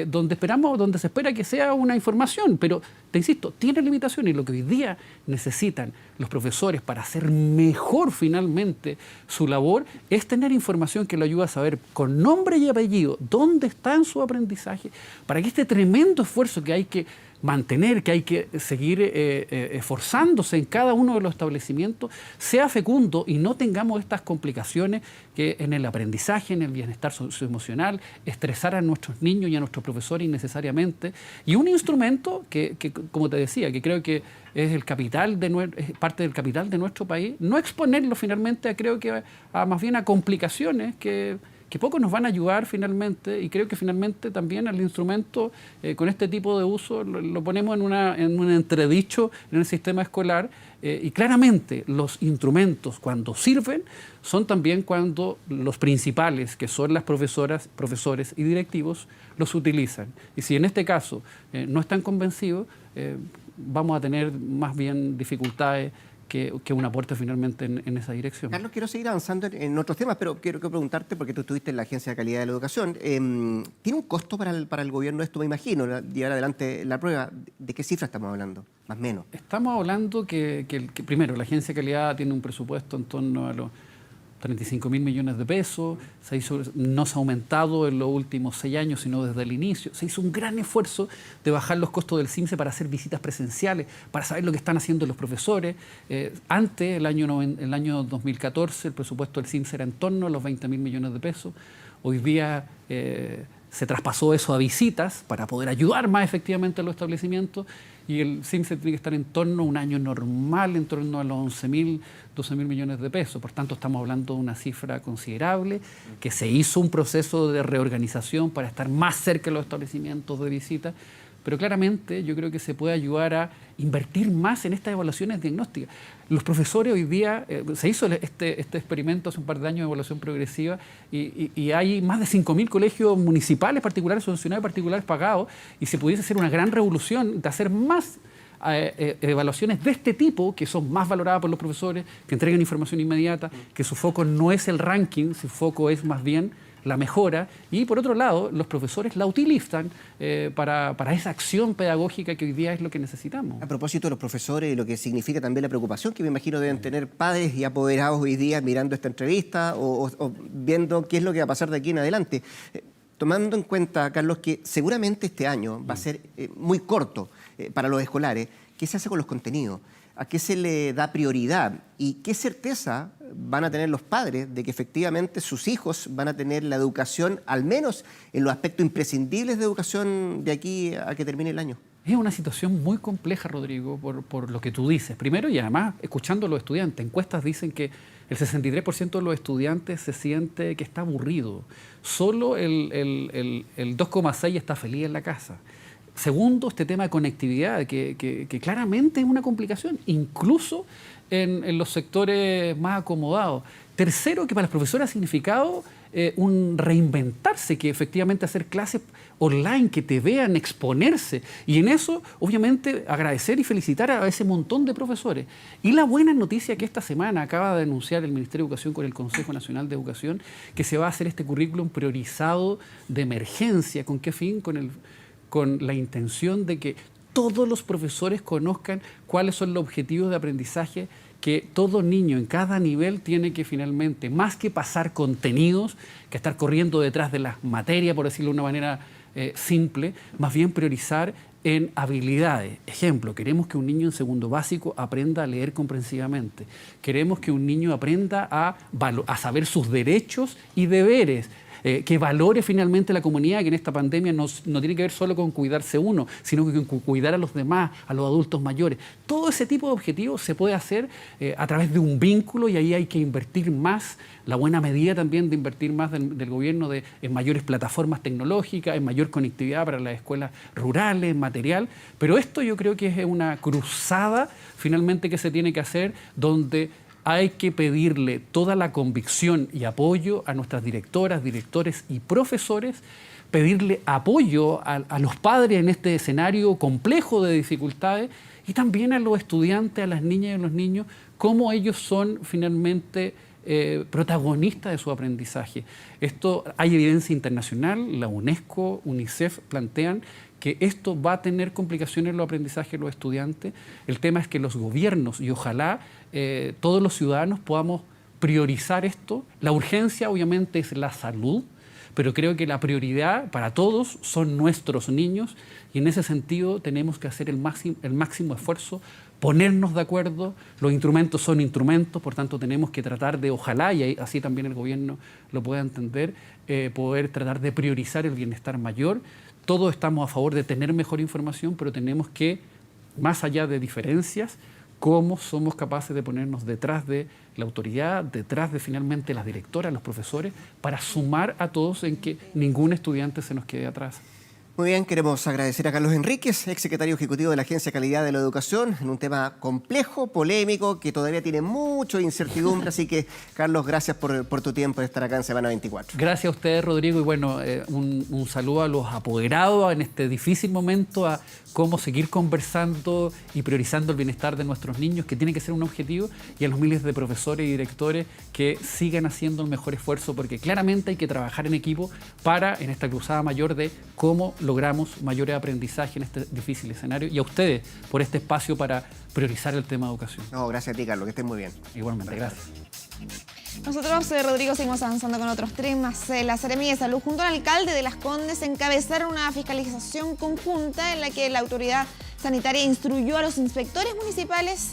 donde se espera que sea una información, pero te insisto, tiene limitaciones, y lo que hoy día necesitan los profesores para hacer mejor finalmente su labor es tener información que lo ayude a saber con nombre y apellido dónde está en su aprendizaje, para que este tremendo esfuerzo que hay que mantener, que hay que seguir esforzándose en cada uno de los establecimientos, sea fecundo y no tengamos estas complicaciones que en el aprendizaje, en el bienestar socioemocional, estresar a nuestros niños y a nuestros profesores innecesariamente. Y un instrumento que como te decía, que creo que es parte del capital de nuestro país, no exponerlo finalmente más bien a complicaciones que poco nos van a ayudar finalmente, y creo que finalmente también el instrumento con este tipo de uso lo ponemos en un entredicho en el sistema escolar, y claramente los instrumentos cuando sirven son también cuando los principales, que son las profesoras, profesores y directivos, los utilizan. Y si en este caso no están convencidos, vamos a tener más bien dificultades que un aporte finalmente en esa dirección. Carlos, quiero seguir avanzando en otros temas, pero quiero preguntarte, porque tú estuviste en la Agencia de Calidad de la Educación, ¿tiene un costo para el gobierno esto, me imagino, llevar adelante la prueba? ¿De qué cifra estamos hablando? Más o menos. Estamos hablando que primero, la Agencia de Calidad tiene un presupuesto en torno a los 35.000 millones de pesos, no se ha aumentado en los últimos 6 años, sino desde el inicio. Se hizo un gran esfuerzo de bajar los costos del CINSE para hacer visitas presenciales, para saber lo que están haciendo los profesores. Antes, el año 2014, el presupuesto del CINSE era en torno a los 20.000 millones de pesos. Hoy día se traspasó eso a visitas para poder ayudar más efectivamente a los establecimientos, y el CINSE tiene que estar en torno a un año normal, en torno a los 11.000, 12.000 millones de pesos. Por tanto, estamos hablando de una cifra considerable, que se hizo un proceso de reorganización para estar más cerca de los establecimientos de visita, pero claramente yo creo que se puede ayudar a invertir más en estas evaluaciones diagnósticas. Los profesores hoy día, se hizo este experimento hace un par de años de evaluación progresiva, y hay más de 5.000 colegios municipales particulares, subvencionados y particulares pagados, y se pudiese hacer una gran revolución de hacer más evaluaciones de este tipo, que son más valoradas por los profesores, que entregan información inmediata, que su foco no es el ranking, su foco es más bien la mejora, y por otro lado, los profesores la utilizan para esa acción pedagógica que hoy día es lo que necesitamos. A propósito de los profesores y lo que significa también la preocupación que me imagino deben tener padres y apoderados hoy día mirando esta entrevista o viendo qué es lo que va a pasar de aquí en adelante. Tomando en cuenta, Carlos, que seguramente este año va a ser muy corto para los escolares, ¿qué se hace con los contenidos? ¿A qué se le da prioridad? ¿Y qué certeza van a tener los padres de que efectivamente sus hijos van a tener la educación, al menos en los aspectos imprescindibles de educación de aquí a que termine el año? Es una situación muy compleja, Rodrigo, por lo que tú dices. Primero, y además, escuchando a los estudiantes, encuestas dicen que el 63% de los estudiantes se siente que está aburrido. Solo el 2,6% está feliz en la casa. Segundo, este tema de conectividad, que claramente es una complicación, incluso en los sectores más acomodados. Tercero, que para los profesores ha significado un reinventarse, que efectivamente hacer clases online, que te vean exponerse. Y en eso, obviamente, agradecer y felicitar a ese montón de profesores. Y la buena noticia que esta semana acaba de anunciar el Ministerio de Educación con el Consejo Nacional de Educación, que se va a hacer este currículum priorizado de emergencia. ¿Con qué fin? Con la intención de que todos los profesores conozcan cuáles son los objetivos de aprendizaje que todo niño en cada nivel tiene que finalmente, más que pasar contenidos, que estar corriendo detrás de las materias, por decirlo de una manera simple, más bien priorizar en habilidades. Ejemplo, queremos que un niño en segundo básico aprenda a leer comprensivamente. Queremos que un niño aprenda a saber sus derechos y deberes. que valore finalmente la comunidad, que en esta pandemia no tiene que ver solo con cuidarse uno, sino que con cuidar a los demás, a los adultos mayores. Todo ese tipo de objetivos se puede hacer a través de un vínculo, y ahí hay que invertir más. La buena medida también de invertir más del gobierno en mayores plataformas tecnológicas, en mayor conectividad para las escuelas rurales, material. Pero esto yo creo que es una cruzada finalmente que se tiene que hacer, donde hay que pedirle toda la convicción y apoyo a nuestras directoras, directores y profesores, pedirle apoyo a los padres en este escenario complejo de dificultades, y también a los estudiantes, a las niñas y a los niños, cómo ellos son finalmente protagonistas de su aprendizaje. Esto hay evidencia internacional, la UNESCO, UNICEF plantean que esto va a tener complicaciones en los aprendizajes de los estudiantes. El tema es que los gobiernos, y ojalá todos los ciudadanos podamos priorizar esto. La urgencia obviamente es la salud, pero creo que la prioridad para todos son nuestros niños, y en ese sentido tenemos que hacer el máximo esfuerzo, ponernos de acuerdo. Los instrumentos son instrumentos, por tanto tenemos que tratar de, ojalá, y así también el gobierno lo pueda entender, poder tratar de priorizar el bienestar mayor. Todos estamos a favor de tener mejor información, pero tenemos que, más allá de diferencias, cómo somos capaces de ponernos detrás de la autoridad, detrás de finalmente las directoras, los profesores, para sumar a todos en que ningún estudiante se nos quede atrás. Muy bien, queremos agradecer a Carlos Enríquez, exsecretario ejecutivo de la Agencia de Calidad de la Educación, en un tema complejo, polémico, que todavía tiene mucha incertidumbre. Así que, Carlos, gracias por tu tiempo de estar acá en Semana 24. Gracias a ustedes, Rodrigo, y bueno, un saludo a los apoderados en este difícil momento, a cómo seguir conversando y priorizando el bienestar de nuestros niños, que tiene que ser un objetivo, y a los miles de profesores y directores que sigan haciendo el mejor esfuerzo, porque claramente hay que trabajar en equipo para, en esta cruzada mayor, de cómo logramos mayores aprendizajes en este difícil escenario, y a ustedes por este espacio para priorizar el tema de educación. No, gracias a ti, Carlos, que estés muy bien. Igualmente, gracias. Nosotros, Rodrigo, seguimos avanzando con otros temas. La Seremi de Salud junto al alcalde de Las Condes encabezaron una fiscalización conjunta en la que la autoridad sanitaria instruyó a los inspectores municipales,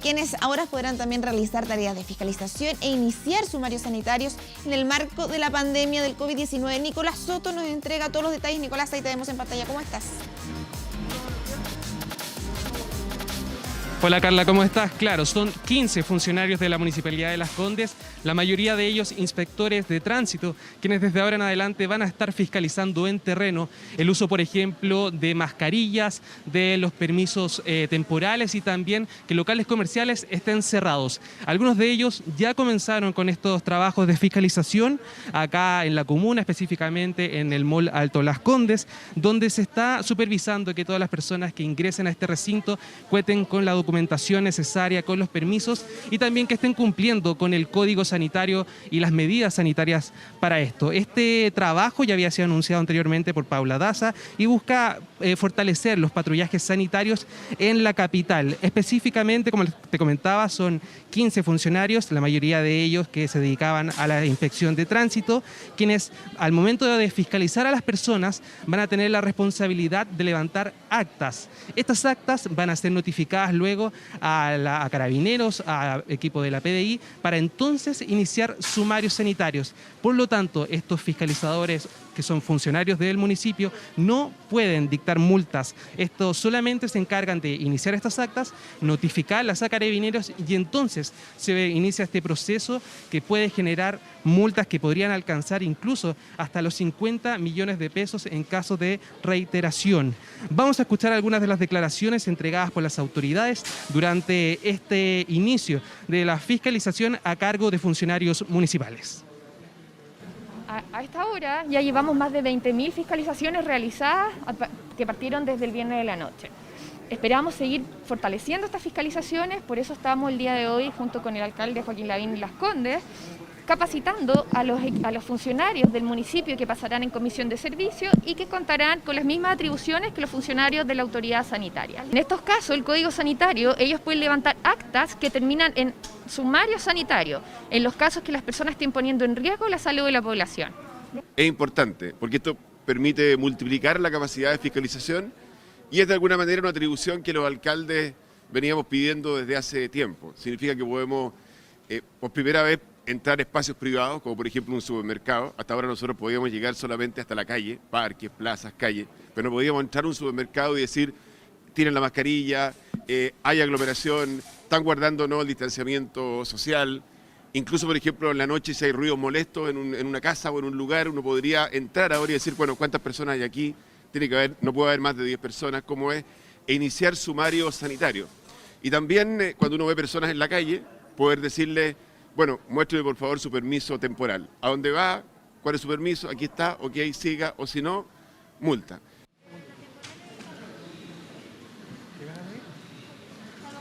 quienes ahora podrán también realizar tareas de fiscalización e iniciar sumarios sanitarios en el marco de la pandemia del COVID-19. Nicolás Soto nos entrega todos los detalles. Nicolás, ahí te vemos en pantalla. ¿Cómo estás? Hola Carla, ¿cómo estás? Claro, son 15 funcionarios de la Municipalidad de Las Condes, la mayoría de ellos inspectores de tránsito, quienes desde ahora en adelante van a estar fiscalizando en terreno el uso, por ejemplo, de mascarillas, de los permisos temporales, y también que locales comerciales estén cerrados. Algunos de ellos ya comenzaron con estos trabajos de fiscalización acá en la comuna, específicamente en el Mall Alto Las Condes, donde se está supervisando que todas las personas que ingresen a este recinto cuenten con la documentación necesaria, con los permisos, y también que estén cumpliendo con el código sanitario y las medidas sanitarias para esto. Este trabajo ya había sido anunciado anteriormente por Paula Daza y busca fortalecer los patrullajes sanitarios en la capital. Específicamente, como te comentaba, son 15 funcionarios, la mayoría de ellos que se dedicaban a la inspección de tránsito, quienes al momento de fiscalizar a las personas van a tener la responsabilidad de levantar actas. Estas actas van a ser notificadas luego a Carabineros, a equipo de la PDI, para entonces iniciar sumarios sanitarios. Por lo tanto, estos fiscalizadores, que son funcionarios del municipio, no pueden dictar multas. Estos solamente se encargan de iniciar estas actas, notificarlas a Carabineros, y entonces se inicia este proceso que puede generar multas que podrían alcanzar incluso hasta los 50 millones de pesos en caso de reiteración. Vamos a escuchar algunas de las declaraciones entregadas por las autoridades durante este inicio de la fiscalización a cargo de funcionarios municipales. A esta hora ya llevamos más de 20.000 fiscalizaciones realizadas que partieron desde el viernes de la noche. Esperamos seguir fortaleciendo estas fiscalizaciones, por eso estamos el día de hoy junto con el alcalde Joaquín Lavín y Las Condes, capacitando a los funcionarios del municipio que pasarán en comisión de servicio y que contarán con las mismas atribuciones que los funcionarios de la autoridad sanitaria. En estos casos, el Código Sanitario, ellos pueden levantar actas que terminan en sumario sanitario, en los casos que las personas estén poniendo en riesgo la salud de la población. Es importante, porque esto permite multiplicar la capacidad de fiscalización y es de alguna manera una atribución que los alcaldes veníamos pidiendo desde hace tiempo. Significa que podemos, por primera vez, entrar a espacios privados, como por ejemplo un supermercado. Hasta ahora nosotros podíamos llegar solamente hasta la calle, parques, plazas, calles, pero no podíamos entrar a un supermercado y decir, tienen la mascarilla, hay aglomeración, están guardando o no el distanciamiento social. Incluso, por ejemplo, en la noche, si hay ruidos molestos en una casa o en un lugar, uno podría entrar ahora y decir, bueno, ¿cuántas personas hay aquí? Tiene que haber, no puede haber más de 10 personas, ¿cómo es? E iniciar sumario sanitario. Y también, cuando uno ve personas en la calle, poder decirle, bueno, muéstrame por favor su permiso temporal. ¿A dónde va? ¿Cuál es su permiso? Aquí está, ok, siga, o si no, multa.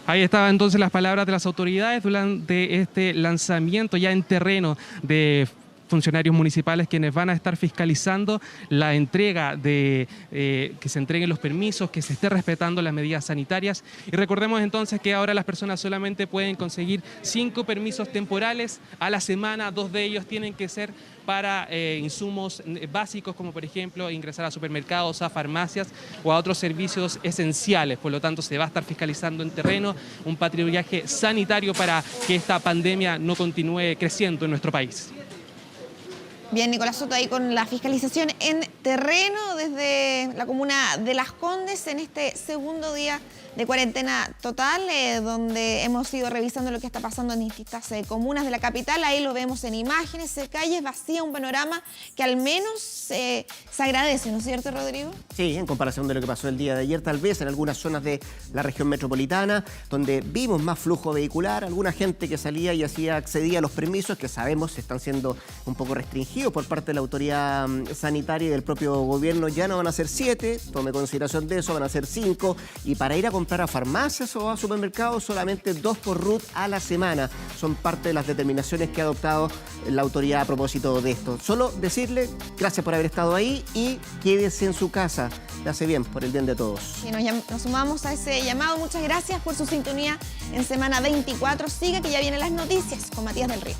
Ahí estaban entonces las palabras de las autoridades durante este lanzamiento ya en terreno de funcionarios municipales quienes van a estar fiscalizando la entrega de que se entreguen los permisos, que se esté respetando las medidas sanitarias. Y recordemos entonces que ahora las personas solamente pueden conseguir 5 permisos temporales a la semana, 2 de ellos tienen que ser para insumos básicos, como por ejemplo ingresar a supermercados, a farmacias o a otros servicios esenciales. Por lo tanto, se va a estar fiscalizando en terreno un patrullaje sanitario para que esta pandemia no continúe creciendo en nuestro país. Bien, Nicolás Soto ahí con la fiscalización en terreno desde la comuna de Las Condes en este segundo día de cuarentena total, donde hemos ido revisando lo que está pasando en distintas comunas de la capital. Ahí lo vemos en imágenes, calles vacías, un panorama que al menos se agradece, ¿no es cierto, Rodrigo? Sí, en comparación de lo que pasó el día de ayer, tal vez en algunas zonas de la región metropolitana, donde vimos más flujo vehicular, alguna gente que salía y accedía a los permisos, que sabemos están siendo un poco restringidos por parte de la autoridad sanitaria y del propio gobierno. Ya no van a ser 7, tome consideración de eso, van a ser 5, y para ir a comprar a farmacias o a supermercados solamente 2 por RUT a la semana. Son parte de las determinaciones que ha adoptado la autoridad a propósito de esto. Solo decirle gracias por haber estado ahí y quédese en su casa. Le hace bien, por el bien de todos. Sí, nos sumamos a ese llamado. Muchas gracias por su sintonía en Semana 24. Siga que ya vienen las noticias con Matías del Río.